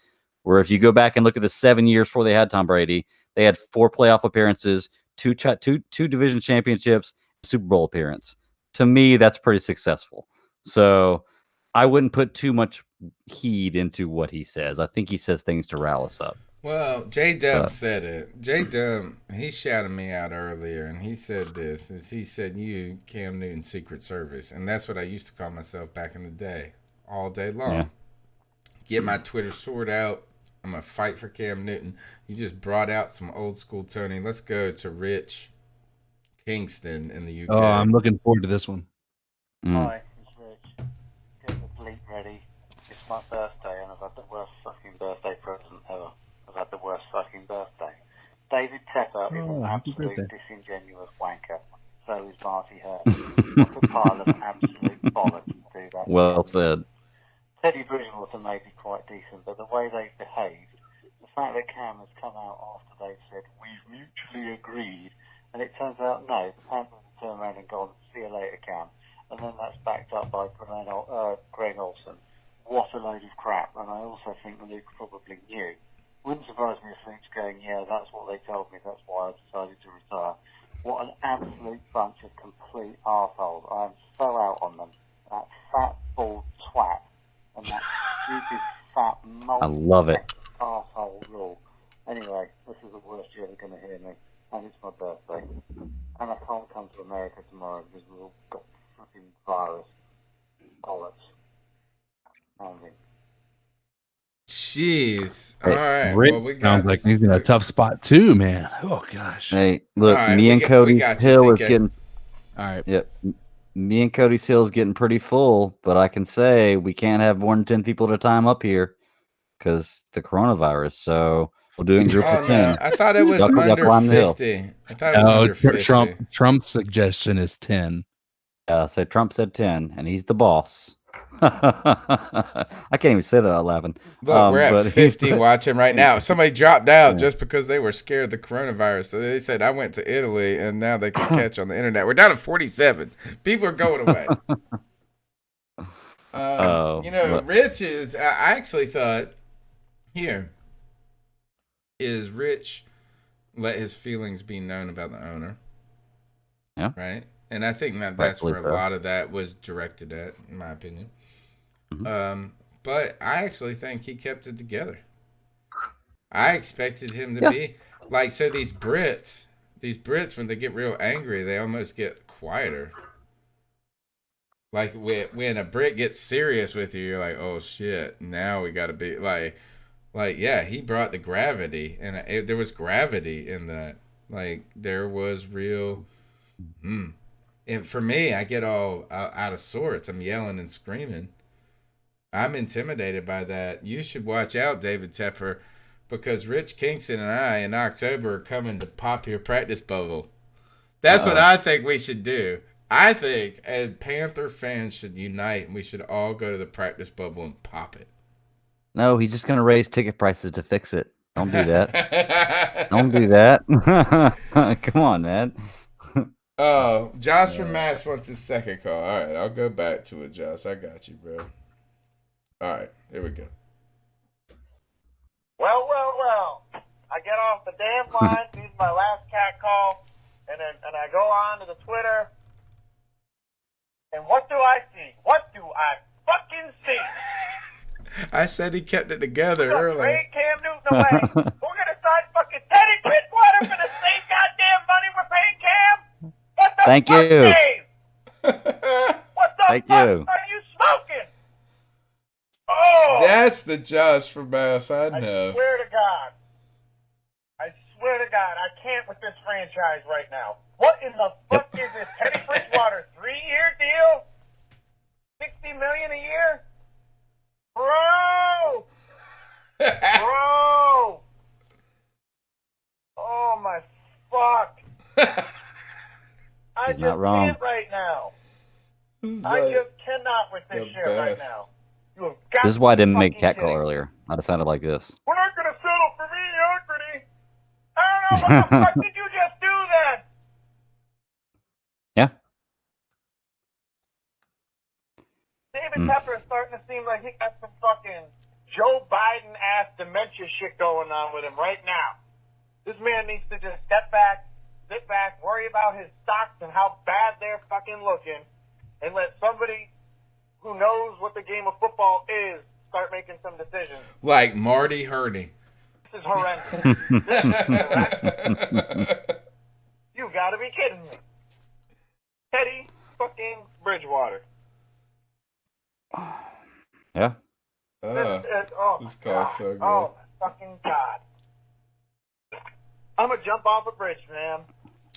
Where if you go back and look at the 7 years before they had Tom Brady, they had 4 playoff appearances, two division championships, Super Bowl appearance. To me, that's pretty successful. So I wouldn't put too much heed into what he says. I think he says things to rile us up. Well, J-Dub said it. J-Dub, he shouted me out earlier, and he said this. He said, you, Cam Newton, Secret Service. And that's what I used to call myself back in the day, all day long. Yeah. Get my Twitter sword out. I'm going to fight for Cam Newton. You just brought out some old school Tony. Let's go to Rich Kingston in the UK. Oh, I'm looking forward to this one. Hi, it's Rich. Get the bleep ready. It's my birthday, and I've had the worst fucking birthday present ever. I've had the worst fucking birthday. David Tepper is an absolute disingenuous wanker. So is Marty Hurst. What a pile of absolute bollocks to do that. Well said. Teddy Bridgewater may be quite decent, but the way they've behaved, the fact that Cam has come out after they've said, we've mutually agreed, and it turns out, no, the Panthers have turned around and gone, see you later, Cam. And then that's backed up by Greg Olsen. What a load of crap. And I also think Luke probably knew. Wouldn't surprise me if Luke's going, yeah, that's what they told me, that's why I decided to retire. What an absolute bunch of complete arseholes. I am so out on them. That fat, bald twat and that stupid, fat, I love it. arsehole rule. Anyway, this is the worst you're ever going to hear me. And it's my birthday. And I can't come to America tomorrow because we've all got fucking virus. Bollocks. Jeez. Hey, All right. Rick Well, we got sounds like he's in a tough spot too, man. Oh gosh. Hey, look, All right, me and Cody Hill is CK. getting. All right. Yep. Me and Cody's Hill is getting pretty full, but I can say we can't have more than 10 people at a time up here because the coronavirus. So we'll do it in groups of 10. No. I thought it was Y'all under climb the hill. 50. I thought it was under 50. Trump's suggestion is 10. So Trump said 10, and he's the boss. I can't even say that out laughing. Look, we're at 50 watching right now. Somebody dropped out just because they were scared of the coronavirus. So they said, I went to Italy, and now they can catch on the internet. We're down to 47. People are going away. Rich is, I actually thought, is Rich let his feelings be known about the owner. Yeah. Right? And I think that's where a lot of that was directed at, in my opinion. Mm-hmm. But I actually think he kept it together. I expected him to be like, so these Brits, when they get real angry, they almost get quieter. Like when a Brit gets serious with you, you're like, oh shit, now we got to be like, yeah, he brought the gravity, and there was gravity in that. Like there was real. And for me, I get all out of sorts. I'm yelling and screaming. I'm intimidated by that. You should watch out, David Tepper, because Rich Kingston and I in October are coming to pop your practice bubble. That's what I think we should do. I think Panther fans should unite and we should all go to the practice bubble and pop it. No, he's just going to raise ticket prices to fix it. Don't do that. Don't do that. Come on, man. Oh, Josh from Mass wants his second call. All right, I'll go back to it, Josh. I got you, bro. All right, here we go. Well. I get off the damn line, this is my last cat call, and I go on to the Twitter, and what do I see? What do I fucking see? I said he kept it together earlier. Trade Cam Newton away. We're going to sign fucking Teddy Bridgewater for the same goddamn money we're paying Cam? What the Thank fuck, you. Dave? What the Thank fuck you. are you smoking? Oh! That's the Josh from Mass, I know. I swear to God, I can't with this franchise right now. What in the fuck is this Teddy Bridgewater 3-year deal? $60 million a year? Bro! Oh my fuck. I He's just not wrong. can't right now. I just cannot with this shit right now. You have got This is why I didn't make fucking cat call kidding. earlier. I'd have sounded like this. We're not going to settle for mediocrity. I don't know. What the fuck did you just do then? Yeah. David Tepper is starting to seem like he got some fucking Joe Biden-ass dementia shit going on with him right now. This man needs to just sit back, worry about his stocks and how bad they're fucking looking, and let somebody who knows what the game of football is start making some decisions. Like Marty Hurney. This is horrendous. This is horrendous. You gotta be kidding me. Teddy fucking Bridgewater. Yeah. This call's so good. Oh, fucking God. I'm going to jump off a bridge, man.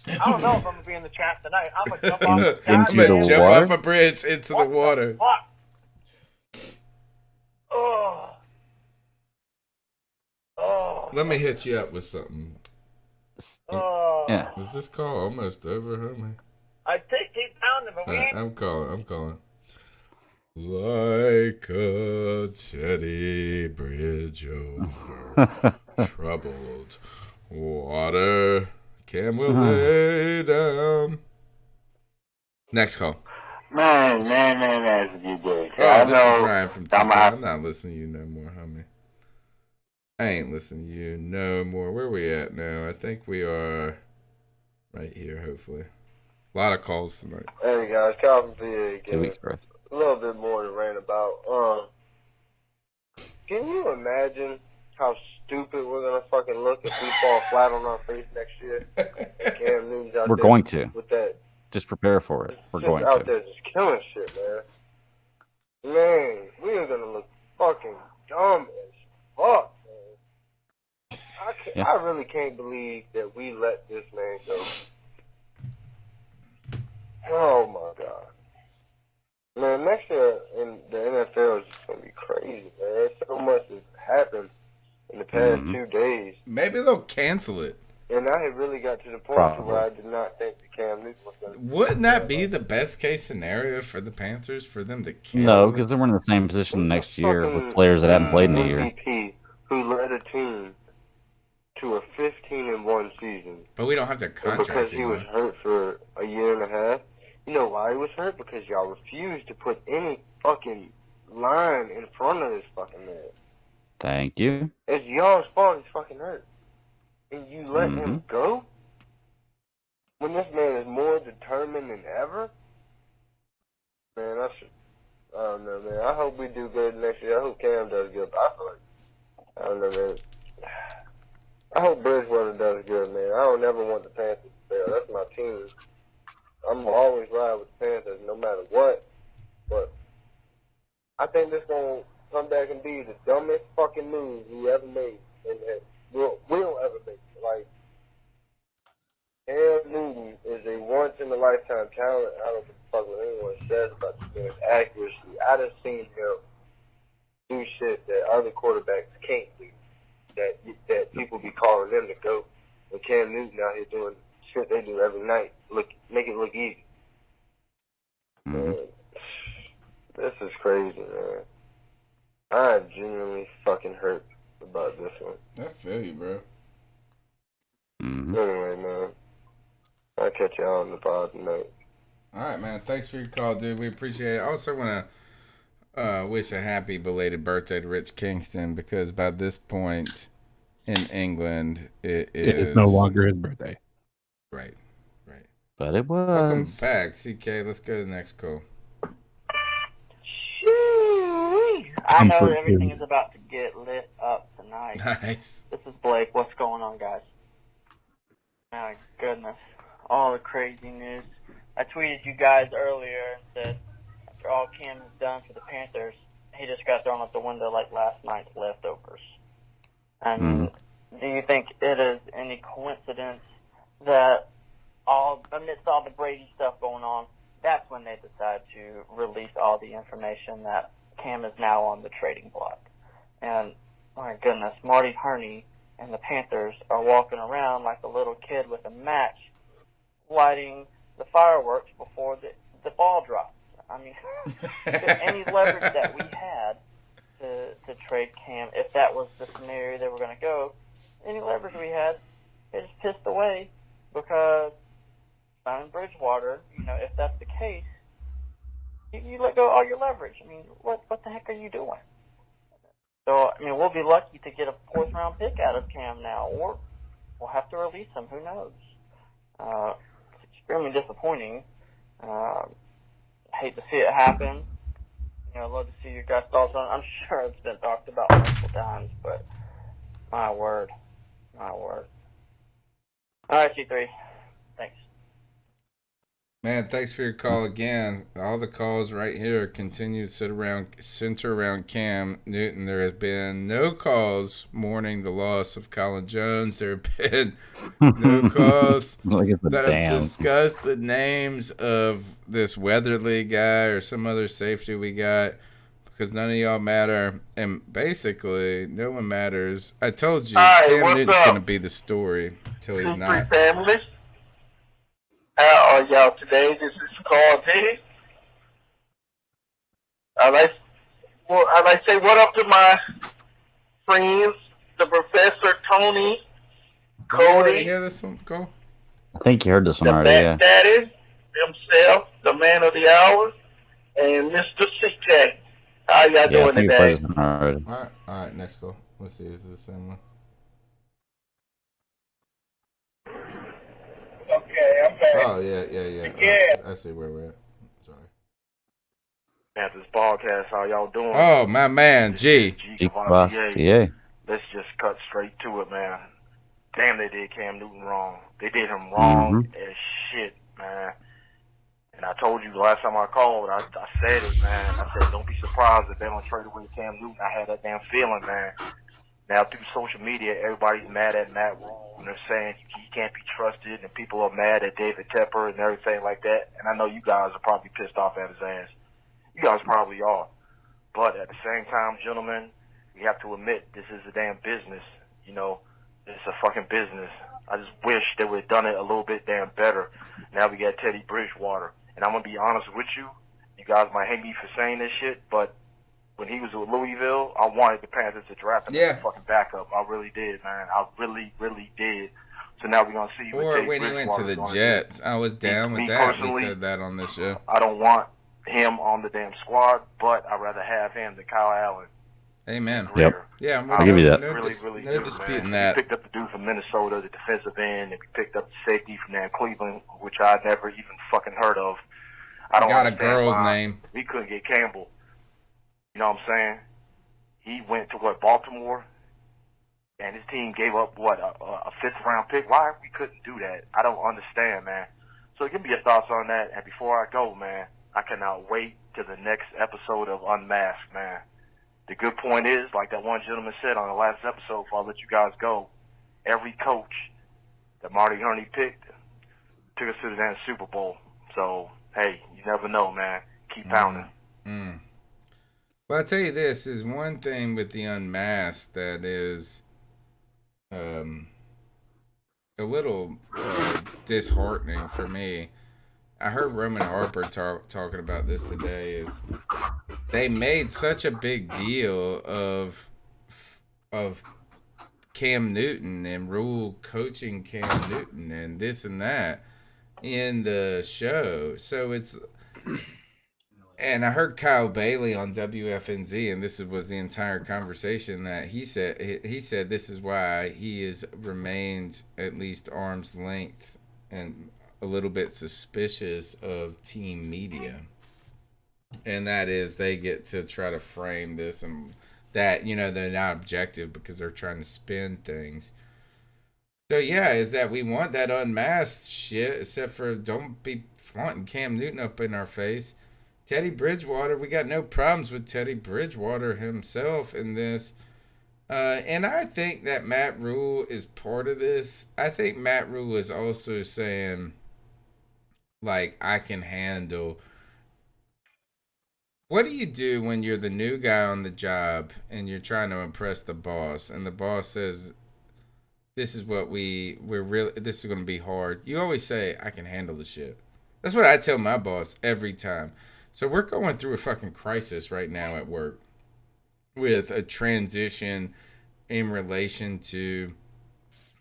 I don't know if I'm going to be in the chat tonight. I'm going to jump off a I'm going to jump off a bridge into the water. Oh. Oh. Let me hit you up with something. Oh. Yeah. Is this call almost over, homie? I think keep pounding, but we ain't. I'm calling. Like a Teddy Bridgewater, troubled water, Cam will lay down. Next call. Man, that's a good day. Oh, this is Ryan from TJ. I'm not listening to you no more, homie. I ain't listening to you no more. Where we at now? I think we are right here, hopefully. A lot of calls tonight. Hey, guys. Calvin P. again. 2 weeks, bro. A little bit more to rant about. Can you imagine how stupid we're gonna fucking look if we fall flat on our face next year? Cam Newton's out We're there going to. with that. Just prepare for it. We're going out to. there just killing shit, man. Man, we are gonna look fucking dumb as fuck, man. I really can't believe that we let this man go. Oh my God. Man, next year in the NFL is just going to be crazy, man. So much has happened in the past 2 days. Maybe they'll cancel it. And I had really got to the point to where I did not think that Cam Newton was going to. Wouldn't that be the best case scenario for the Panthers, for them to cancel No, because then we're in the same position next year with players that haven't played in a year. MVP who led a team to a 15-1 season. But we don't have their contracts because he was hurt for a year and a half. You know why he was hurt? Because y'all refused to put any fucking line in front of this fucking man. Thank you. It's y'all's fault he's fucking hurt. And you let him go? When this man is more determined than ever? Man, I don't know, man. I hope we do good next year. I hope Cam does good. I feel like, I don't know, man. I hope Bridgewater does good, man. I don't ever want the Panthers to fail. That's my team. I'm always ride with the Panthers no matter what. But I think this going to come back and be the dumbest fucking move we ever made and will ever make. Like, Cam Newton is a once-in-a-lifetime talent. I don't give a fuck what anyone says about this man's accuracy. I done seen him do shit that other quarterbacks can't do. That people be calling them to go. And Cam Newton out here doing shit they do every night. Make it look easy. Man, this is crazy, man. I'm genuinely fucking hurt about this one. I feel you, bro. Anyway, man. I'll catch y'all on the pod tonight. All right, man. Thanks for your call, dude. We appreciate it. I also want to wish a happy belated birthday to Rich Kingston, because by this point in England, it is no longer his birthday. Right. But it was. Welcome back, CK. Let's go to the next call. I know everything is about to get lit up tonight. Nice. This is Blake. What's going on, guys? My goodness. All the crazy news. I tweeted you guys earlier and said, after all Cam has done for the Panthers, he just got thrown out the window like last night's leftovers. And do you think it is any coincidence that amidst all the Brady stuff going on, that's when they decide to release all the information that Cam is now on the trading block? And my goodness, Marty Hurney and the Panthers are walking around like a little kid with a match, lighting the fireworks before the ball drops. I mean, any leverage that we had to trade Cam, if that was the scenario they were going to go, any leverage we had, it just pissed away because signing Bridgewater, if that's the case, you let go of all your leverage. I mean, what the heck are you doing? So, I mean, we'll be lucky to get a 4th round pick out of Cam now, or we'll have to release him. Who knows? It's extremely disappointing. Hate to see it happen. I'd love to see your guys' thoughts on it. I'm sure it's been talked about multiple times, but my word. All right, C3. Thanks. Man, thanks for your call again. All the calls right here continue to center around Cam Newton. There has been no calls mourning the loss of Colin Jones. There have been no calls that have discussed the names of this Weatherly guy or some other safety we got, because none of y'all matter. And basically, no one matters. I told you, Cam Newton's going to be the story until he's not. Family. How are y'all today? This is Carl D. I'd like to say what up to my friends, the Professor Tony, Cody. Did you hear this one, Cole? I think you heard this one already, yeah. Daddy himself, the man of the hour, and Mr. CJ. How y'all doing today? All right, next call. Let's see, is this the same one? Okay, I'm back. Oh, yeah. I see where we're at. Sorry. Panthers podcast, how y'all doing? Oh, my man, G. Yeah. Let's just cut straight to it, man. Damn, they did Cam Newton wrong. They did him wrong as shit, man. And I told you the last time I called, I said it, man. I said, don't be surprised if they don't trade away Cam Newton. I had that damn feeling, man. Now, through social media, everybody's mad at Matt Rule, and they're saying he can't be trusted, and people are mad at David Tepper and everything like that. And I know you guys are probably pissed off at his ass. You guys probably are. But at the same time, gentlemen, we have to admit this is a damn business. It's a fucking business. I just wish they would have done it a little bit damn better. Now we got Teddy Bridgewater. And I'm going to be honest with you. You guys might hate me for saying this shit, but when he was with Louisville, I wanted the Panthers to draft him as a fucking backup. I really did, man. I really, really did. So now we're going to see or when he went to the Jets. I was down with that. We said that on this show. I don't want him on the damn squad, but I'd rather have him than Kyle Allen. Amen. Yep. Yeah, I'll give you that. No disputing that. We picked up the dude from Minnesota, the defensive end, and we picked up the safety from there Cleveland, which I'd never even fucking heard of. I don't got a understand girl's why name. we couldn't get Campbell. You know what I'm saying? He went to Baltimore, and his team gave up a 5th round pick. Why we couldn't do that? I don't understand, man. So give me your thoughts on that. And before I go, man, I cannot wait to the next episode of Unmasked, man. The good point is, like that one gentleman said on the last episode, before I let you guys go, every coach that Marty Herney picked took us to the damn Super Bowl. So, hey, you never know, man. Keep pounding. Well, I'll tell you this is one thing with the Unmasked that is a little disheartening for me. I heard Roman Harper talking about this today. Is they made such a big deal of Cam Newton and Rule coaching Cam Newton and this and that in the show. So it's, and I heard Kyle Bailey on WFNZ, and this was the entire conversation that he said this is why he is remained at least arm's length and a little bit suspicious of team media. And that is they get to try to frame this and that, they're not objective because they're trying to spin things. So yeah, is that we want that unmasked shit, except for don't be flaunting Cam Newton up in our face. Teddy Bridgewater, we got no problems with Teddy Bridgewater himself in this. And I think that Matt Rule is part of this. I think Matt Rule is also saying, like, I can handle. What do you do when you're the new guy on the job and you're trying to impress the boss, and the boss says, this is what this is going to be hard. You always say, I can handle the shit. That's what I tell my boss every time. So we're going through a fucking crisis right now at work with a transition in relation to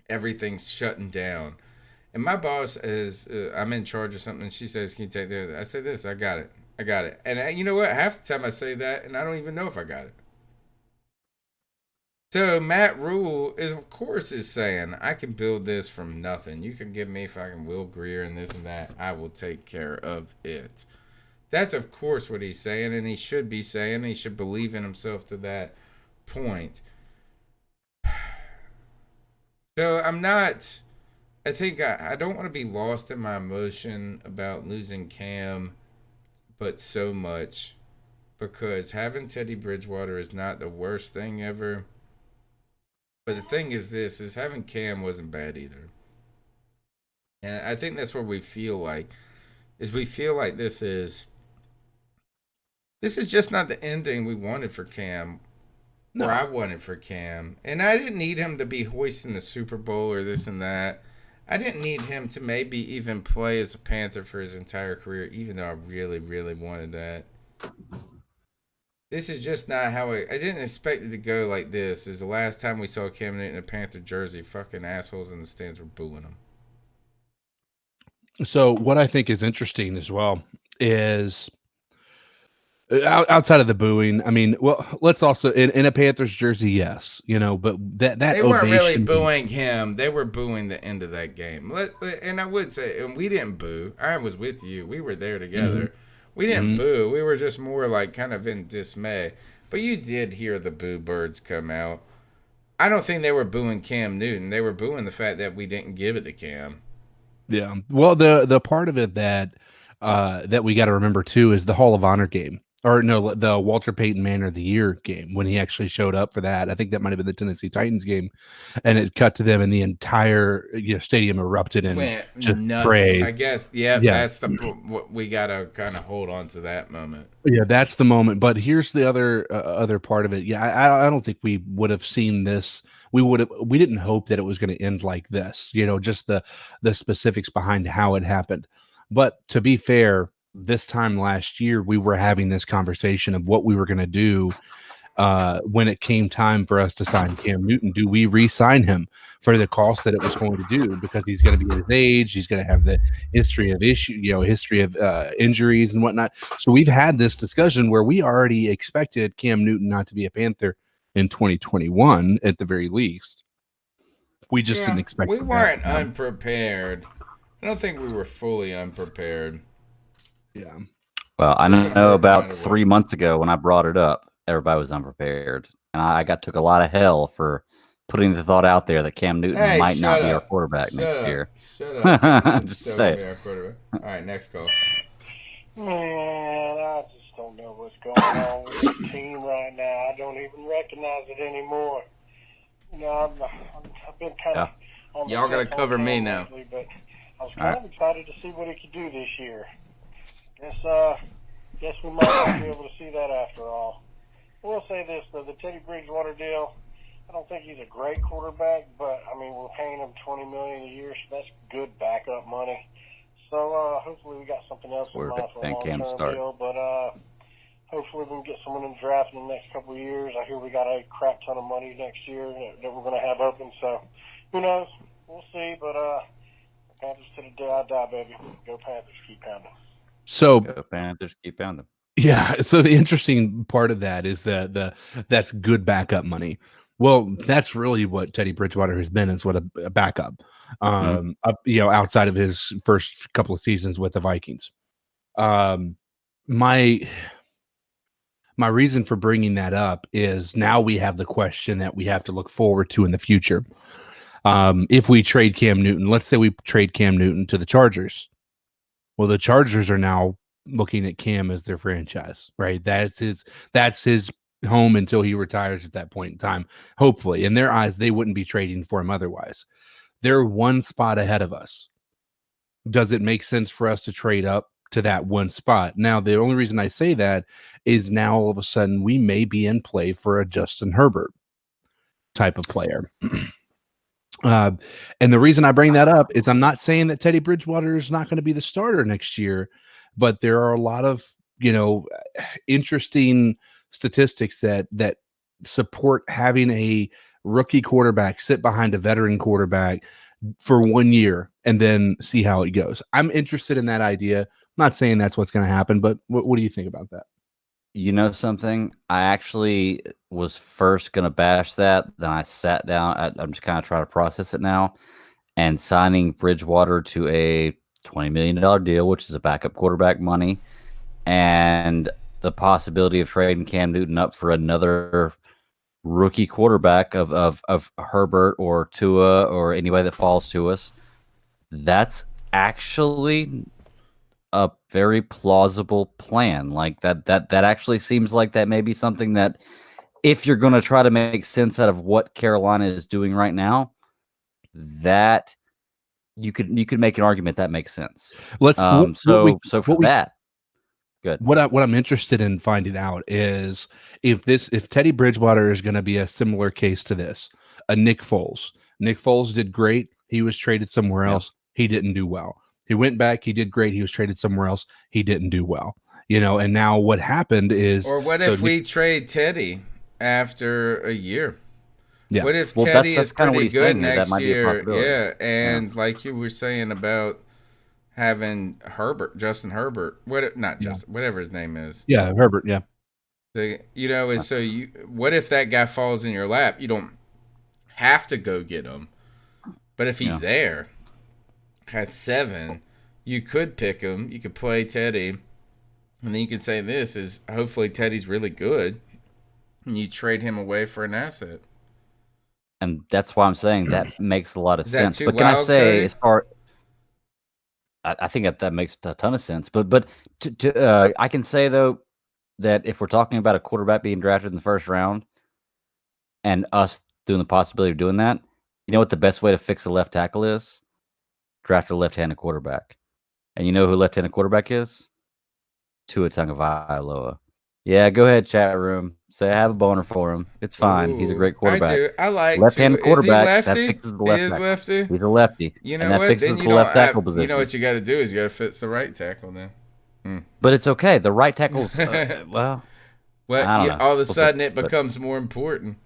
everything's shutting down. And my boss is, I'm in charge of something, and she says, "Can you take this?" I say, "This, I got it. I got it." And you know what? Half the time I say that, and I don't even know if I got it. So Matt Rule is, of course, is saying, "I can build this from nothing. You can give me fucking Will Greer and this and that. I will take care of it." That's, of course, what he's saying, and he should be saying. He should believe in himself to that point. So I'm not... I think I don't want to be lost in my emotion about losing Cam, but so much, because having Teddy Bridgewater is not the worst thing ever. But the thing is this, is having Cam wasn't bad either. And I think that's what we feel like, is we feel like this is just not the ending we wanted for Cam. No. Or I wanted for Cam. And I didn't need him to be hoisting the Super Bowl or this and that. I didn't need him to maybe even play as a Panther for his entire career, even though I really, really wanted that. This is just not how I didn't expect it to go like this. Is the last time we saw Cam Newton in a Panther jersey, fucking assholes in the stands were booing him. So what I think is interesting as well is outside of the booing, I mean, well, let's also in a Panthers jersey, yes, but that they weren't really booing him. They were booing the end of that game. And I would say, and we didn't boo. I was with you. We were there together. Mm-hmm. We didn't boo. We were just more like kind of in dismay. But you did hear the boo birds come out. I don't think they were booing Cam Newton. They were booing the fact that we didn't give it to Cam. Yeah. Well, the part of it that we got to remember too is the Hall of Honor game. Or no, the Walter Payton Man of the Year game when he actually showed up for that. I think that might have been the Tennessee Titans game, and it cut to them, and the entire stadium erupted in just praise. I guess, yeah, that's what we gotta kind of hold on to that moment. Yeah, that's the moment. But here's the other part of it. Yeah, I don't think we would have seen this. We didn't hope that it was going to end like this. Just the specifics behind how it happened. But to be fair, this time last year, we were having this conversation of what we were going to do when it came time for us to sign Cam Newton. Do we re-sign him for the cost that it was going to do? Because he's going to be at his age. He's going to have the history of injuries and whatnot. So we've had this discussion where we already expected Cam Newton not to be a Panther in 2021 at the very least. We just didn't expect. We weren't unprepared. I don't think we were fully unprepared. Yeah. Well, I know about 3 months ago when I brought it up, everybody was unprepared. And I took a lot of hell for putting the thought out there that Cam Newton might not be our quarterback next year. Shut up. Just say it. All right, next call. Man, I just don't know what's going on with this team right now. I don't even recognize it anymore. I've been kind of... Y'all got to cover me now. Lately, but I was kind of excited to see what he could do this year. Guess we might not be able to see that after all. I will say this, though, the Teddy Bridgewater deal, I don't think he's a great quarterback, but, I mean, we're paying him $20 million a year, so that's good backup money. So, hopefully we got something else in mind for a long-term deal, but hopefully we can get someone in the draft in the next couple of years. I hear we got a crap ton of money next year that we're going to have open, so who knows? We'll see, but Panthers to the day I die, baby. Go Panthers, keep pounding. So Go Panthers, keep pounding. Yeah. So the interesting part of that is that that's good backup money. Well, that's really what Teddy Bridgewater has been, is what a backup. Outside of his first couple of seasons with the Vikings. My reason for bringing that up is now we have the question that we have to look forward to in the future. If we trade Cam Newton, let's say we trade Cam Newton to the Chargers. Well, the Chargers are now looking at Cam as their franchise, right? That's his home until he retires at that point in time. Hopefully, in their eyes, they wouldn't be trading for him otherwise. They're one spot ahead of us. Does it make sense for us to trade up to that one spot? Now, the only reason I say that is now all of a sudden we may be in play for a Justin Herbert type of player. And the reason I bring that up is I'm not saying that Teddy Bridgewater is not going to be the starter next year, but there are a lot of interesting statistics that support having a rookie quarterback sit behind a veteran quarterback for 1 year and then see how it goes. I'm interested in that idea. I'm not saying that's what's going to happen, but what do you think about that? You know something? I actually was first going to bash that. Then I sat down. I'm just kind of trying to process it now. And signing Bridgewater to a $20 million deal, which is a backup quarterback money, and the possibility of trading Cam Newton up for another rookie quarterback of Herbert or Tua or anybody that falls to us, that's actually a very plausible plan. Like that actually seems like that may be something that, if you're going to try to make sense out of what Carolina is doing right now, that you could make an argument that makes sense. Let's so for that, good. What I'm interested in finding out is if Teddy Bridgewater is going to be a similar case to this, a Nick Foles. Nick Foles did great. He was traded somewhere else. He didn't do well. He went back. He did great. He was traded somewhere else. He didn't do well. And now what happened is, or what if we trade Teddy after a year? Yeah. What if Well, Teddy that's is kinda what pretty he's good saying here. That next might be a year? possibility. Yeah, and like you were saying about having Justin Herbert, whatever his name is. Yeah, Herbert. Yeah. What if that guy falls in your lap? You don't have to go get him, but if he's there at 7, you could pick him. You could play Teddy, and then you could say this is hopefully Teddy's really good, and you trade him away for an asset. And that's why I'm saying that makes a lot of sense. Too But can I wild, say, Cody? I think that makes a ton of sense. But I can say though that if we're talking about a quarterback being drafted in the first round, and us doing the possibility of doing that, you know what the best way to fix a left tackle is? Draft a left-handed quarterback. And you know who left-handed quarterback is? Tua Tagovailoa. Yeah, go ahead, chat room. Say I have a boner for him. It's fine. He's a great quarterback. I do. I like left-handed Tua. quarterback. Is he lefty? That fixes the left tackle. Lefty? He's a lefty. You know and that what? fixes Then you the left don't tackle have, position. You know what you got to do is you got to fix the right tackle then. But it's okay. The right tackle's well, I don't know. All of a sudden it becomes more important.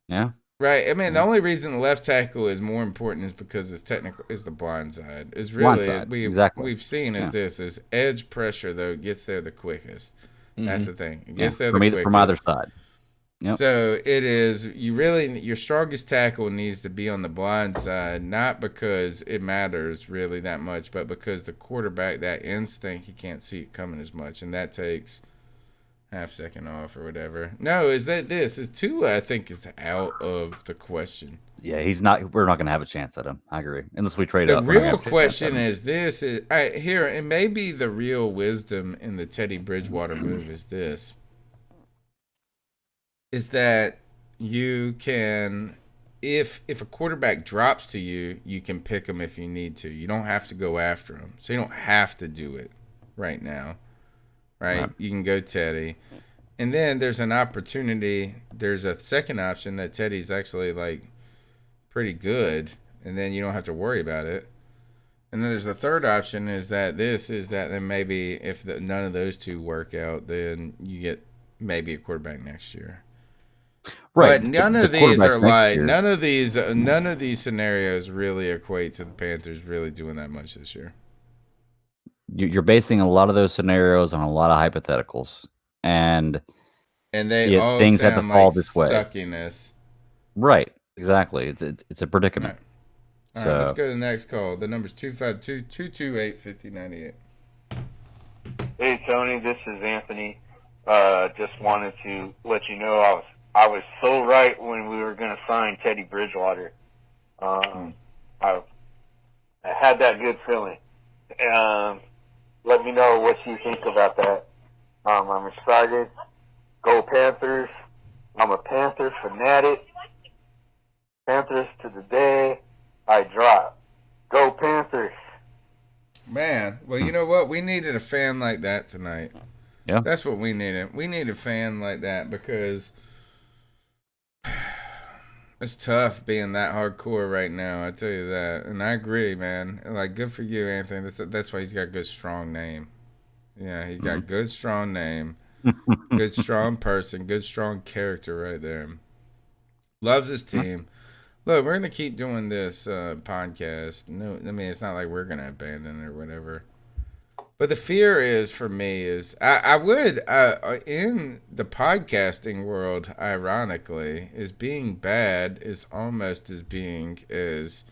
Yeah. Right. I mean, the only reason the left tackle is more important is because it's the blind side. It's really exactly. we've seen is edge pressure though gets there the quickest. That's the thing. It gets there quickest from either side. Yep. So it is your strongest tackle needs to be on the blind side, not because it matters really that much, but because the quarterback, that instinct, he can't see it coming as much, and that takes half second off or whatever. No, is Tua, I think, is out of the question. Yeah, he's not. We're not going to have a chance at him. I agree, unless we trade the up. The real question is here, and maybe the real wisdom in the Teddy Bridgewater move is this. Is that you can, if a quarterback drops to you, you can pick him if you need to. You don't have to go after him. So you don't have to do it right now. Right? You can go Teddy. And then there's an opportunity. There's a second option that Teddy's actually pretty good. And then you don't have to worry about it. And then there's a third option is that then maybe if none of those two work out, then you get maybe a quarterback next year. Right. But none of these scenarios really equate to the Panthers really doing that much this year. You're basing a lot of those scenarios on a lot of hypotheticals, and they all things sound have to fall this way. Suckiness. Right. Exactly. It's a predicament. All right, let's go to the next call. The number's 252-228-5098. Hey Tony, this is Anthony. Just wanted to let you know I was so right when we were going to sign Teddy Bridgewater. I had that good feeling. Let me know what you think about that. I'm excited. Go Panthers. I'm a Panther fanatic. Panthers to the day I drop. Go Panthers. Man, well, you know what? We needed a fan like that tonight. Yeah. That's what we needed. We need a fan like that because it's tough being that hardcore right now. I tell you that. And I agree, man. Good for you, Anthony. That's why he's got a good, strong name. Yeah, he's got good, strong name, good, strong person, good, strong character right there. Loves his team. Look, we're gonna keep doing this podcast. No, I mean it's not like we're gonna abandon it or whatever. But the fear is for me is I would in the podcasting world, ironically, is being bad is almost as being as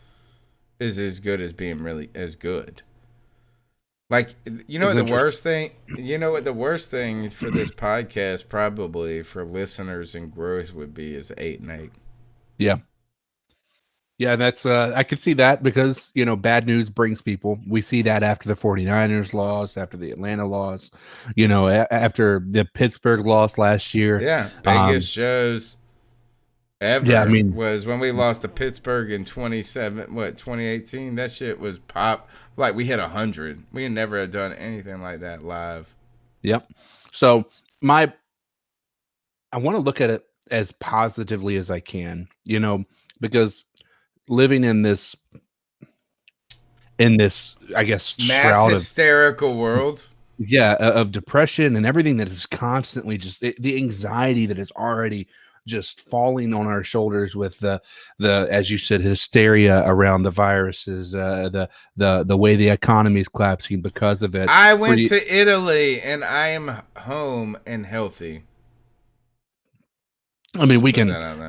good as being really as good. Like you know what the worst thing the worst thing for this podcast probably for listeners and growth would be is 8-8. Yeah. Yeah, that's I could see that because, bad news brings people. We see that after the 49ers loss, after the Atlanta loss, after the Pittsburgh loss last year. Yeah, biggest shows ever. Yeah, I mean, was when we lost to Pittsburgh in 2018. That shit was pop. Like we hit 100. We never had done anything like that live. Yep. So I want to look at it as positively as I can, because living in this, I guess, mass hysterical world. Yeah, of depression and everything that is constantly just the anxiety that is already just falling on our shoulders with the as you said, hysteria around the viruses, the way the economy is collapsing because of it. I went to Italy and I am home and healthy. I mean, we can.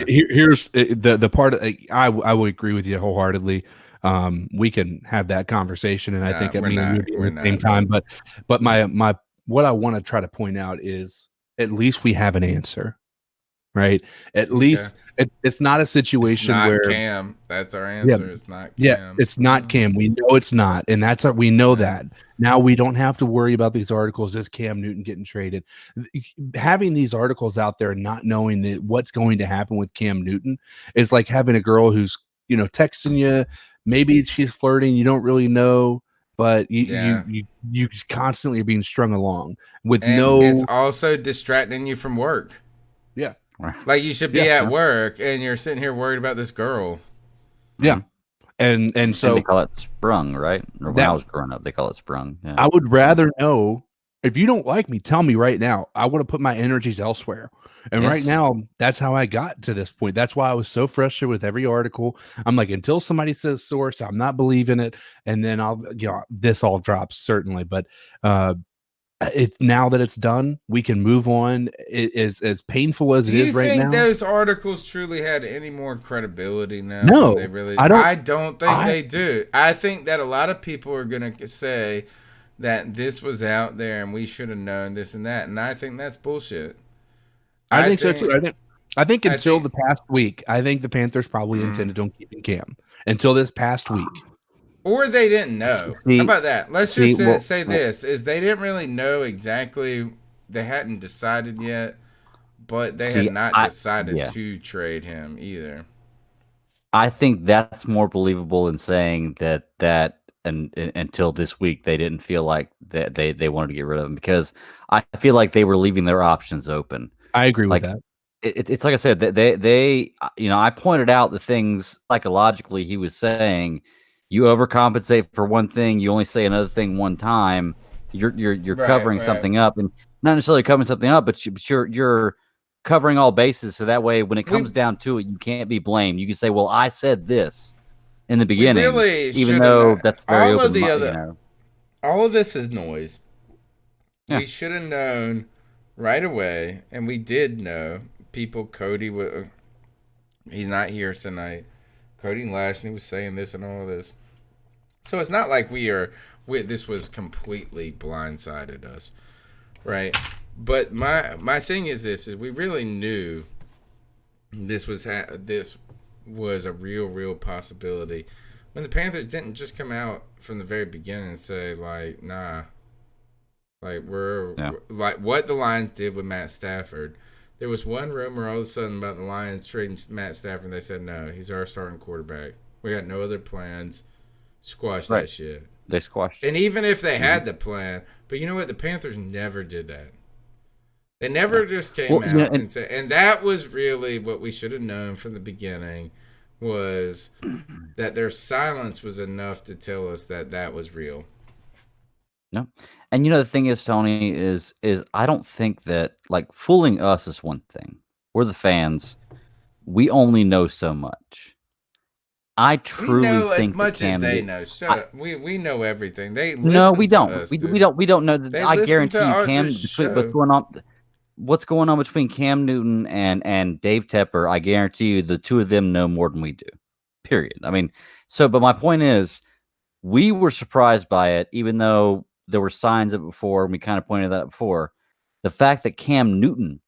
Here's the part. I will agree with you wholeheartedly. We can have that conversation, and I think we're at the same time. But my what I want to try to point out is at least we have an answer, right? At least it's not a situation it's not where Cam. That's our answer. Yeah, it's not Cam. Yeah, it's not Cam. We know it's not, and we know that. Now we don't have to worry about these articles. Is Cam Newton getting traded? Having these articles out there and not knowing that what's going to happen with Cam Newton is like having a girl who's texting you. Maybe she's flirting. You don't really know, but you just constantly are being strung along with It's also distracting you from work. Yeah, like you should be at work and you're sitting here worried about this girl. Yeah. And so they call it sprung, right? Or when I was growing up, they call it sprung. Yeah. I would rather know if you don't like me, tell me right now. I want to put my energies elsewhere. And right now, that's how I got to this point. That's why I was so frustrated with every article. I'm like, until somebody says source, I'm not believing it. And then this all drops certainly. But it's now that it's done, we can move on. It is as painful as it is right now. Do you think those articles truly had any more credibility now? No, they really. I don't think they do. I think that a lot of people are going to say that this was out there and we should have known this and that, and I think that's bullshit. I think so too. I think until the past week, I think the Panthers probably intended on keeping Cam until this past week. Or they didn't know. How about that? Let's just say this, is they didn't really know exactly. They hadn't decided yet, but they had not decided to trade him either. I think that's more believable than saying that until this week they didn't feel like that they wanted to get rid of him, because I feel like they were leaving their options open. I agree with that. It's like I said, they I pointed out the things psychologically he was saying. You overcompensate for one thing, you only say another thing one time. You're covering something up, and not necessarily covering something up, but you're covering all bases. So that way, when it comes down to it, you can't be blamed. You can say, "Well, I said this in the beginning," even though that's very all open. Of the other, all of this is noise. Yeah. We should have known right away, and we did know. Cody, he's not here tonight. Cody Lashley was saying this and all of this. So it's not like this was completely blindsided us, right? But my thing is this, is we really knew this was a real possibility. When the Panthers didn't just come out from the very beginning and say, like, nah. Like, we're like what the Lions did with Matt Stafford. There was one rumor all of a sudden about the Lions trading Matt Stafford, and they said, no, he's our starting quarterback. We got no other plans. Squash that shit. They squashed it. And even if they had the plan, but you know what? The Panthers never did that. They never just came out and said, and that was really what we should have known from the beginning, was that their silence was enough to tell us that was real. No. And the thing is, Tony, is I don't think that like fooling us is one thing. We're the fans. We only know so much. I We truly know as think that much as Cam they Newton. know. Shut up. We know everything. They No, we listen to don't. us, We dude. don't. We don't know. They I listen to guarantee you, this between show. what's going on between Cam Newton and Dave Tepper. I guarantee you, the two of them know more than we do. Period. I mean, but my point is, we were surprised by it, even though there were signs of it before, and we kind of pointed that out before. The fact that Cam Newton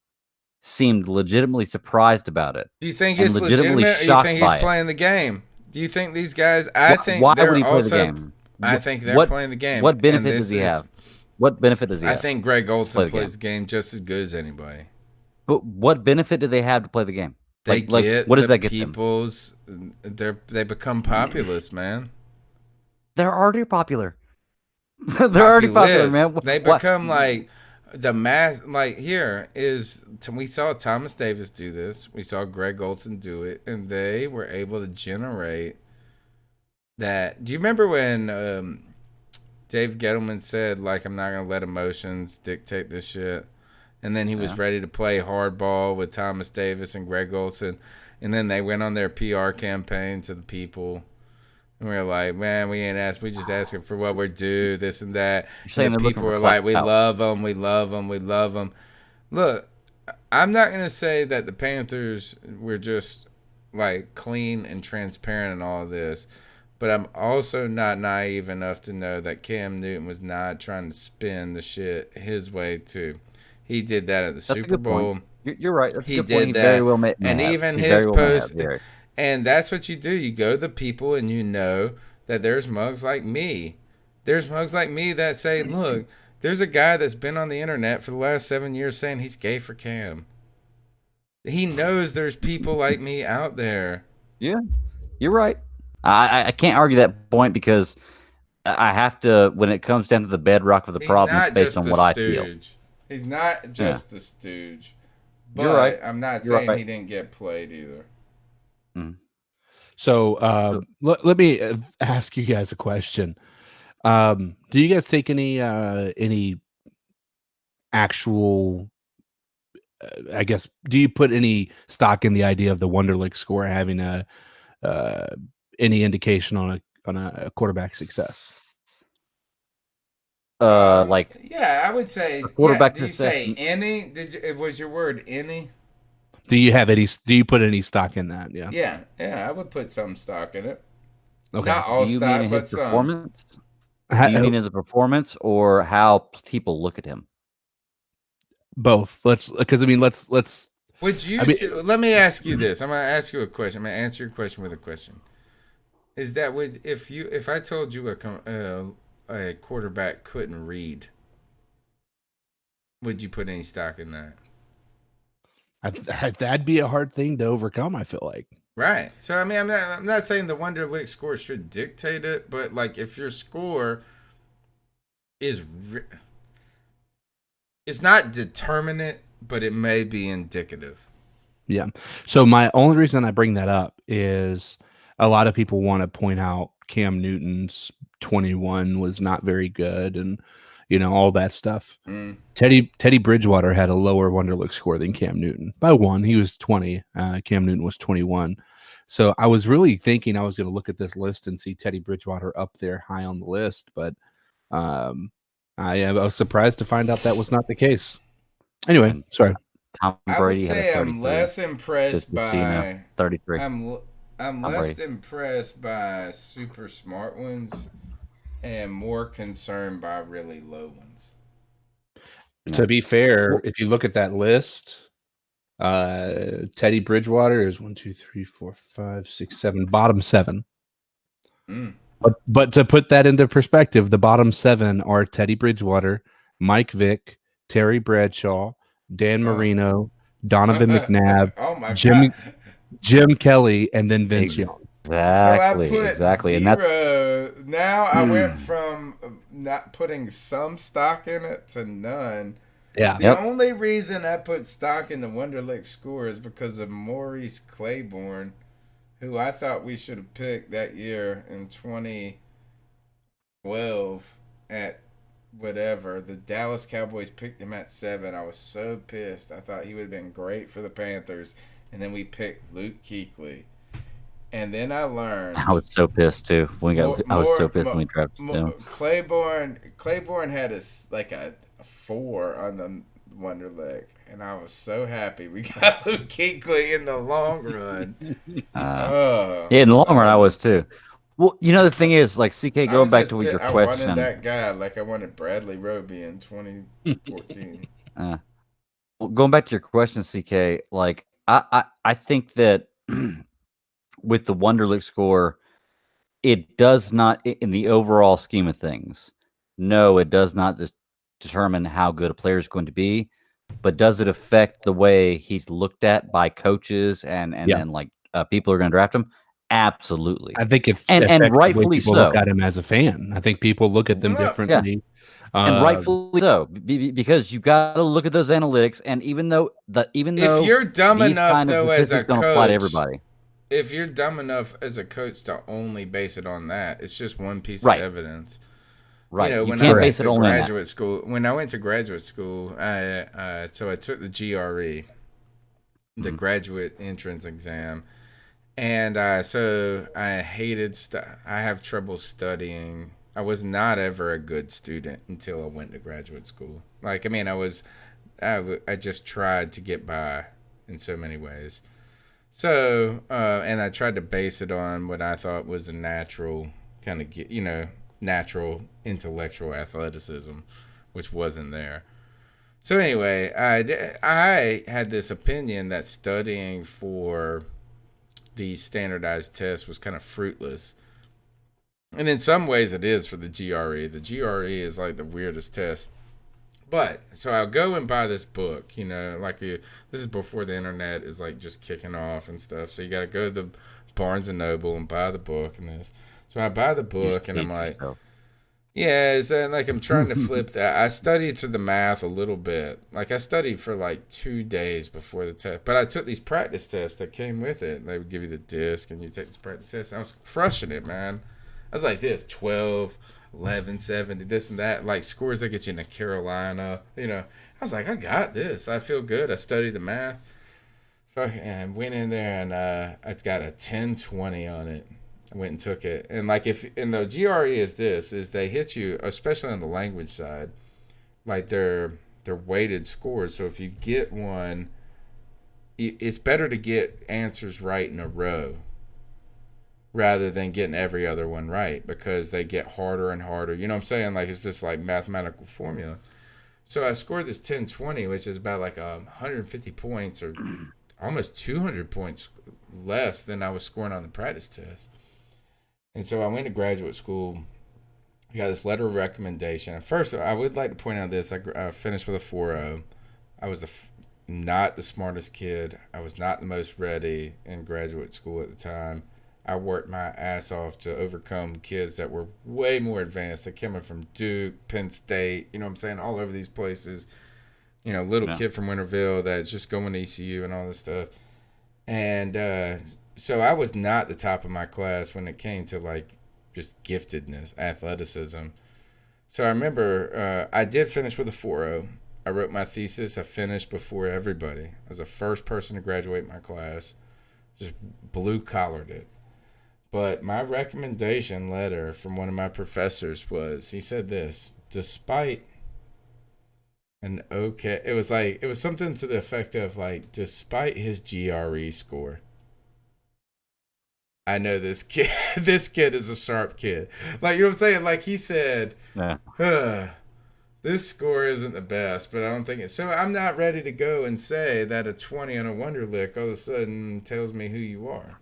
seemed legitimately surprised about it. Do you think and it's legitimately legitimate, or you shocked think he's by it. playing the game? Do you think these guys? I think Why they're would he play the also. game? I think they're playing the game. What benefit and does he this is- have? What benefit does he I have? think Greg Olson the plays the game just as good as anybody. But what benefit do they have to play the game? They get what does the that get them? people's. They become populist, man. They're already popular. They're already popular, man. They become like the mass. Like we saw Thomas Davis do this. We saw Greg Olson do it, and they were able to generate that. Do you remember when Dave Gettleman said, like, I'm not gonna let emotions dictate this shit? And then he was ready to play hardball with Thomas Davis and Greg Olson. And then they went on their PR campaign to the people. And we were like, man, we ain't asked. We just asking for what we're due, this and that. saying And the they're looking people for were like, we clout. love them, we love them, we love them. Look, I'm not going to say that the Panthers were just, like, clean and transparent in all of this. But I'm also not naive enough to know that Cam Newton was not trying to spin the shit his way, too. He did that at the Super Bowl. You're right. That's a He good point. did He that. very well may And have. even He his very well may post. have, Gary. And that's what you do. You go to the people and you know that there's mugs like me. There's mugs like me that say, look, there's a guy that's been on the internet for the last 7 years saying he's gay for Cam. He knows there's people like me out there. Yeah, you're right. I can't argue that point because I have to, when it comes down to the bedrock of the problem, it's based on what I feel. He's not just the stooge. But You're right. I'm not You're saying right. he didn't get played either. So let me ask you guys a question. Do you guys take any actual? I guess, do you put any stock in the idea of the Wonderlic score having any indication on a quarterback success? Yeah, I would say quarterback do you success. say any? Was your word any? Do you put any stock in that? Yeah. Yeah, I would put some stock in it. Okay. Not all Do you stock, mean in but his some. performance? Do you mean in the performance or how people look at him? Both. Let's. Would you? Let me ask you this. I'm going to ask you a question. I'm going to answer your question with a question. Is that if I told you a quarterback couldn't read, would you put any stock in that? That'd be a hard thing to overcome, I feel like. Right. So I mean, I'm not saying the Wonderlic score should dictate it, but like if your score is it's not determinate, but it may be indicative. Yeah. So my only reason I bring that up is a lot of people want to point out Cam Newton's 21 was not very good, and all that stuff. Teddy Bridgewater had a lower Wonderlic score than Cam Newton by 1. He was 20. Cam Newton was 21. So I was really thinking I was going to look at this list and see Teddy Bridgewater up there high on the list, but I was surprised to find out that was not the case. Anyway, sorry. Tom I would Brady had say a 33. I'm less impressed by 33. I'm less impressed by super smart ones and more concerned by really low ones. To be fair, if you look at that list, Teddy Bridgewater is 1, 2, 3, 4, 5, 6, 7, bottom 7. But to put that into perspective, the bottom 7 are Teddy Bridgewater, Mike Vick, Terry Bradshaw, Dan Marino, Donovan McNabb, Jim Kelly, and then Vince Young. Exactly. And now I went from not putting some stock in it to none. Yeah. The only reason I put stock in the Wonderlic score is because of Maurice Claiborne, who I thought we should have picked that year in 2012 at whatever. The Dallas Cowboys picked him at 7. I was so pissed. I thought he would have been great for the Panthers. And then we picked Luke Kuechly. And then I learned. I was so pissed too. I was so pissed when we drafted him. Claiborne had a 4 on the Wonderlic, and I was so happy we got Luke Kuechly in the long run. Yeah, in the long run, I was too. Well, the thing is, like, CK, going back to your question. I wanted that guy like I wanted Bradley Roby in 2014. Well, going back to your question, CK, like, I think that with the Wonderlic score, it does not, in the overall scheme of things, no, it does not determine how good a player is going to be, but does it affect the way he's looked at by coaches and like people are going to draft him? Absolutely. I think it's and rightfully people so. Look at him as a fan. I think people look at them differently. And rightfully so, because you got to look at those analytics. And even though if you're dumb enough though as a don't apply to coach, everybody. If you're dumb enough as a coach to only base it on that, it's just one piece of evidence. Right. You can't base it only on graduate school. When I went to graduate school, I took the GRE, the graduate entrance exam, and so I hated I have trouble studying. I was not ever a good student until I went to graduate school. Like, I mean, I just tried to get by in so many ways. So, and I tried to base it on what I thought was a natural kind of, natural intellectual athleticism, which wasn't there. So anyway, I had this opinion that studying for these standardized tests was kind of fruitless. And in some ways it is for the GRE. The GRE is like the weirdest test. But, so I'll go and buy this book, this is before the internet is like just kicking off and stuff. So you got to go to the Barnes & Noble and buy the book and this. So I buy the book and I'm like, I'm trying to flip that. I studied through the math a little bit. Like I studied for like 2 days before the test. But I took these practice tests that came with it. They would give you the disc and you take this practice test. And I was crushing it, man. I was like this, 12, 11, 70, this and that, like scores that get you into Carolina, I was like, I got this. I feel good. I studied the math. And went in there and I got a 10-20 on it. I went and took it. And like and the GRE is they hit you, especially on the language side, like they're weighted scores. So if you get one, it's better to get answers right in a row rather than getting every other one right, because they get harder and harder. You know what I'm saying? Like, it's this like mathematical formula. So I scored this 10-20, which is about like 150 points or almost 200 points less than I was scoring on the practice test. And so I went to graduate school. I got this letter of recommendation. First, I would like to point out this. I finished with a 4.0. I was not the smartest kid. I was not the most ready in graduate school at the time. I worked my ass off to overcome kids that were way more advanced. They came in from Duke, Penn State, you know what I'm saying, all over these places. Little kid from Winterville that's just going to ECU and all this stuff. And so I was not the top of my class when it came to, like, just giftedness, athleticism. So I remember I did finish with a 4.0. I wrote my thesis. I finished before everybody. I was the first person to graduate my class. Just blue-collared it. But my recommendation letter from one of my professors was, he said this, despite it was something to the effect of like, despite his GRE score, I know this kid is a sharp kid. Like, you know what I'm saying? Like he said, this score isn't the best, but I don't think so I'm not ready to go and say that a 20 on a Wonderlic all of a sudden tells me who you are.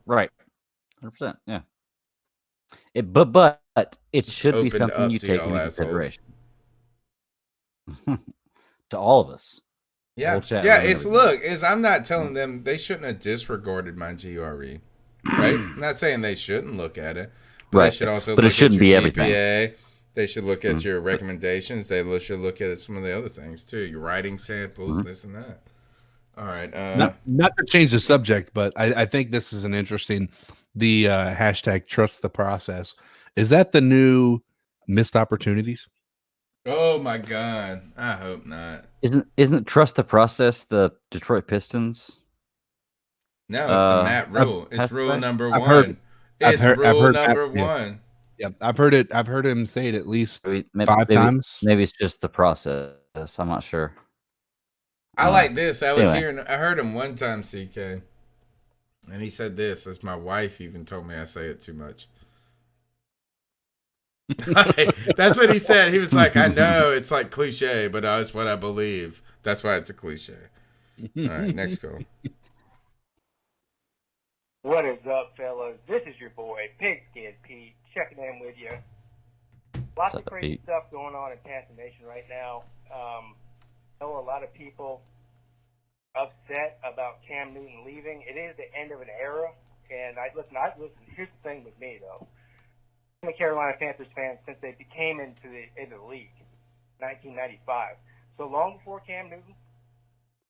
Right. 100%, yeah. But it should be something you take into consideration. To all of us. Yeah, I'm not telling them they shouldn't have disregarded my GRE, right? I'm not saying they shouldn't look at it, but they should also look it shouldn't at your be GPA. Everything. They should look at your recommendations. They should look at some of the other things too, your writing samples, this and that. All right. Not to change the subject, but I think this is an interesting. The hashtag trust the process. Is that the new missed opportunities? Oh my God! I hope not. Isn't trust the process the Detroit Pistons? No, it's the Matt rule. It's Passed rule away? number I've heard, one. It's I've rule heard that. number Yeah, one. yeah, I've heard it. I've heard him say it at least Maybe, 5 times. maybe it's just the process. I'm not sure. I like this. Anyway. I heard him one time, CK, and he said this. As my wife even told me I say it too much. That's what he said. He was like, I know it's like cliche, but that's what I believe. That's why it's a cliche. All right, next call. What is up, fellas? This is your boy, Pigskin Pete, checking in with you. Lots of crazy stuff going on in Panther Nation right now. I know a lot of people upset about Cam Newton leaving. It is the end of an era, and listen. Here's the thing with me though. I'm a Carolina Panthers fan since they came into the league, 1995. So long before Cam Newton,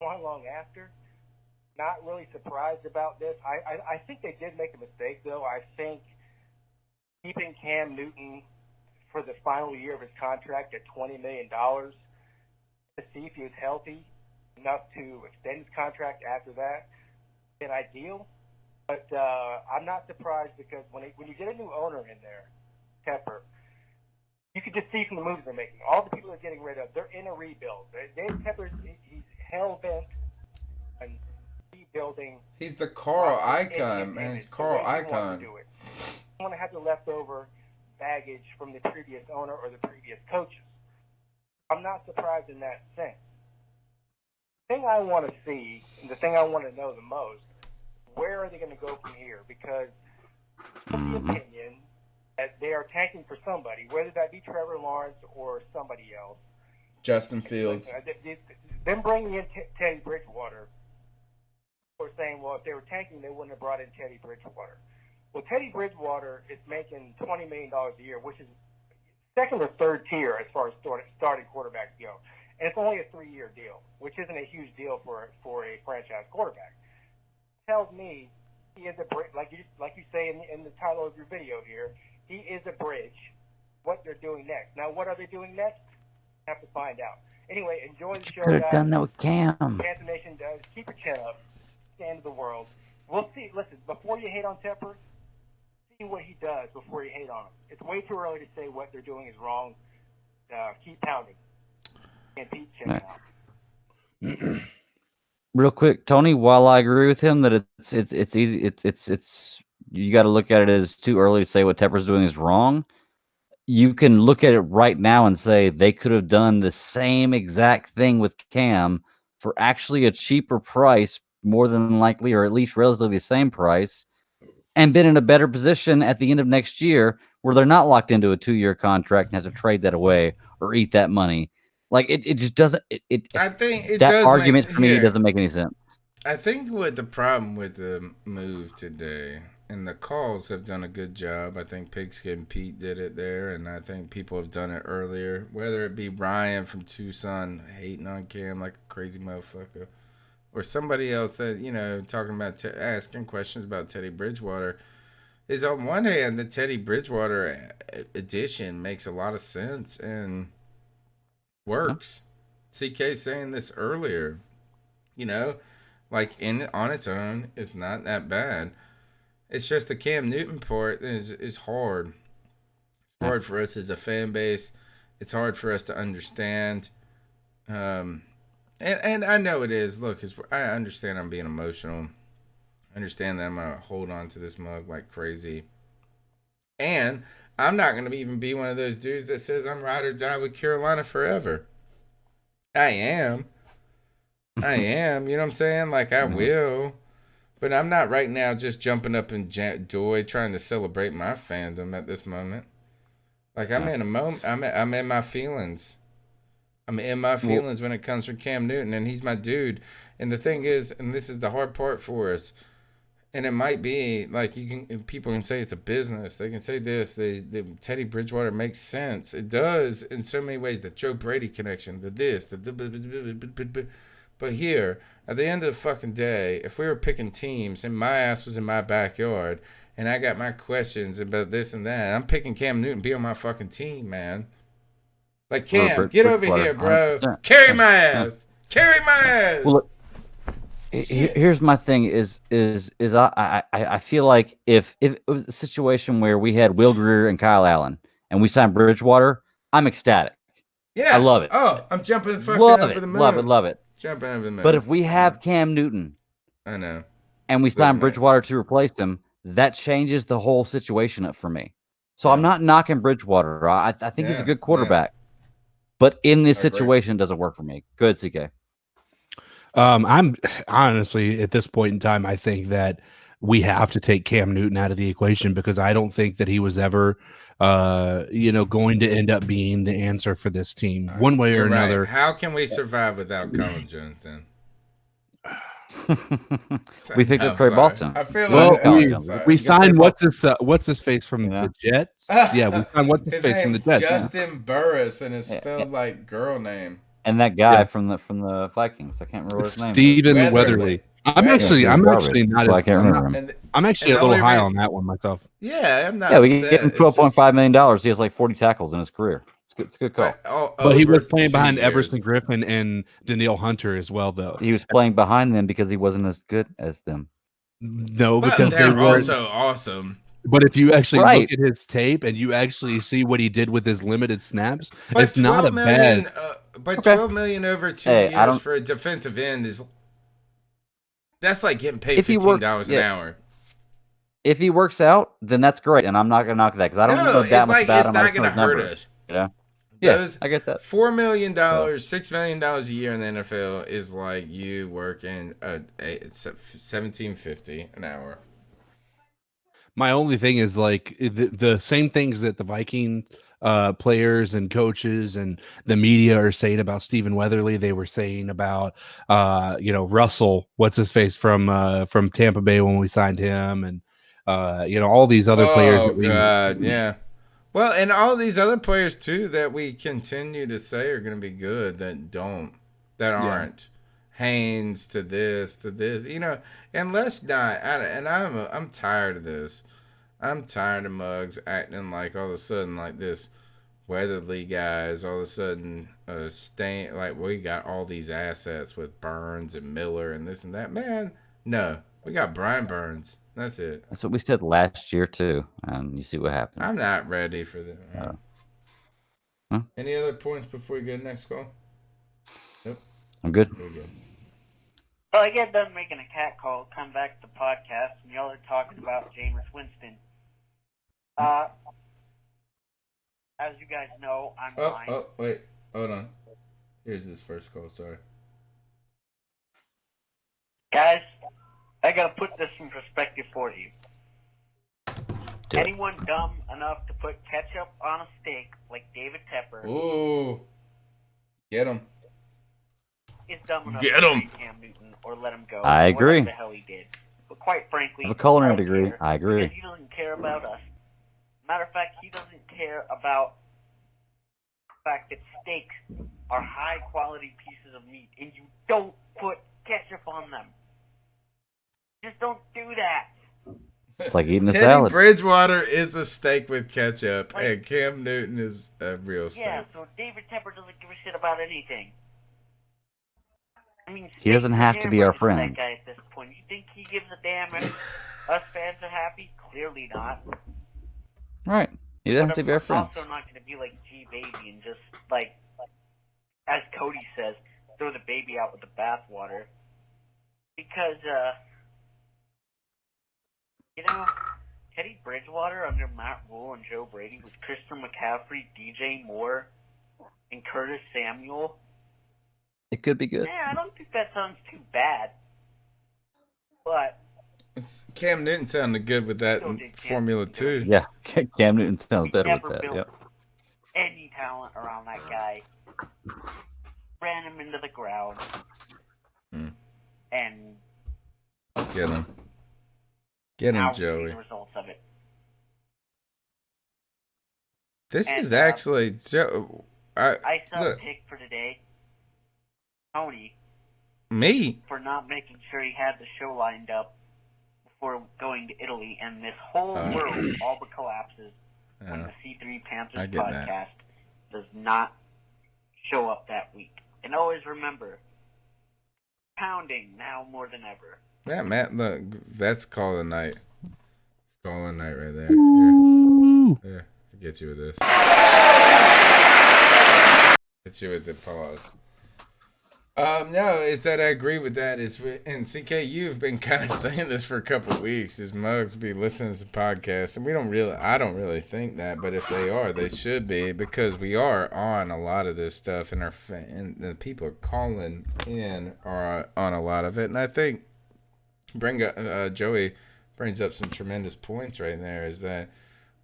long after. Not really surprised about this. I think they did make a mistake, though. I think keeping Cam Newton for the final year of his contract at $20 million to see if he was healthy enough to extend his contract after that, been ideal. But I'm not surprised because when you get a new owner in there, Tepper, you can just see from the moves they're making. All the people they're getting rid of, they're in a rebuild. Tepper's he's hell-bent on building. He's the Carl icon, man. He's Carl icon. You want to have the leftover baggage from the previous owner or the previous coaches. I'm not surprised in that sense. The thing I want to see, and the thing I want to know the most, where are they going to go from here? Because in the opinion that they are tanking for somebody, whether that be Trevor Lawrence or somebody else. Justin Fields. Them bringing in Teddy Bridgewater. Were saying, well, if they were tanking, they wouldn't have brought in Teddy Bridgewater. Well, Teddy Bridgewater is making $20 million a year, which is second or third tier as far as starting quarterbacks go. And it's only a 3-year deal, which isn't a huge deal for a franchise quarterback. Tells me he is a bridge, like you say in the title of your video here, he is a bridge. What they're doing next. Now, what are they doing next? Have to find out. Anyway, enjoy the show, Could have guys. done that with Cam. Panther Nation does. Keep your chin up. The end of the world. We'll see. Listen, before you hate on Tepper, see what he does before you hate on him. It's way too early to say what they're doing is wrong. Keep pounding. And Pete, check it out. Real quick, Tony, while I agree with him that it's easy, it's you got to look at it as too early to say what Tepper's doing is wrong. You can look at it right now and say they could have done the same exact thing with Cam for actually a cheaper price, more than likely, or at least relatively the same price, and been in a better position at the end of next year where they're not locked into a 2-year contract and have to trade that away or eat that money. Like it just doesn't. I think it that does argument make, for me here, doesn't make any sense. I think what the problem with the move today, and the calls have done a good job. I think Pigskin Pete did it there, and I think people have done it earlier. Whether it be Ryan from Tucson hating on Cam like a crazy motherfucker, or somebody else that talking about asking questions about Teddy Bridgewater, is on one hand the Teddy Bridgewater addition makes a lot of sense and works. CK saying this earlier, like on its own, it's not that bad. It's just the Cam Newton part is hard. It's hard for us as a fan base. It's hard for us to understand. And I know it is. Look, I understand I'm being emotional. I understand that I'm going to hold on to this mug like crazy. And I'm not going to even be one of those dudes that says I'm ride or die with Carolina forever. I am. You know what I'm saying? Like, I will. But I'm not right now just jumping up in joy trying to celebrate my fandom at this moment. Like, I'm in a moment. I'm in my feelings. I'm in my feelings when it comes from Cam Newton, and he's my dude. And the thing is, and this is the hard part for us, and it might be like people can say it's a business. They can say this. The Teddy Bridgewater makes sense. It does in so many ways. The Joe Brady connection, but here at the end of the fucking day, if we were picking teams and my ass was in my backyard and I got my questions about this and that, I'm picking Cam Newton be on my fucking team, man. Like, Cam, get over here, bro. 100%. Carry my ass. Carry my ass. Well, look, here's my thing is I feel like if it was a situation where we had Will Greer and Kyle Allen and we signed Bridgewater, I'm ecstatic. Yeah. I love it. Oh, I'm jumping fucking over the moon. Love it. Jumping over the moon. But if we have Cam Newton, I know, and we sign Bridgewater to replace him, that changes the whole situation up for me. So I'm not knocking Bridgewater. I think he's a good quarterback. But in this situation, it doesn't work for me. Good, CK. I'm honestly at this point in time, I think that we have to take Cam Newton out of the equation because I don't think that he was ever, going to end up being the answer for this team one way or another. Right. How can we survive without Colin Jones then? We picked up Trey Bolton. I feel like we signed what's his face from the Jets. Yeah, we signed what's his face from the Jets. Justin Burris, and it's spelled like girl name. And that guy from the Vikings, I can't remember his name. Steven Weatherly. I'm actually not. I can't remember him. I'm actually a little high on that one myself. Yeah, I'm not. Yeah, we get him $12.5 million. He has like 40 tackles in his career. It's a good call. But he was playing behind Everson Griffin and Danielle Hunter as well, though. He was playing behind them because he wasn't as good as them. No, but because they're they were also awesome. But if you actually look at his tape and you actually see what he did with his limited snaps, it's not a bad. But $12 million over 2 years for a defensive end that's like getting paid $15 an hour. If he works out, then that's great, and I'm not gonna knock that because I don't know that much about him. It's not gonna hurt us. Yeah, I get that. $4 million, $6 million a year in the NFL is like you working it's $17.50 an hour. My only thing is like the same things that the Viking players and coaches and the media are saying about Stephen Weatherly. They were saying about Russell, what's his face from Tampa Bay when we signed him, and all these other players. Yeah. Well, and all these other players too that we continue to say are going to be good that aren't. Haynes to this, and let's not. I'm tired of this. I'm tired of Muggs acting like all of a sudden like this Weatherly guys all of a sudden staying like we got all these assets with Burns and Miller and this and that. Man, no, we got Brian Burns. That's it. That's what we said last year too, and you see what happened. I'm not ready for that. Any other points before we go next call? Nope. I'm good. We're good. Well, I get done making a cat call, come back to the podcast, and y'all are talking about Jameis Winston. As you guys know, I'm blind. Oh, wait. Hold on. Here's his first call. Sorry. Guys, I gotta put this in perspective for you. Anyone dumb enough to put ketchup on a steak like David Tepper Ooh. Get him. is dumb enough Get to him. trade Cam Newton or let him go. I agree. Whatever the hell he did. But quite frankly, I have a culinary I don't degree. care, I agree. because he doesn't care about us. Matter of fact, he doesn't care about the fact that steaks are high quality pieces of meat and you don't put ketchup on them. Just don't do that. It's like eating a Teddy salad. Bridgewater is a steak with ketchup, and Cam Newton is a real steak. Yeah, so David Tepper doesn't give a shit about anything. I mean, He doesn't have to be our friend. That guy at this point. You think he gives a damn if us fans are happy? Clearly not. Right. He doesn't have to be our friends. I'm also not going to be like G Baby and just like, as Cody says, throw the baby out with the bathwater. Because, Teddy Bridgewater under Matt Rule and Joe Brady with Christian McCaffrey, DJ Moore, and Curtis Samuel. It could be good. Yeah, I don't think that sounds too bad. But Cam Newton sounded good with that formula too. Yeah, Cam Newton sounds better with that. built Yep. any talent around that guy. Ran him into the ground. And Get him. Get him, now we see Joey. the results of it. This And, is actually Joe. I saw a Look, pick for today. Tony, me. for not making sure he had the show lined up before going to Italy, and this whole world all but collapses when the C3 Panthers I get podcast that. does not show up that week. And always remember, pounding now more than ever. Yeah, Matt, look, that's call of the night. It's call of the night right there. Here, I'll get you with this. Get you with the pause. No, is that I agree with that. And CK, you've been kind of saying this for a couple of weeks. Is Mugs be listening to podcasts, and I don't really think that, but if they are, they should be, because we are on a lot of this stuff, and and the people are calling in are on a lot of it, and I think Joey brings up some tremendous points right there. Is that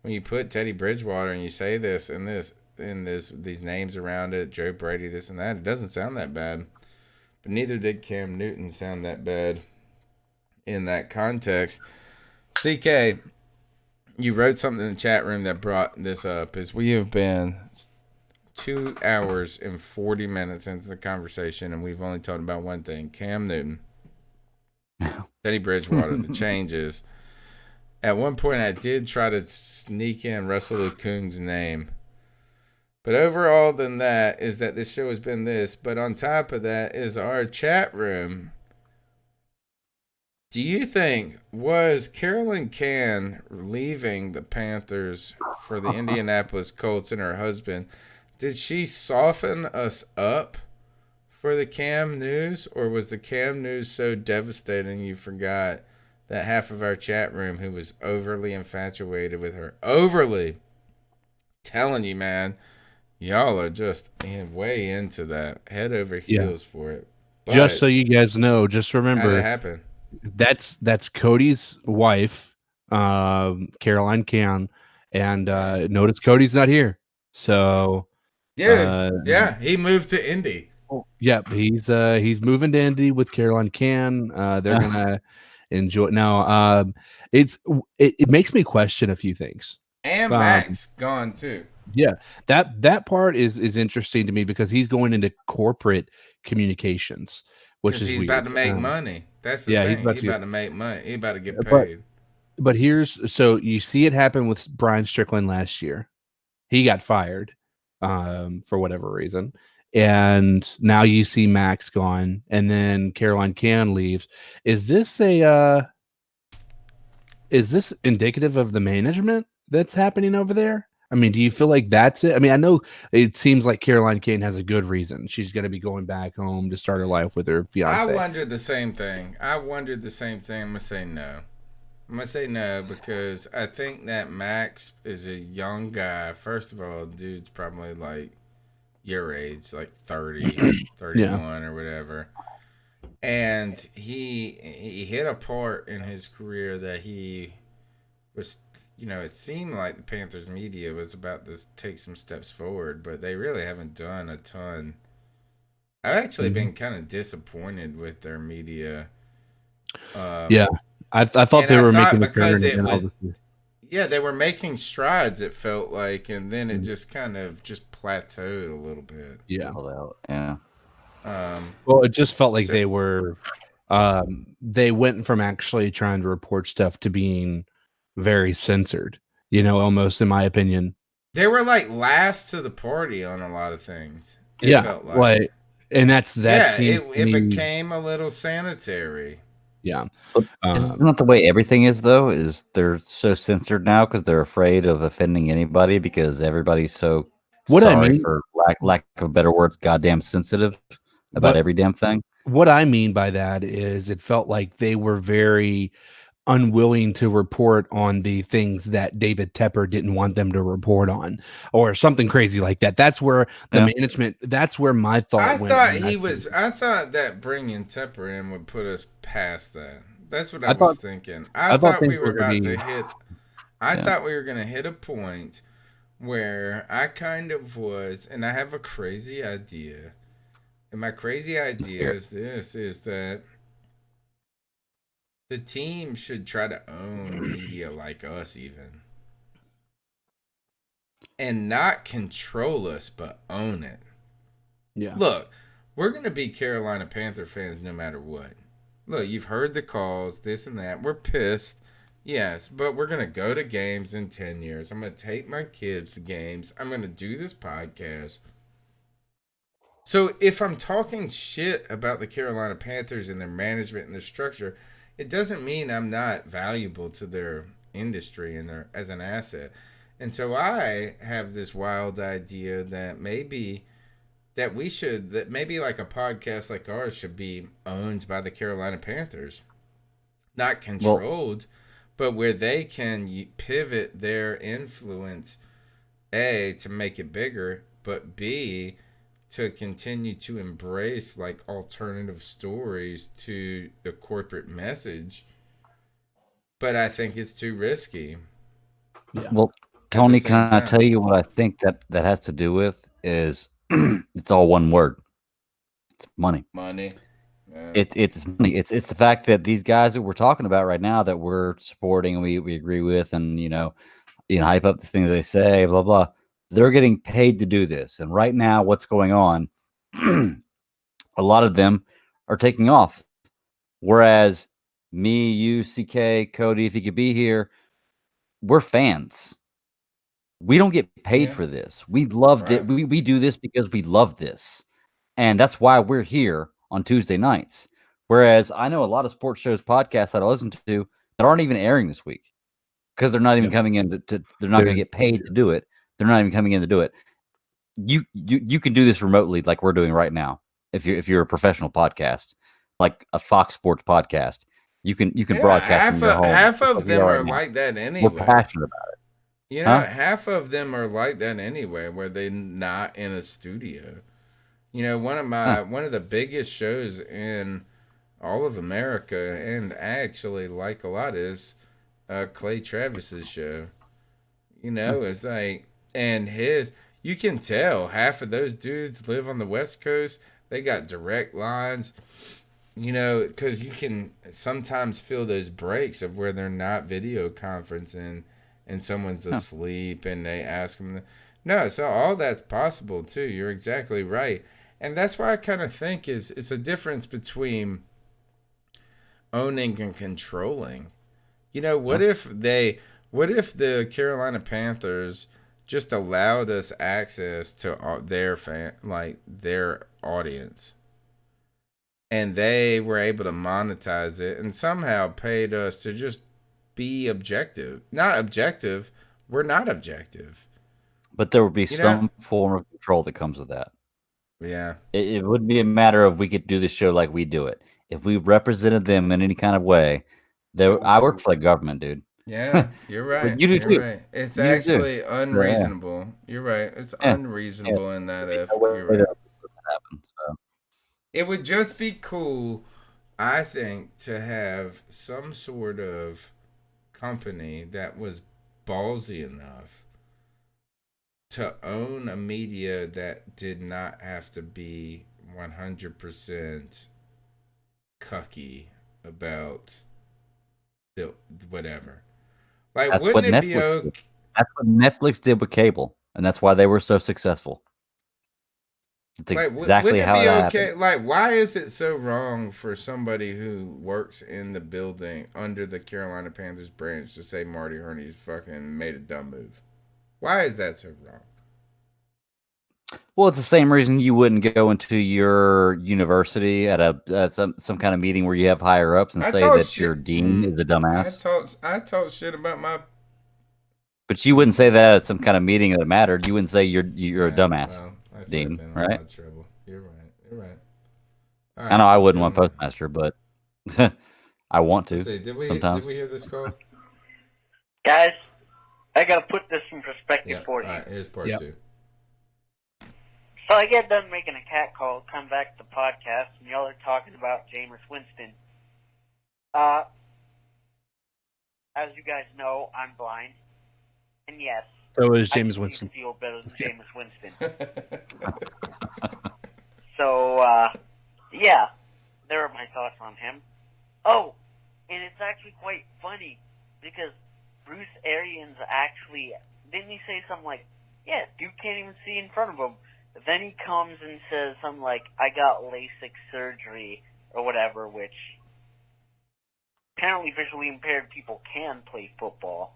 when you put Teddy Bridgewater and you say this and these names around it, Joe Brady, this and that, it doesn't sound that bad. But neither did Cam Newton sound that bad in that context. CK, you wrote something in the chat room that brought this up. Is we have been 2 hours and 40 minutes into the conversation, and we've only talked about one thing: Cam Newton, Teddy Bridgewater, the changes. At one point, I did try to sneak in Russell Okung's name. But overall than that is that this show has been this. But on top of that is our chat room. Do you think, was Carolyn Can leaving the Panthers for the Indianapolis Colts and her husband, did she soften us up for the Cam news? Or was the Cam news so devastating you forgot that half of our chat room who was overly infatuated with her? Overly. Telling you, man. Y'all are just way into that, head over heels for it. But just so you guys know, just remember, how'd it happen? That's Cody's wife, Caroline Can, and notice Cody's not here. So yeah, he moved to Indy. Yep, he's moving to Indy with Caroline Can. They're gonna enjoy now. It makes me question a few things. And Max gone too. Yeah, that part is interesting to me because he's going into corporate communications, which is he's weird. about to make money. That's the thing. He's about to make money. He's about to get paid. But so you see it happen with Brian Strickland last year. He got fired for whatever reason. And now you see Max gone, and then Caroline Can leaves. Is this indicative of the management that's happening over there? I mean, do you feel like that's it? I mean, I know it seems like Caroline Kane has a good reason. She's going to be going back home to start her life with her fiance. I wondered the same thing. I'm going to say no. I'm going to say no because I think that Max is a young guy. First of all, dude's probably like your age, like 30, 31 or whatever. And he hit a part in his career that he was, it seemed like the Panthers media was about to take some steps forward, but they really haven't done a ton. I've actually been kind of disappointed with their media. I thought they were making because it was. Yeah, they were making strides. It felt like, and then it just kind of plateaued a little bit. Yeah. Well, it just felt like they were. They went from actually trying to report stuff to being very censored, almost in my opinion. They were like last to the party on a lot of things. It felt like. And it became a little sanitary. Yeah. Isn't that the way everything is, though? Is they're so censored now because they're afraid of offending anybody because everybody's so for lack of better words, goddamn sensitive about every damn thing. What I mean by that is it felt like they were very unwilling to report on the things that David Tepper didn't want them to report on or something crazy like that. That's where the management, that's where my thought went. I thought that bringing Tepper in would put us past that. That's what I was thinking. I thought we were about to hit, thought we were going to hit a point where I kind of was, and I have a crazy idea. And my crazy idea is that the team should try to own media like us even. And not control us, but own it. Yeah. Look, we're going to be Carolina Panther fans no matter what. Look, you've heard the calls, this and that. We're pissed. Yes, but we're going to go to games in 10 years. I'm going to take my kids to games. I'm going to do this podcast. So if I'm talking shit about the Carolina Panthers and their management and their structure, it doesn't mean I'm not valuable to their industry and their as an asset. And so I have this wild idea that maybe like a podcast like ours should be owned by the Carolina Panthers, not Well, controlled, but where they can pivot their influence, A, to make it bigger, but B, to continue to embrace like alternative stories to the corporate message. But I think it's too risky. well, At the Tony, same can I tell time. you what I think that has to do with is it's all one word. It's money. Money. Yeah. It's money. It's the fact that these guys that we're talking about right now that we're supporting and we agree with, and hype up the things they say, blah blah. They're getting paid to do this, and right now, what's going on? A lot of them are taking off, whereas me, you, CK, Cody, if he could be here, we're fans. We don't get paid Yeah. for this. We loved it. Right. We do this because we love this. And that's why we're here on Tuesday nights. Whereas I know a lot of sports shows, podcasts that I listen to that aren't even airing this week because they're not even coming in they're not going to get paid to do it. They're not even coming in to do it. You can do this remotely like we're doing right now. If you're a professional podcast, like a Fox Sports podcast, you can broadcast from your home. Half just of like we them are are right now. like that We're anyway. passionate about it. You know, Huh? half of them are like that anyway, where they're not in a studio. You know, one of the biggest shows in all of America, and I actually like a lot, is Clay Travis's show. You know, it's like, and you can tell half of those dudes live on the West Coast. They got direct lines. You know, because you can sometimes feel those breaks of where they're not video conferencing and someone's asleep and they ask them. No, so all that's possible too. You're exactly right. And that's why I kind of think it's a difference between owning and controlling. You know, what if the Carolina Panthers just allowed us access to their audience, and they were able to monetize it and somehow paid us to just be objective. Not objective. We're not objective. But there would be You know? some form of control that comes with that. Yeah. It wouldn't be a matter of we could do this show like we do it. If we represented them in any kind of way, I work for the government, dude. Yeah, you're right. You do You're too. right. It's You do too. actually unreasonable. You're right. It's unreasonable in that if you're right. Happen, so. It would just be cool, I think, to have some sort of company that was ballsy enough to own a media that did not have to be 100% cucky about the whatever. Like, That's wouldn't what it be Netflix did. okay? That's what Netflix did with cable, and that's why they were so successful. It's Like, exactly wouldn't it how be that okay? happened. Like, why is it so wrong for somebody who works in the building under the Carolina Panthers branch to say Marty Hurney's fucking made a dumb move? Why is that so wrong? Well, it's the same reason you wouldn't go into your university at some kind of meeting where you have higher ups and say that your dean is a dumbass. I talk shit about my. But you wouldn't say that at some kind of meeting that mattered. You wouldn't say you're a dumbass, Well, I dean, been in a right? lot of trouble. You're right. You're right. All I know I let's wouldn't go want now. postmaster, but I want to Let's see. Did we sometimes. hear this call? Guys, I gotta put this in perspective for you. All right. Here's part two. So I get done making a cat call, come back to the podcast, and y'all are talking about Jameis Winston. As you guys know, I'm blind. And yes, So is I James can Winston. see the field better than Jameis Winston. So, yeah, there are my thoughts on him. Oh, and it's actually quite funny because Bruce Arians actually, didn't he say something like, yeah, Duke can't even see in front of him. But then he comes and says something like, I got LASIK surgery or whatever, which apparently visually impaired people can play football.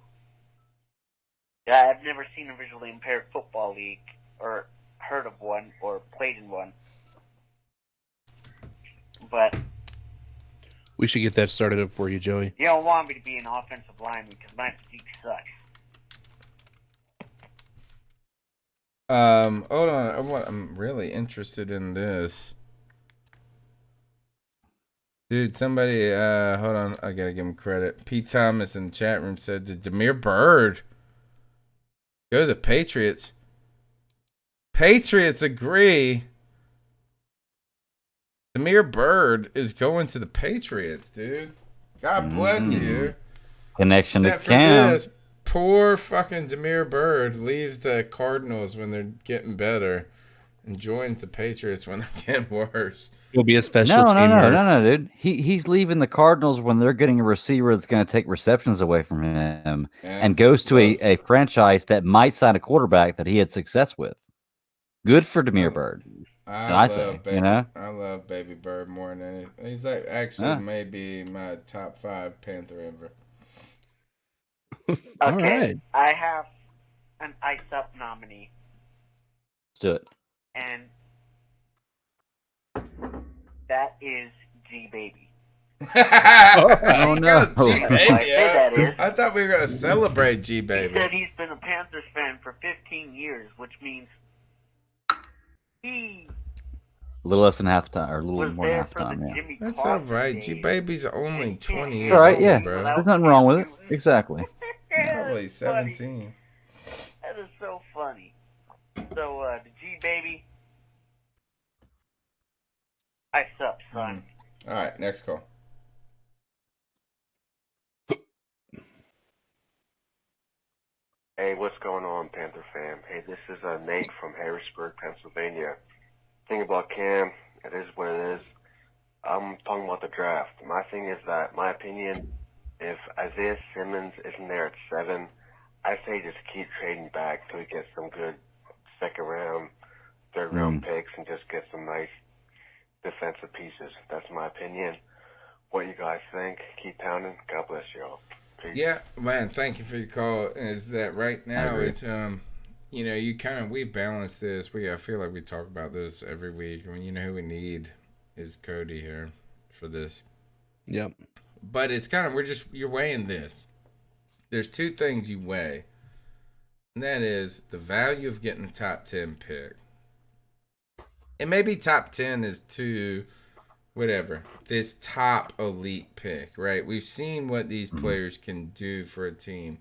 Yeah, I've never seen a visually impaired football league or heard of one or played in one. but We should get that started up for you, Joey. you don't want me to be an offensive lineman because my physique sucks. Hold on. I'm really interested in this. Dude, somebody, hold on. I gotta give him credit. Pete Thomas in the chat room said, did Damiere Byrd go to the Patriots? Patriots agree. Damiere Byrd is going to the Patriots, dude. God bless you. Connection to Except for Cam. this, poor fucking Damiere Byrd leaves the Cardinals when they're getting better and joins the Patriots when they're getting worse. He'll be a special No, teamer. dude. He's leaving the Cardinals when they're getting a receiver that's going to take receptions away from him, and goes to a franchise that might sign a quarterback that he had success with. Good for Damiere Byrd. I say, Baby, you know, I love Baby Bird more than anything. He's like actually maybe my top 5 Panther ever. All right. I have an Ice Up nominee, let's do it. and that is G Baby. Oh no, G Baby. That is. I thought we were gonna celebrate G He Baby. said he's been a Panthers fan for 15 years, which means he a little less than half time, or a little was more than there half for the time. Yeah, Jimmy That's Clausen all right. days. G Baby's only 20 years all right. old, Yeah, bro. there's nothing wrong with it. Exactly. Probably 17. That is so funny. So, the G Baby, Ice Up, son. All right, next call. Hey, what's going on, Panther fam? Hey, this is Nate from Harrisburg, Pennsylvania. Thing about Cam, it is what it is. I'm talking about the draft. My thing is that, my opinion, if Isaiah Simmons isn't there at 7, I say just keep trading back till he gets some good second round, third round picks and just get some nice defensive pieces. That's my opinion. What you guys think? Keep pounding. God bless you all. Peace. Yeah, man, thank you for your call. Is that right now it's you know, you kind of we balance this. I feel like we talk about this every week. I mean, you know who we need is Cody here for this. Yep. But it's kind of you're weighing this. There's two things you weigh. And that is the value of getting a top 10 pick. And maybe top 10 is too whatever, this top elite pick, right? We've seen what these players can do for a team.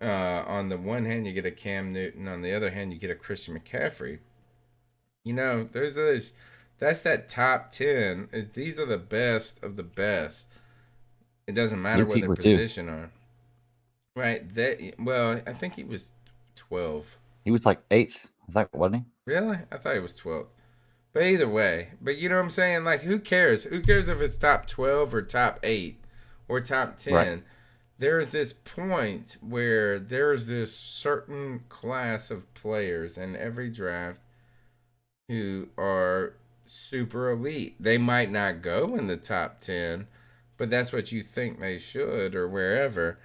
On the one hand, you get a Cam Newton. On the other hand, you get a Christian McCaffrey. You know, that's that top 10. These are the best of the best. It doesn't matter what their position are. Right. I think he was 12. He was like 8th, I think, wasn't he? Really? I thought he was 12th. But either way, you know what I'm saying? Like, who cares? Who cares if it's top 12 or top 8 or top 10? Right. There's this point where there's this certain class of players in every draft who are super elite. They might not go in the top 10, but that's what you think they should or wherever.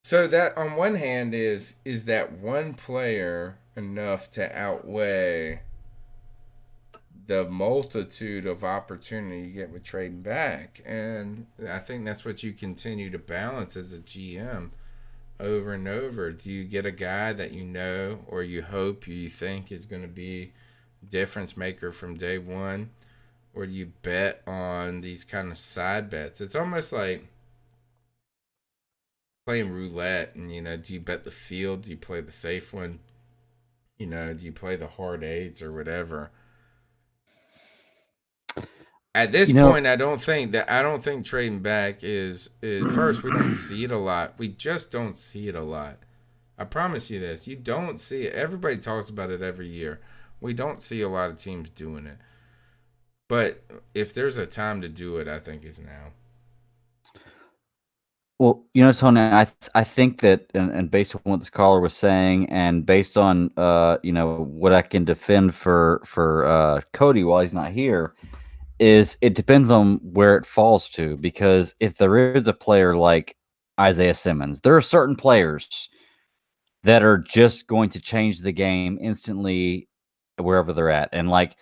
So that on one hand is that one player enough to outweigh the multitude of opportunity you get with trading back? And I think that's what you continue to balance as a GM over and over. Do you get a guy that you know or you hope you think is going to be a difference maker from day one? Or do you bet on these kind of side bets? It's almost like playing roulette, and, you know, do you bet the field? Do you play the safe one? You know, do you play the hard eights or whatever? At this point, I don't think trading back is first, we don't see it a lot. We just don't see it a lot. I promise you this. You don't see it. Everybody talks about it every year. We don't see a lot of teams doing it. But if there's a time to do it, I think it's now. Well, you know, Tony, I think that, and based on what this caller was saying, and based on you know, what I can defend for Cody while he's not here, is it depends on where it falls to. Because if there is a player like Isaiah Simmons, there are certain players that are just going to change the game instantly wherever they're at. And like,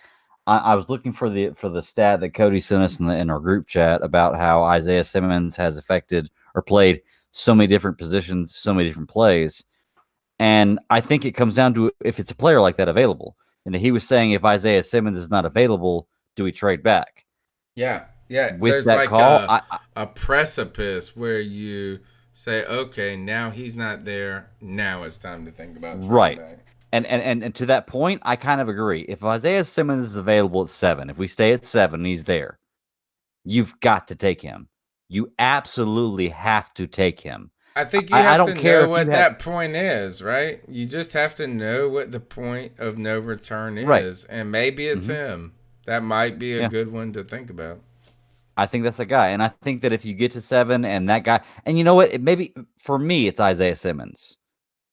I was looking for the stat that Cody sent us in our group chat about how Isaiah Simmons has affected or played so many different positions, so many different plays. And I think it comes down to if it's a player like that available. And he was saying if Isaiah Simmons is not available, do we trade back? Yeah. With There's that like call, a precipice where you say, okay, now he's not there. Now it's time to think about trading right. back. And to that point, I kind of agree. If Isaiah Simmons is available at 7, if we stay at 7 and he's there, you've got to take him. You absolutely have to take him. I think you have to know what that point is, right? You just have to know what the point of no return is. Right. And maybe it's him. That might be a good one to think about. I think that's the guy. And I think that if you get to 7 and that guy, and you know what? Maybe for me, it's Isaiah Simmons.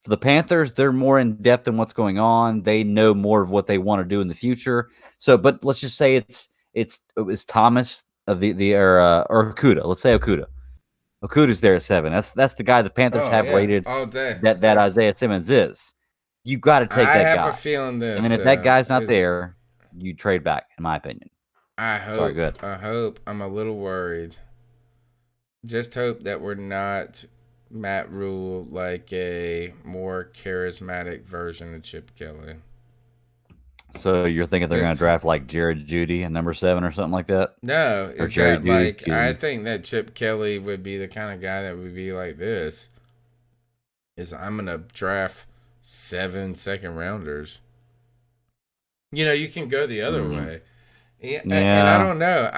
For the Panthers, they're more in depth in what's going on. They know more of what they want to do in the future. So, but let's just say it's Thomas or Okuda. Let's say Okuda. Okuda's there at 7. That's the guy the Panthers have rated all day. That Isaiah Simmons is. You got to take that guy. I have a feeling this. And then if that guy's not there, you trade back, in my opinion. I hope. I'm a little worried. Just hope that we're not Matt Rule like a more charismatic version of Chip Kelly. So you're thinking they're going to draft like Jared Jeudy at number 7 or something like that? No, it's that like I think that Chip Kelly would be the kind of guy that would be like this. I'm going to draft 7 second rounders. You can go the other way. Yeah, and I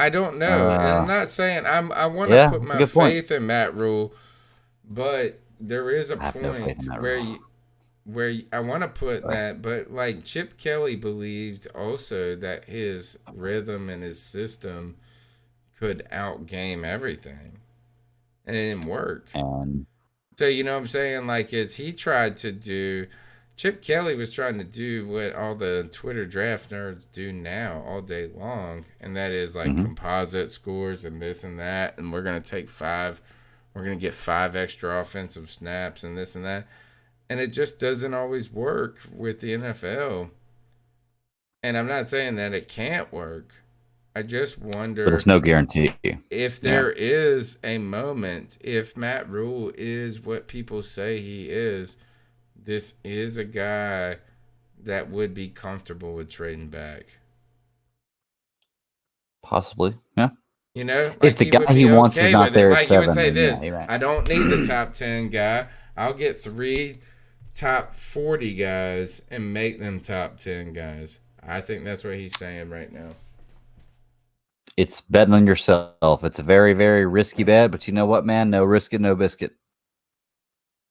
don't know. And I'm not saying I want to put my faith in Matt Rule, but there is a point where I want to put that. But like Chip Kelly believed also that his rhythm and his system could outgame everything, and it didn't work. So you know what I'm saying? Like as he tried to do. Chip Kelly was trying to do what all the Twitter draft nerds do now all day long, and that is like composite scores and this and that, and we're going to take 5. We're going to get 5 extra offensive snaps and this and that. And it just doesn't always work with the NFL. And I'm not saying that it can't work. I just wonder. But there's no guarantee. If there is a moment, if Matt Rule is what people say he is, this is a guy that would be comfortable with trading back. Possibly, yeah. Like if the guy he wants is not there at 7, he would say this, I don't need the top 10 guy. I'll get 3 top 40 guys and make them top 10 guys. I think that's what he's saying right now. It's betting on yourself. It's a very, very risky bet, but you know what, man? No risk it, no biscuit.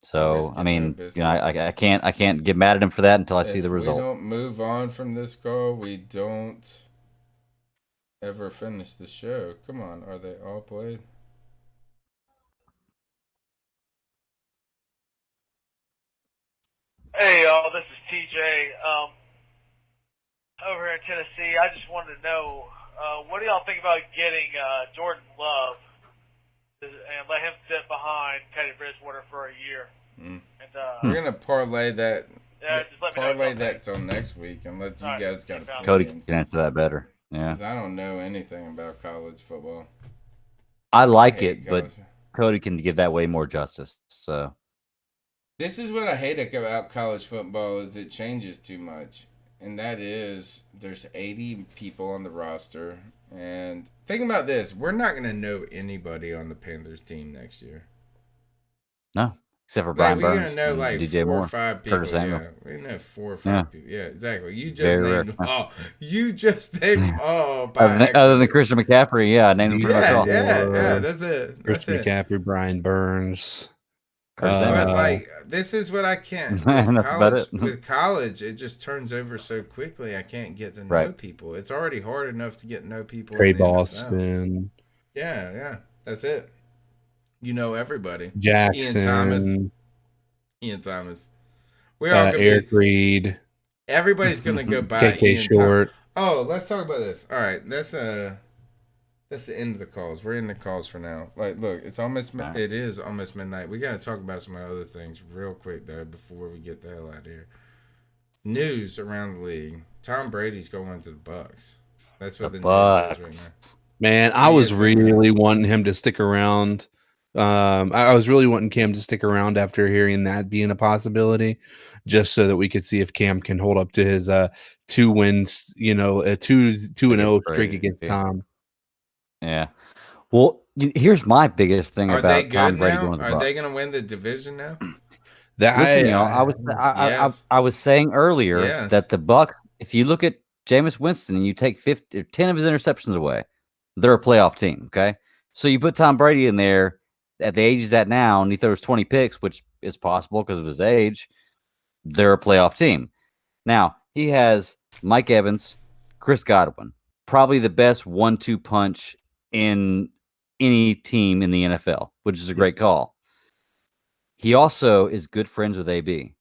So I mean, I can't get mad at him for that until I see the result. If we don't move on from this call, we don't ever finish the show. Come on, are they all played? Hey y'all, this is TJ. Over here in Tennessee, I just wanted to know, what do y'all think about getting Jordan Love and let him sit behind Teddy Bridgewater for a year? And we're gonna parlay that. Yeah, just let me parlay that till next week, and let you guys got opinions. Cody can answer that better. Yeah, because I don't know anything about college football. I like it, but Cody can give that way more justice. So this is what I hate about college football: is it changes too much, and that is there's 80 people on the roster. And think about this: we're not gonna know anybody on the Panthers team next year. No. Except for Brian Burns. We're going to know like DJ 4 Moore, or 5 people. Yeah. We know 4 or 5 people. Yeah, exactly. You just Very named them all. You just named them all. Other than Christian McCaffrey, I named him pretty much all. Yeah, that's it. Christian McCaffrey, Brian Burns. But like, this is what I can't. With college, it just turns over so quickly. I can't get to know people. It's already hard enough to get to know people. Trey Boston. Yeah. That's it. You know everybody. Jackson. Ian Thomas. We're all gonna Eric Reed. Everybody's gonna go by KK Ian Short. Oh, let's talk about this. All right, that's the end of the calls. We're in the calls for now. Like, look, it is almost midnight. We gotta talk about some other things real quick though before we get the hell out of here. News around the league: Tom Brady's going to the Bucs. That's what the news Bucs. is right now. Man, I was really wanting him to stick around. I was really wanting Cam to stick around after hearing that being a possibility, just so that we could see if Cam can hold up to his 2 wins, a 2-0 streak against Tom. Yeah. Well, here's my biggest thing Are they about good Tom Brady now? going to the Are Bucs. they going to win the division now? Listen, Yes. I was saying earlier Yes. that the Bucs, if you look at Jameis Winston and you take 10 of his interceptions away, they're a playoff team. Okay, so you put Tom Brady in there at the age he's at now, and he throws 20 picks, which is possible because of his age. They're a playoff team. Now he has Mike Evans, Chris Godwin, probably the best 1-2 punch in any team in the NFL, which is a great call. He also is good friends with AB,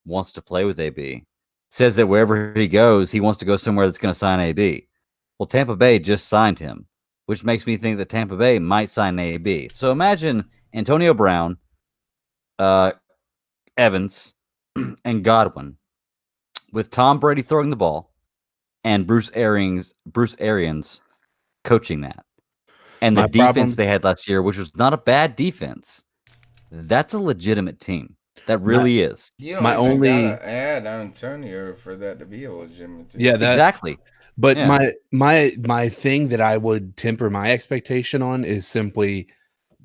wants to play with AB, says that wherever he goes, he wants to go somewhere that's going to sign AB. Well, Tampa Bay just signed him, which makes me think that Tampa Bay might sign AB. So imagine Antonio Brown, Evans, and Godwin with Tom Brady throwing the ball and Bruce Arians coaching that. And the defense they had last year, which was not a bad defense, that's a legitimate team. That really is. You don't even gotta add Antonio for that to be a legitimate team. Yeah, exactly. But my thing that I would temper my expectation on is simply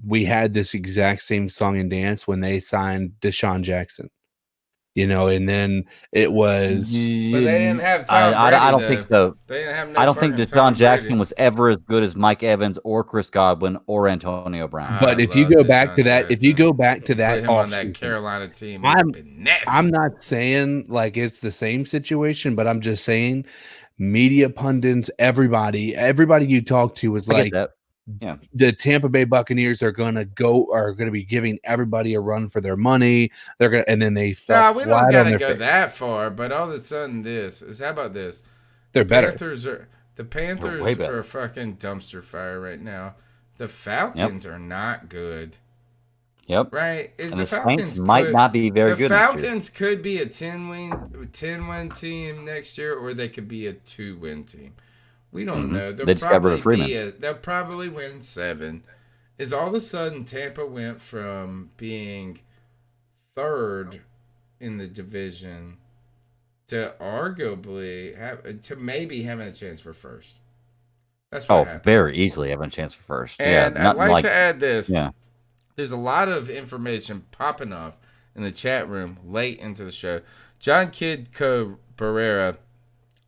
we had this exact same song and dance when they signed Deshaun Jackson. And then it was. But they didn't have Tom Brady. I don't think so. They didn't have no I don't think fucking Deshaun Tom Jackson Brady. was ever as good as Mike Evans or Chris Godwin or Antonio Brown. But if you go back to that, Put him on that Carolina team, it'd be nasty. I'm not saying like it's the same situation, but I'm just saying media pundits, everybody you talk to is like, yeah, the Tampa Bay Buccaneers are gonna be giving everybody a run for their money. They're gonna, and then they fell we flat don't gotta on their go face. that far. But all of a sudden, how about this? They're better. The Panthers way better. are fucking dumpster fire right now. The Falcons are not good. Yep. Right? And the Saints might not be very good. The Falcons could be a 10-win team next year, or they could be a 2-win team. We don't know. They just got rid of Freeman. They'll probably win 7. Is all of a sudden Tampa went from being 3rd in the division to maybe having a chance for 1st. That's what happened. Very easily having a chance for 1st. And yeah, I'd like to add this. Yeah. There's a lot of information popping off in the chat room late into the show. John Kidco Barrera,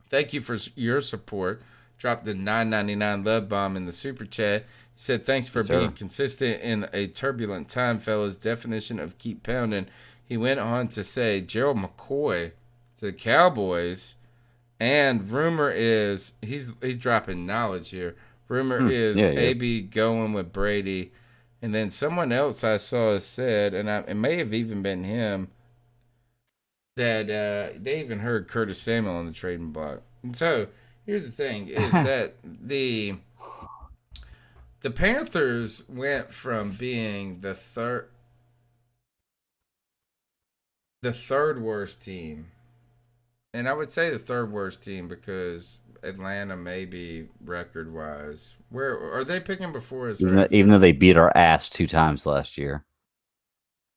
thank you for your support. Dropped the $9.99 love bomb in the super chat. He said, thanks for being consistent in a turbulent time, fellas. Definition of keep pounding. He went on to say Gerald McCoy to the Cowboys. And rumor is, he's dropping knowledge here. Rumor is AB going with Brady. And then someone else I saw said, and it may have even been him, that they even heard Curtis Samuel on the trading block. And so, here's the thing, is that the Panthers went from being the third worst team. And I would say the 3rd worst team because Atlanta maybe record-wise. Where are they picking before us? Even though they beat our ass 2 times last year.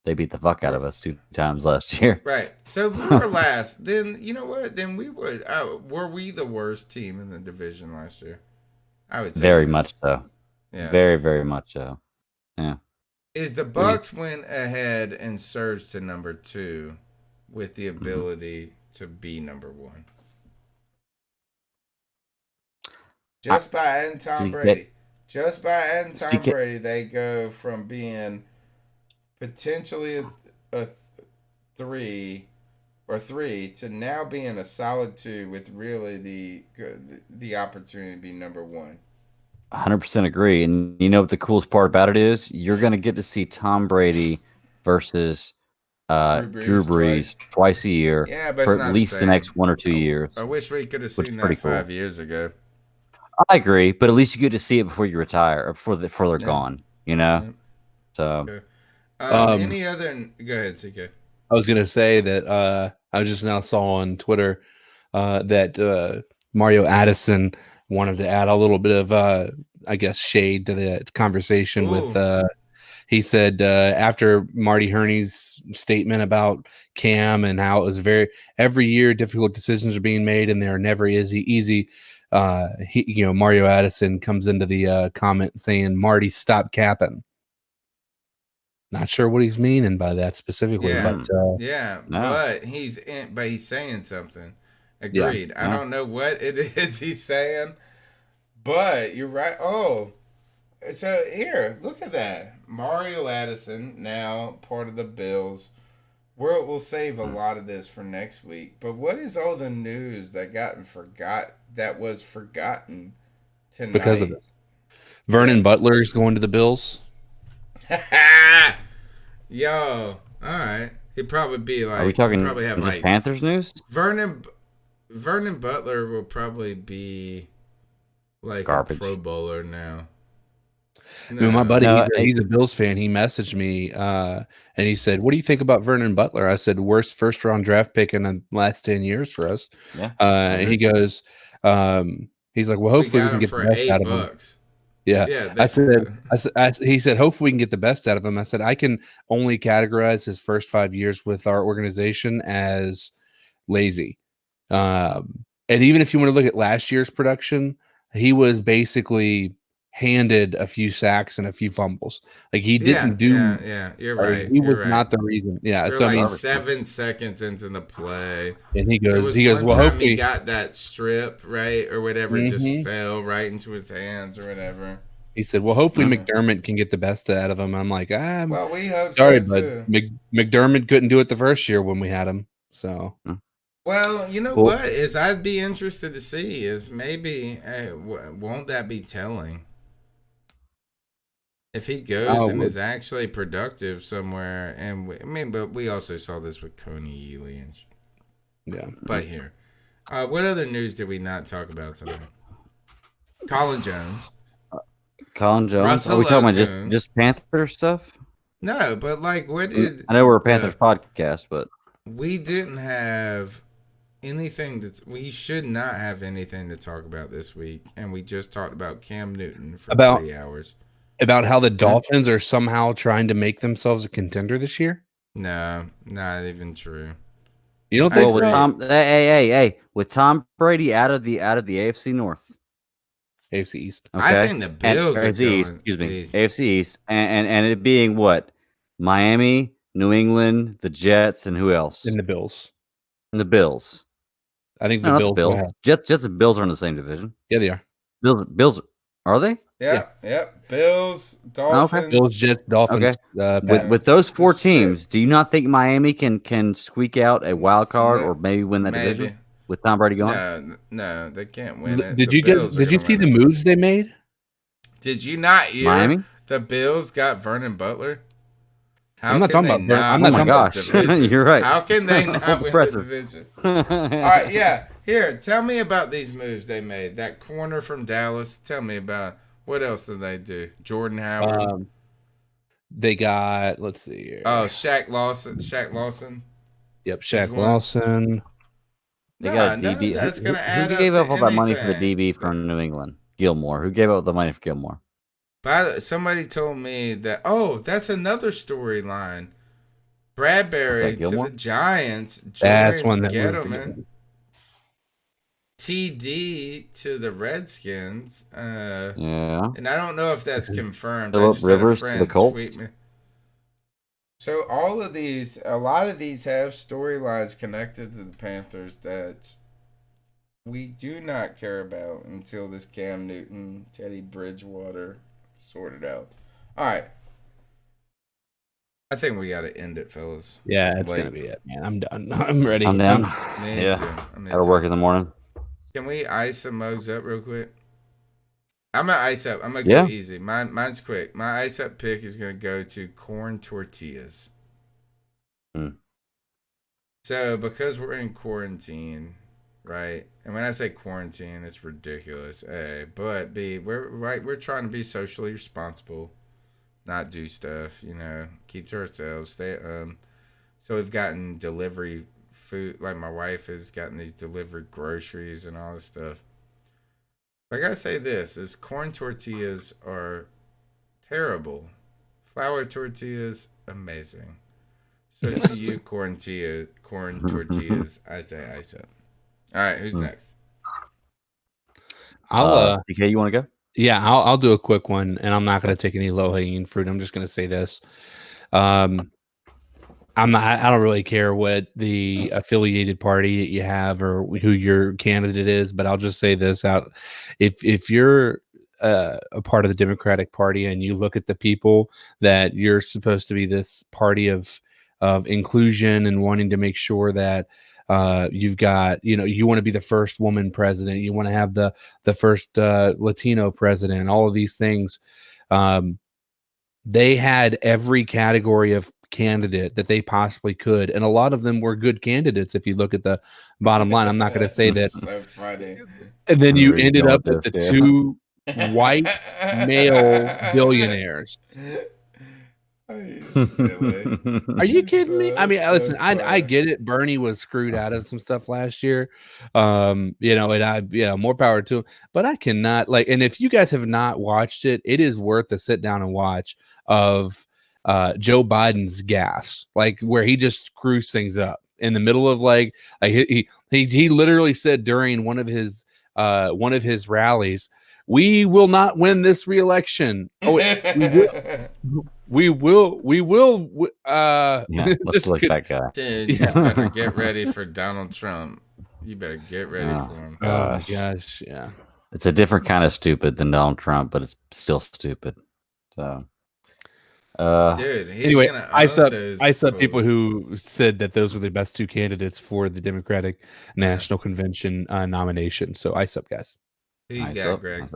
They beat the fuck out of us 2 times last year. Right. So if we were last, then you know what? Then we would. Were we the worst team in the division last year? I would say very much so. Yeah. Very, very much so. Yeah. Is the Bucs went ahead and surged to number 2 with the ability to be number 1. Just by adding Tom Brady. Just by adding Tom Brady, they go from being potentially a 3 to now being a solid 2 with really the opportunity to be number 1. 100% agree. And you know what the coolest part about it is? You're going to get to see Tom Brady versus Drew Brees twice a year for at least the next 1 or 2 years. I wish we could have seen that 5 years ago. I agree, but at least you get to see it before you retire or before they're gone, you know? Yeah. So, any other? Go ahead, CK. I was going to say that I just now saw on Twitter that Mario Addison wanted to add a little bit of, I guess, shade to the conversation with. He said after Marty Herney's statement about Cam and how it was every year difficult decisions are being made and they're never easy. Mario Addison comes into the comment saying, "Marty, stop capping." Not sure what he's meaning by that specifically, but but he's saying something. Agreed. Yeah. I don't know what it is he's saying, but you're right. Oh, so here, look at that. Mario Addison, now part of the Bills. We'll save a lot of this for next week. But what is all the news that was forgotten tonight? Because of this, Vernon Butler's going to the Bills. Yo, all right. He'd probably be like. Are we talking probably have like Panthers news? Vernon Butler will probably be like garbage. A Pro Bowler now. No. My buddy, he's a Bills fan. He messaged me and he said, "What do you think about Vernon Butler?" I said, "Worst first round draft pick in the last 10 years for us." Yeah. And he goes, he's like, "Well, hopefully we can get the best out of him." Yeah. He said, "Hopefully we can get the best out of him." I said, "I can only categorize his first 5 years with our organization as lazy." And even if you want to look at last year's production, he was basically handed a few sacks and a few fumbles. Like he didn't do. Yeah. You're right. He was not the reason. Yeah. You're So like I mean, 7 seconds into the play, and he goes, well, hopefully he got that strip right or whatever, it just fell right into his hands or whatever. He said, "Well, hopefully McDermott can get the best out of him." I'm like, well, we hope sorry, so too. But McDermott couldn't do it the first year when we had him. So. Well, you know what is I'd be interested to see is maybe won't that be telling if he goes and is actually productive somewhere? And but we also saw this with Coney Ely and But here, what other news did we not talk about tonight? Colin Jones. Russell Are we talking about just Panther stuff? No, but like what did I know we're a Panthers podcast, but we didn't have anything we should not have anything to talk about this week, and we just talked about Cam Newton for 3 hours. About how the Dolphins are somehow trying to make themselves a contender this year? No, not even true. You don't think so? With Tom Brady out of the AFC North. AFC East. Okay. I think the Bills are AFC East, AFC East. And it being what? Miami, New England, the Jets, and who else? And the Bills. And the Bills. I think the Bills. Jets and Bills are in the same division. Yeah, they are. Bills are they? Yeah. Bills, Dolphins. Okay. Bills, Jets, Dolphins. Okay. With those 4 teams, do you not think Miami can squeak out a wild card or maybe win that division with Tom Brady going? No, they can't win it. Did you see the moves they made? Did you not hear Miami? The Bills got Vernon Butler? I'm not talking about Vernon. Oh my gosh, you're right. How can they not win the division? All right, yeah. Here, tell me about these moves they made. That corner from Dallas. Tell me about what else did they do? Jordan Howard. They got. Let's see here. Oh, Shaq Lawson. Yep, Shaq Lawson. They got a DB. That's gonna add who up gave to up all that money for the anything. DB from New England? Gilmore. Who gave up the money for Gilmore? Somebody told me that. Oh, that's another storyline. Bradbury to the Giants. That's one that Gettleman. TD to the Redskins. Yeah. And I don't know if that's confirmed. Phillip Rivers to the Colts. So a lot of these have storylines connected to the Panthers that we do not care about until this Cam Newton, Teddy Bridgewater sorted out. All right. I think we got to end it, fellas. Yeah, it's going to be it, man. I'm done. I'm ready. I'm done. Me too. Gotta work in the morning. Can we ice some mugs up real quick? I'm going to ice up. I'm going to go easy. Mine's quick. My ice up pick is going to go to corn tortillas. So, because we're in quarantine, right? And when I say quarantine, it's ridiculous. A, but B, we're trying to be socially responsible, not do stuff, keep to ourselves, stay at home. So we've gotten delivery food. Like my wife has gotten these delivered groceries and all this stuff. I gotta say this: is corn tortillas are terrible. Flour tortillas, amazing. So to you, corn tortillas, I say ice up. All right, who's next? I'll DK, you want to go? Yeah, I'll do a quick one, and I'm not going to take any low hanging fruit. I'm just going to say this. I don't really care what the affiliated party that you have or who your candidate is, but I'll just say this out: if you're a part of the Democratic Party and you look at the people that you're supposed to be this party of inclusion and wanting to make sure that you've got, you want to be the first woman president, you want to have the first Latino president, all of these things. They had every category of candidate that they possibly could, and a lot of them were good candidates if you look at the bottom line. I'm not going to say that. So funny. And then you ended up with the two white male billionaires. Are you silly? Are you kidding me? I mean, So listen, I funny. get it. Bernie was screwed out of some stuff last year. And more power to him. But I cannot and if you guys have not watched it, it is worth to sit down and watch of Joe Biden's gaffes, where he just screws things up in the middle of he literally said during one of his rallies, "We will not win this re-election." Oh, we will. Yeah, let's like that guy. Dude, you better get ready for Donald Trump. You better get ready for him. Oh my gosh, yeah. It's a different kind of stupid than Donald Trump, but it's still stupid. So, dude, he's anyway, gonna I saw people who said that those were the best two candidates for the Democratic National Convention nomination. So, ice up, guys. Who you got, Greg?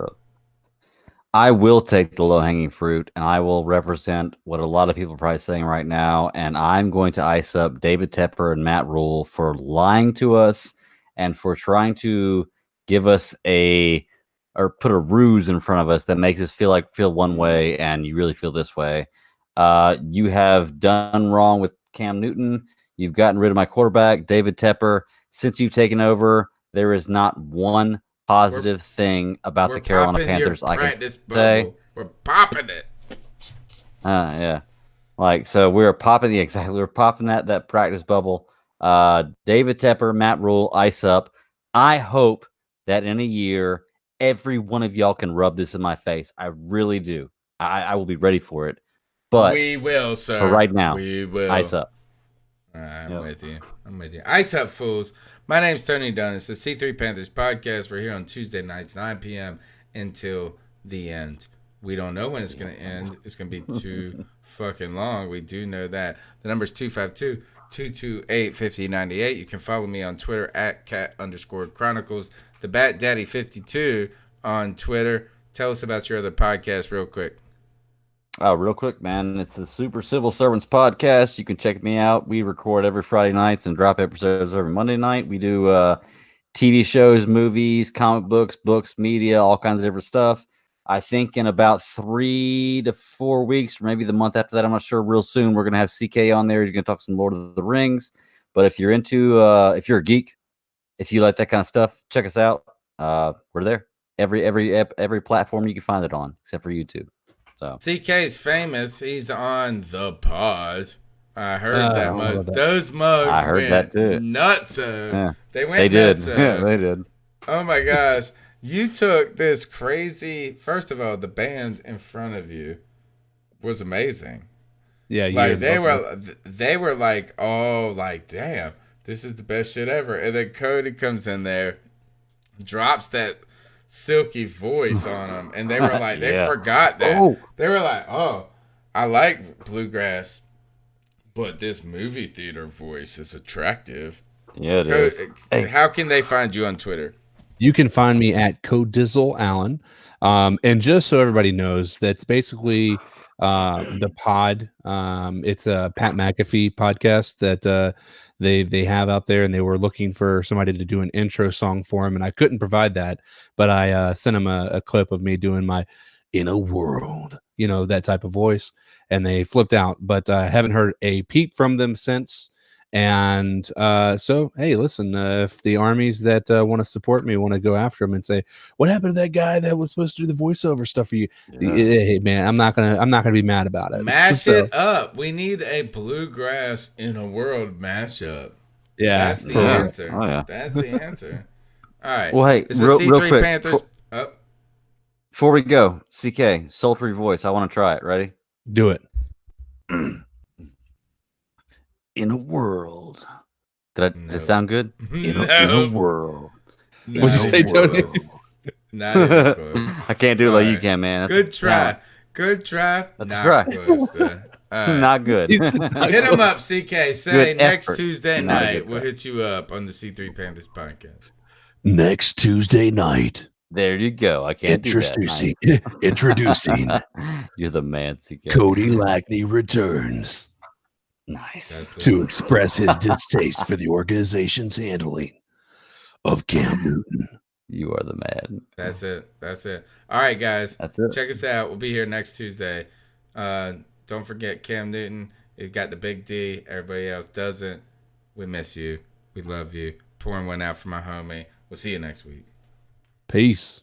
I will take the low-hanging fruit, and I will represent what a lot of people are probably saying right now, and I'm going to ice up David Tepper and Matt Rule for lying to us and for trying to give us or put a ruse in front of us that makes us feel one way, and you really feel this way. You have done wrong with Cam Newton. You've gotten rid of my quarterback, David Tepper. Since you've taken over, there is not one positive thing about the Carolina Panthers I can say. We're popping it. Yeah. So we're popping that practice bubble. David Tepper, Matt Rule, ice up. I hope that in a year, every one of y'all can rub this in my face. I really do. I will be ready for it. But we will, sir. For right now, we will. Ice up. All right, I'm with you. Ice up, fools. My name's Tony Dunn. It's the C3 Panthers podcast. We're here on Tuesday nights, 9 p.m. until the end. We don't know when it's going to end. It's going to be too fucking long. We do know that. The number's 252-228-5098. You can follow me on Twitter at @cat_chronicles. The Bat Daddy 52 on Twitter. Tell us about your other podcast real quick. Real quick, man. It's the Super Civil Servants podcast. You can check me out. We record every Friday nights and drop episodes every Monday night. We do TV shows, movies, comic books, media, all kinds of different stuff. I think in about 3 to 4 weeks, or maybe the month after that, I'm not sure, real soon, we're going to have CK on there. He's going to talk some Lord of the Rings. But if you're into, if you're a geek, if you like that kind of stuff, check us out. We're there. Every platform you can find it on, except for YouTube. So CK's famous. He's on the pod. I heard that mug. Those mugs I heard went that too. Nuts. Yeah. They went They did. nuts. Yeah, they did. Oh my gosh. You took this crazy. First of all, the band in front of you was amazing. Yeah, they were like, oh, like, damn, this is the best shit ever. And then Cody comes in there, drops that silky voice on them, and they were like, they forgot that. They were like, oh, I like bluegrass, but this movie theater voice is attractive. Yeah, it is. How can they find you on Twitter? You can find me at CoDizzleAllen. And just so everybody knows, that's basically the pod. It's a Pat McAfee podcast that they have out there, and they were looking for somebody to do an intro song for him, and I couldn't provide that, but I sent him a clip of me doing my "In a World," that type of voice, and they flipped out. But I haven't heard a peep from them since. And so, hey, listen, if the armies that want to support me want to go after him and say, "What happened to that guy that was supposed to do the voiceover stuff for you?" Hey, man, I'm not gonna be mad about it. Mash it up. We need a bluegrass in a world mashup. Yeah, That's the answer. Oh, yeah. That's the answer. All right. Well, hey, it's real the C3 quick, Panthers. before we go, CK, sultry voice. I want to try it. Ready? Do it. In a world. Did it sound good? In a world. What'd you say, Tony? Not even close. I can't do it like you can, man. Good try. Good try. That's not right. Close, though. All right. Not good. Hit him up, CK. Say Good next effort. Tuesday Not a night good we'll try. hit you up on the C3 Panthers podcast. Next Tuesday night. There you go. I can't Introducing, do that. introducing. You're the man, CK. Cody Lackney returns. Nice. To express his distaste for the organization's handling of Cam Newton. You are the man. That's it. That's it. All right, guys. That's it. Check us out. We'll be here next Tuesday. Don't forget Cam Newton. He got the big D. Everybody else doesn't. We miss you. We love you. Pouring one out for my homie. We'll see you next week. Peace.